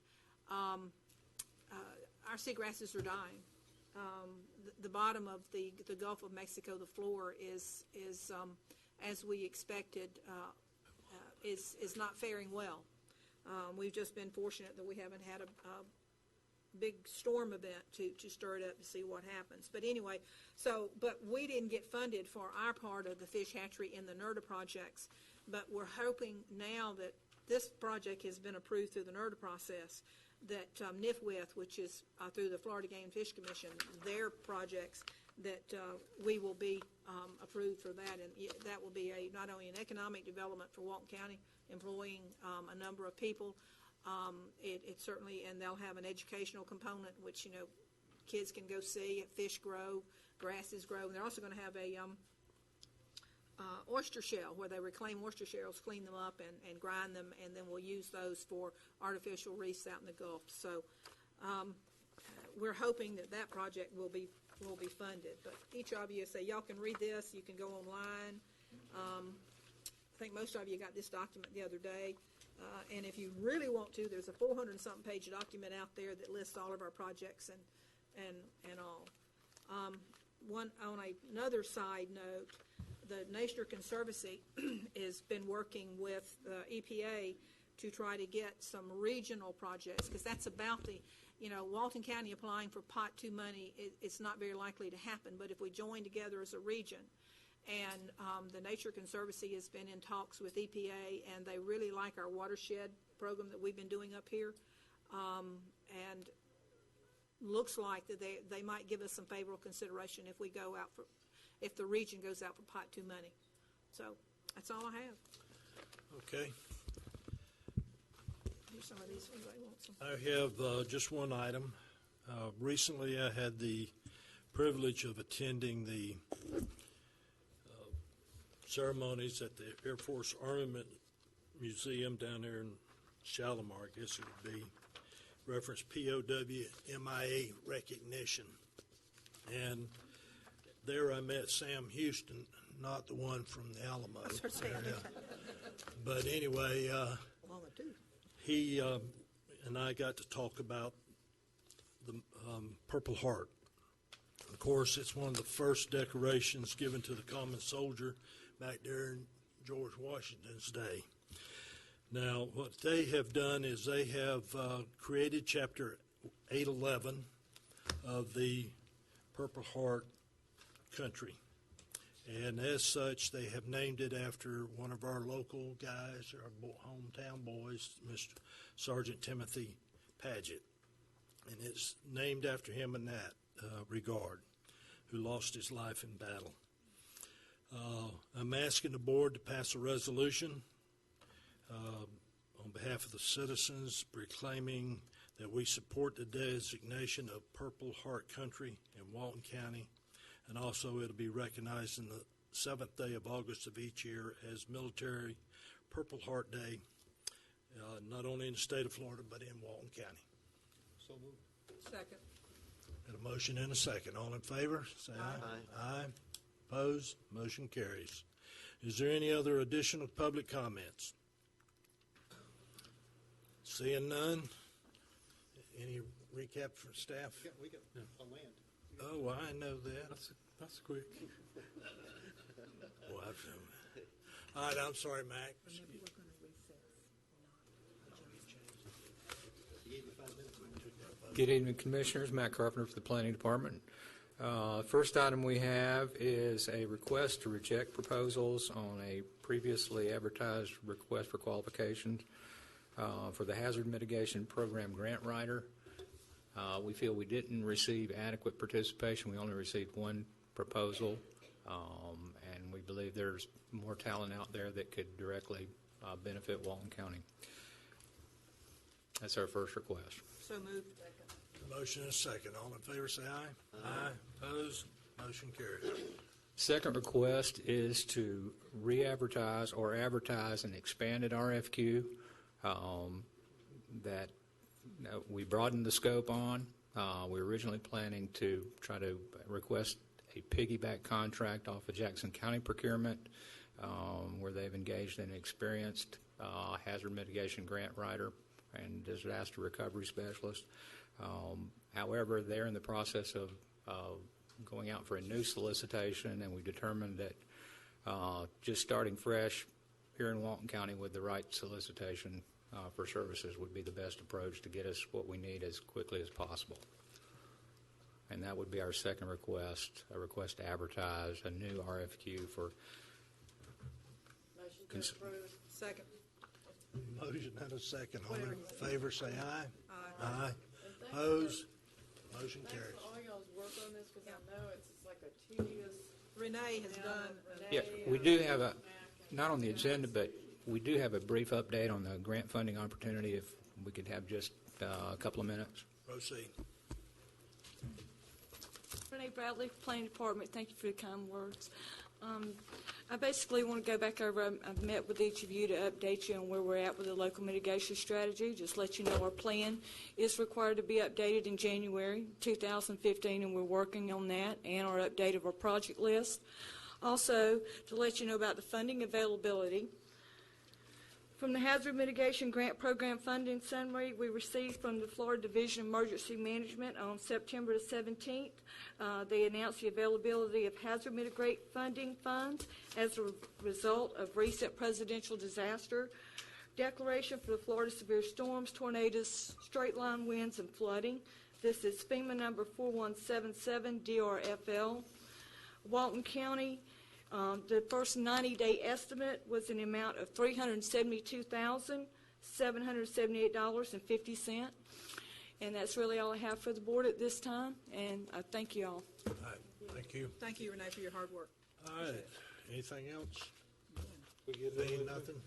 our seagrasses are dying. The bottom of the Gulf of Mexico, the floor is as we expected, is not faring well. We've just been fortunate that we haven't had a big storm event to stir it up to see what happens. But anyway, but we didn't get funded for our part of the fish hatchery in the NERDA projects. But we're hoping now that this project has been approved through the NERDA process, that NIFWIF, which is through the Florida Game and Fish Commission, their projects, that we will be approved for that. And that will be not only an economic development for Walton County, employing a number of people, it certainly, and they'll have an educational component, which, kids can go see fish grow, grasses grow. And they're also going to have a oyster shell, where they reclaim oyster shells, clean them up, and grind them, and then we'll use those for artificial reefs out in the Gulf. So we're hoping that project will be funded. But each of you say, y'all can read this. You can go online. I think most of you got this document the other day. And if you really want to, there's a 400-something page document out there that lists all of our projects and all. On another side note, the Nature Conservancy has been working with the EPA to try to get some regional projects, because that's about Walton County applying for Pot 2 money, it's not very likely to happen. But if we join together as a region, and the Nature Conservancy has been in talks with EPA, and they really like our watershed program that we've been doing up here, and looks like that they might give us some favorable consideration if we go out if the region goes out for Pot 2 money. So that's all I have. Okay. Here's some of these. Anybody wants some? I have just one item. Recently, I had the privilege of attending the ceremonies at the Air Force Armament Museum down there in Shalimar, I guess it would be, reference POW MIA recognition. And there I met Sam Houston, not the one from the Alamo. But anyway, he and I got to talk about the Purple Heart. Of course, it's one of the first decorations given to the common soldier back there in George Washington's day. Now, what they have done is they have created Chapter 811 of the Purple Heart country. And as such, they have named it after one of our local guys, our hometown boys, Mr. Sergeant Timothy Paget. And it's named after him in that regard, who lost his life in battle. I'm asking the board to pass a resolution on behalf of the citizens proclaiming that we support the designation of Purple Heart Country in Walton County, and also it'll be recognized in the 7th day of August of each year as Military Purple Heart Day, not only in the state of Florida, but in Walton County. So moved. Second. Got a motion and a second. All in favor, say aye. Aye. Opposed? Motion carries. Is there any other additional public comments? Seeing none, any recap from staff? We got a land. Oh, I know that. That's quick. Well, all right, I'm sorry, Mac. Good evening, Commissioners. Matt Carpenter for the Planning Department. First item we have is a request to reject proposals on a previously advertised request for qualifications for the Hazard Mitigation Program grant writer. We feel we didn't receive adequate participation. We only received one proposal, and we believe there's more talent out there that could directly benefit Walton County. That's our first request. So moved. Motion and a second. All in favor, say aye. Aye. Opposed? Motion carries. Second request is to re-advertise or advertise an expanded RFQ that we broadened the scope on. We were originally planning to try to request a piggyback contract off of Jackson County procurement, where they've engaged an experienced hazard mitigation grant writer and disaster recovery specialist. However, they're in the process of going out for a new solicitation, and we determined that just starting fresh here in Walton County with the right solicitation for services would be the best approach to get us what we need as quickly as possible. And that would be our second request, a request to advertise a new RFQ for. Motion to approve. Second. Motion and a second. All in favor, say aye. Aye. Opposed? Motion Thanks carries. for all y'all's work on this, because I know it's like a tedious. Renee has done. Yeah, we do have a, not on the agenda, but we do have a brief update on the grant funding opportunity, if we could have just a couple of minutes. Proceed. Renee Bradley, Planning Department. Thank you for the kind words. I basically want to go back over. I've met with each of you to update you on where we're at with the local mitigation strategy. Just let you know our plan is required to be updated in January 2015, and we're working on that and our update of our project list. Also, to let you know about the funding availability. From the Hazard Mitigation Grant Program funding summary we received from the Florida Division of Emergency Management on September the 17th, they announced the availability of hazard mitigation funding funds as a result of recent presidential disaster declaration for the Florida severe storms, tornadoes, straight-line winds, and flooding. This is FEMA number 4177 DRFL. Walton County. The first 90-day estimate was an amount of $372,778.50. And that's really all I have for the board at this time, and I thank you all. All right. Thank you. Thank you, Renee, for your hard work. All right. Anything else? Being nothing,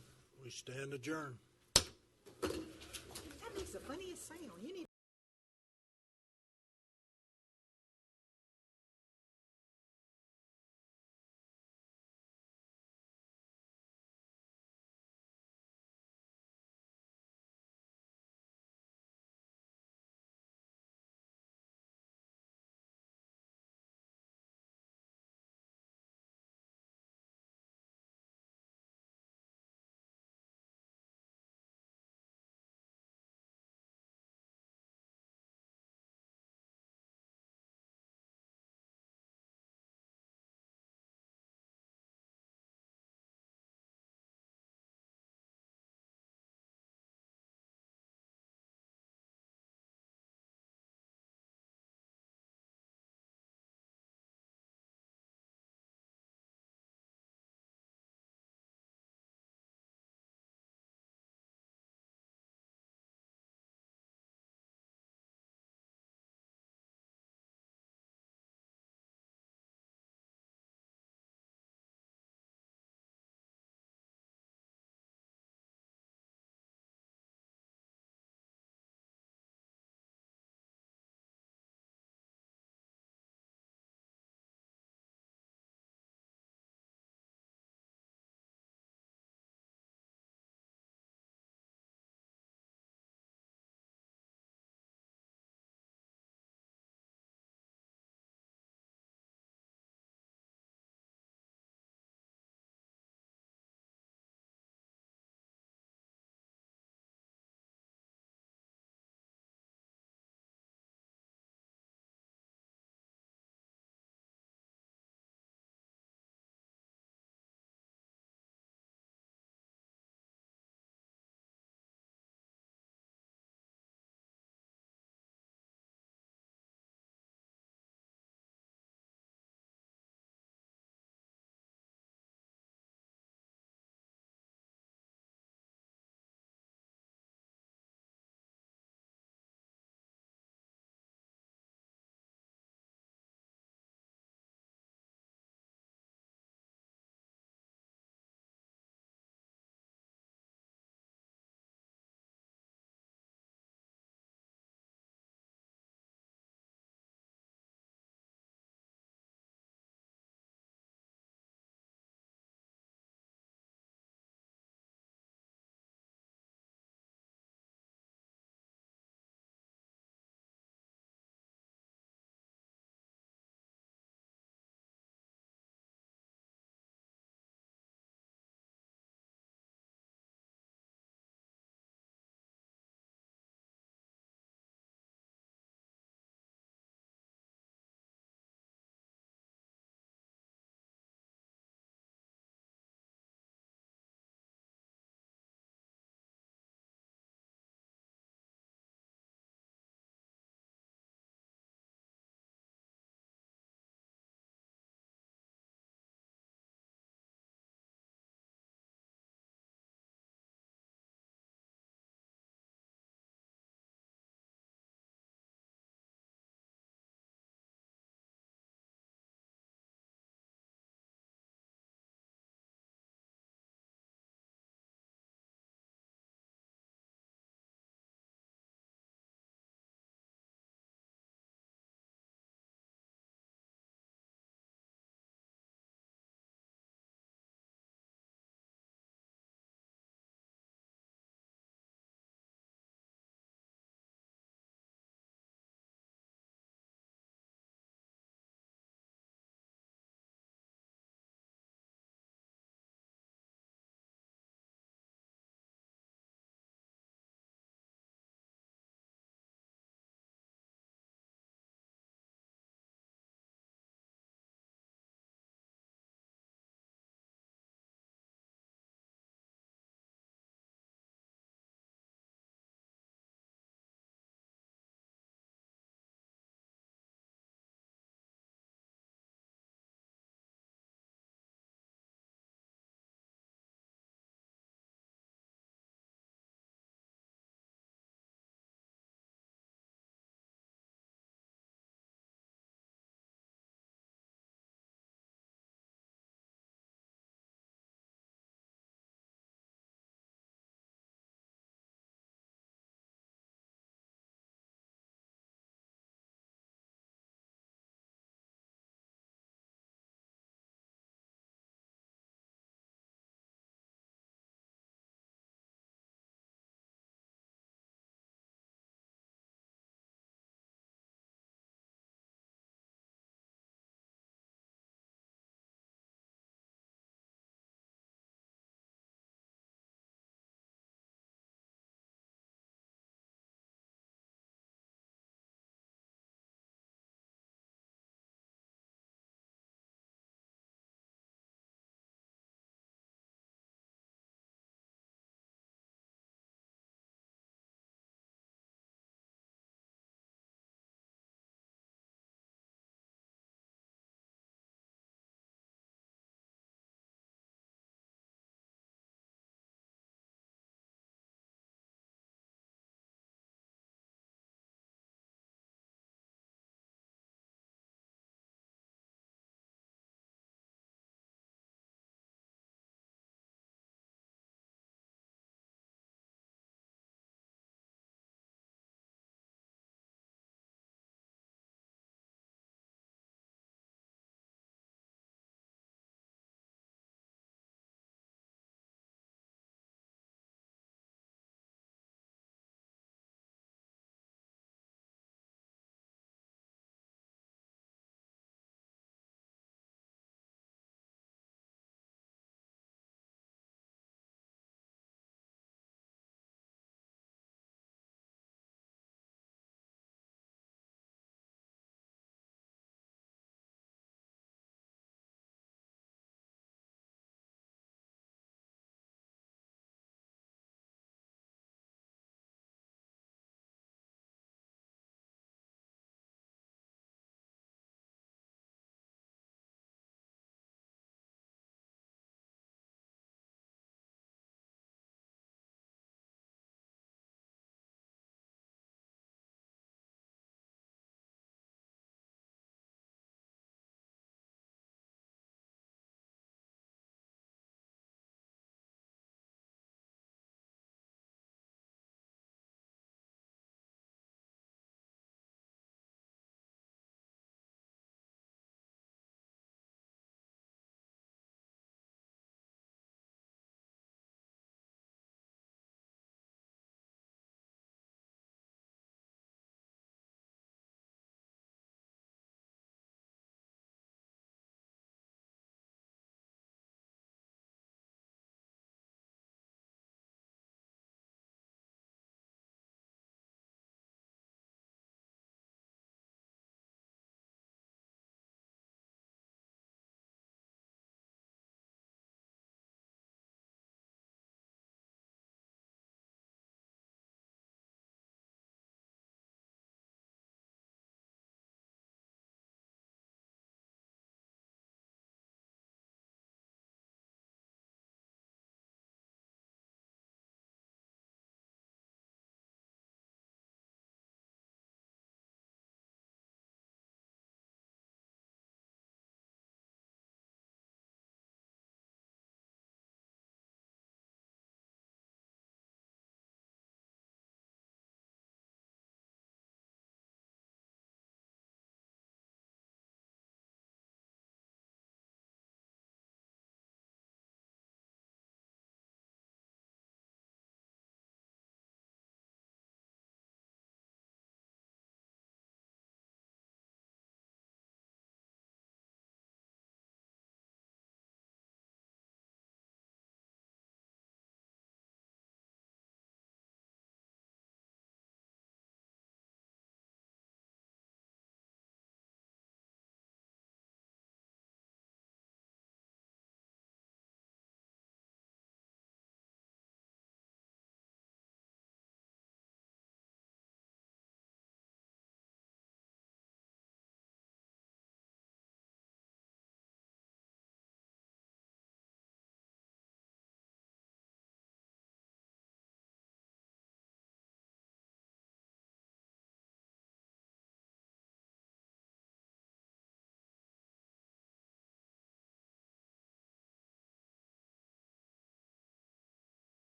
we stand adjourned. That makes the funniest sound. You need